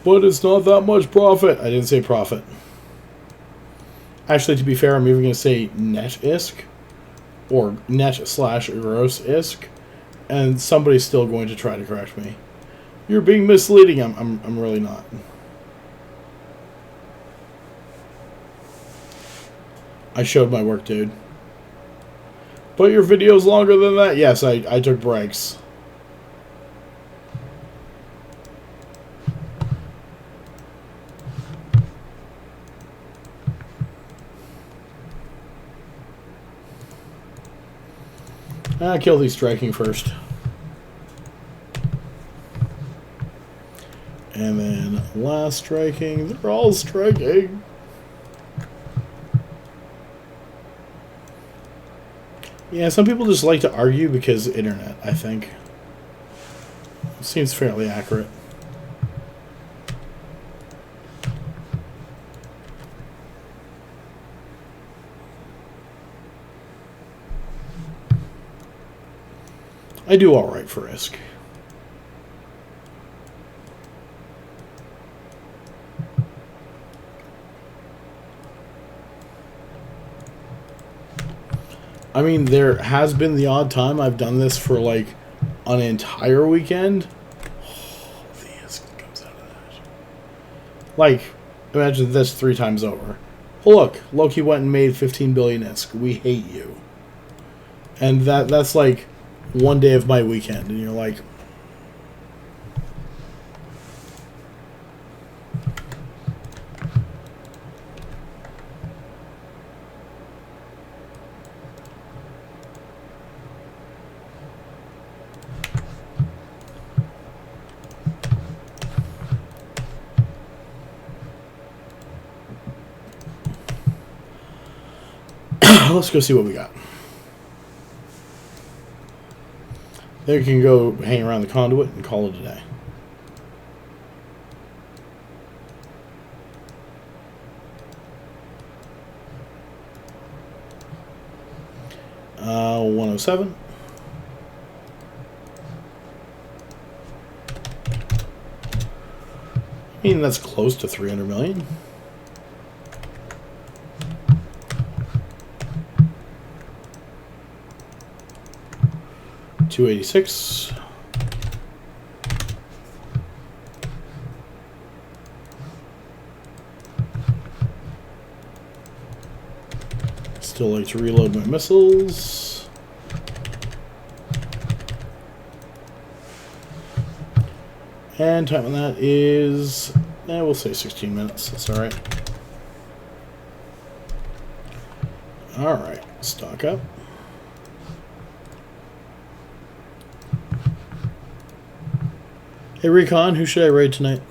But it's not that much profit. I didn't say profit. Actually, to be fair, I'm even going to say net ISK, or net/gross ISK, and somebody's still going to try to correct me. You're being misleading. I'm really not. I showed my work, dude. But your video's longer than that? Yes, I took breaks. Kill these striking first. And then last striking. They're all striking. Yeah, some people just like to argue because internet, I think. It seems fairly accurate. I do alright for ISK. I mean, there has been the odd time I've done this for like an entire weekend. Oh, the ISK comes out of that. Like, imagine this 3 times over. Oh look, Loki went and made 15 billion ISK. We hate you. And that's like one day of my weekend, and you're like, let's go see what we got. Then we can go hang around the conduit and call it a day. 107. I mean, that's close to 300 million. $286. Still like to reload my missiles. And time on that is, we'll say 16 minutes. That's all right. All right, stock up. Hey, Recon, who should I raid tonight?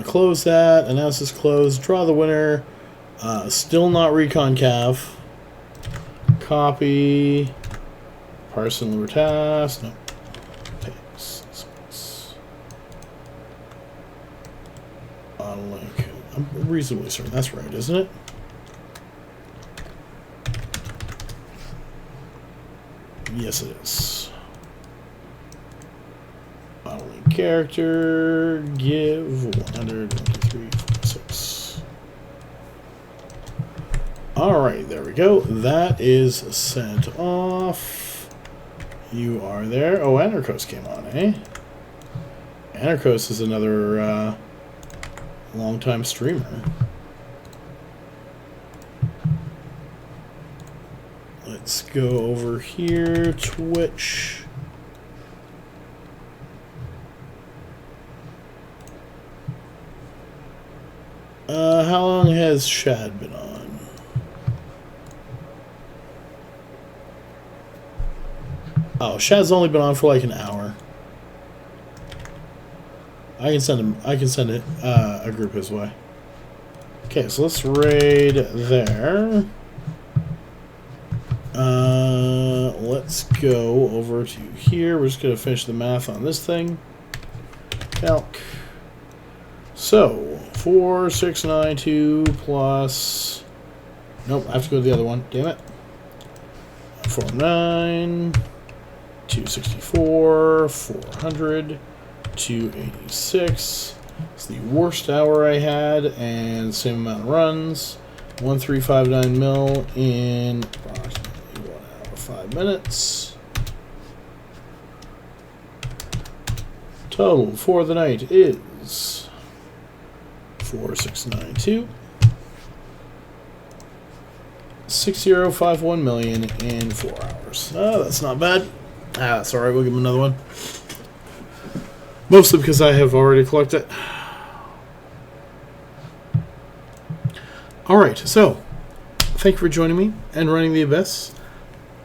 Close that. Announce this closed. Draw the winner. Still not Recon Cav. Copy. Parson Lure Task. No. Paste. On link. I'm reasonably certain that's right, isn't it? Yes, it is. Modeling character, give 123.46. Alright, there we go. That is sent off. You are there. Oh, Anarchos came on, eh? Anarchos is another long-time streamer. Let's go over here, Twitch. How long has Shad been on? Oh, Shad's only been on for like an hour. I can send him. I can send it a group his way. Okay, so let's raid there. Let's go over to here. We're just going to finish the math on this thing. Calc. So, 4692 plus... Nope, I have to go to the other one. Damn it. 49, 264, 400, 286. It's the worst hour I had, and the same amount of runs. 1359 mil in approximately 1 hour, 5 minutes. Total for the night is 4692. 6051 million in 4 hours. Oh, that's not bad. That's alright, we'll give him another one. Mostly because I have already collected it. Alright, so thank you for joining me and running the Abyss.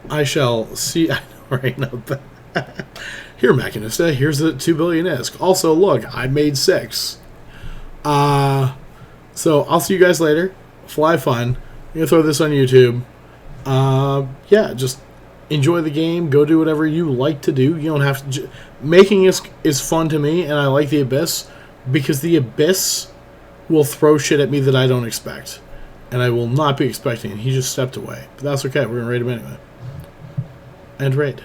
I shall see. I know, right now. Here, Machinista, here's the 2 billion ISK. Also, look, I made 6. So I'll see you guys later. Fly fun. I'm gonna throw this on YouTube. Yeah, just enjoy the game. Go do whatever you like to do. You don't have to. Making is fun to me, and I like the Abyss because the Abyss will throw shit at me that I don't expect, and I will not be expecting it. He just stepped away, but that's okay. We're gonna raid him anyway. And raid.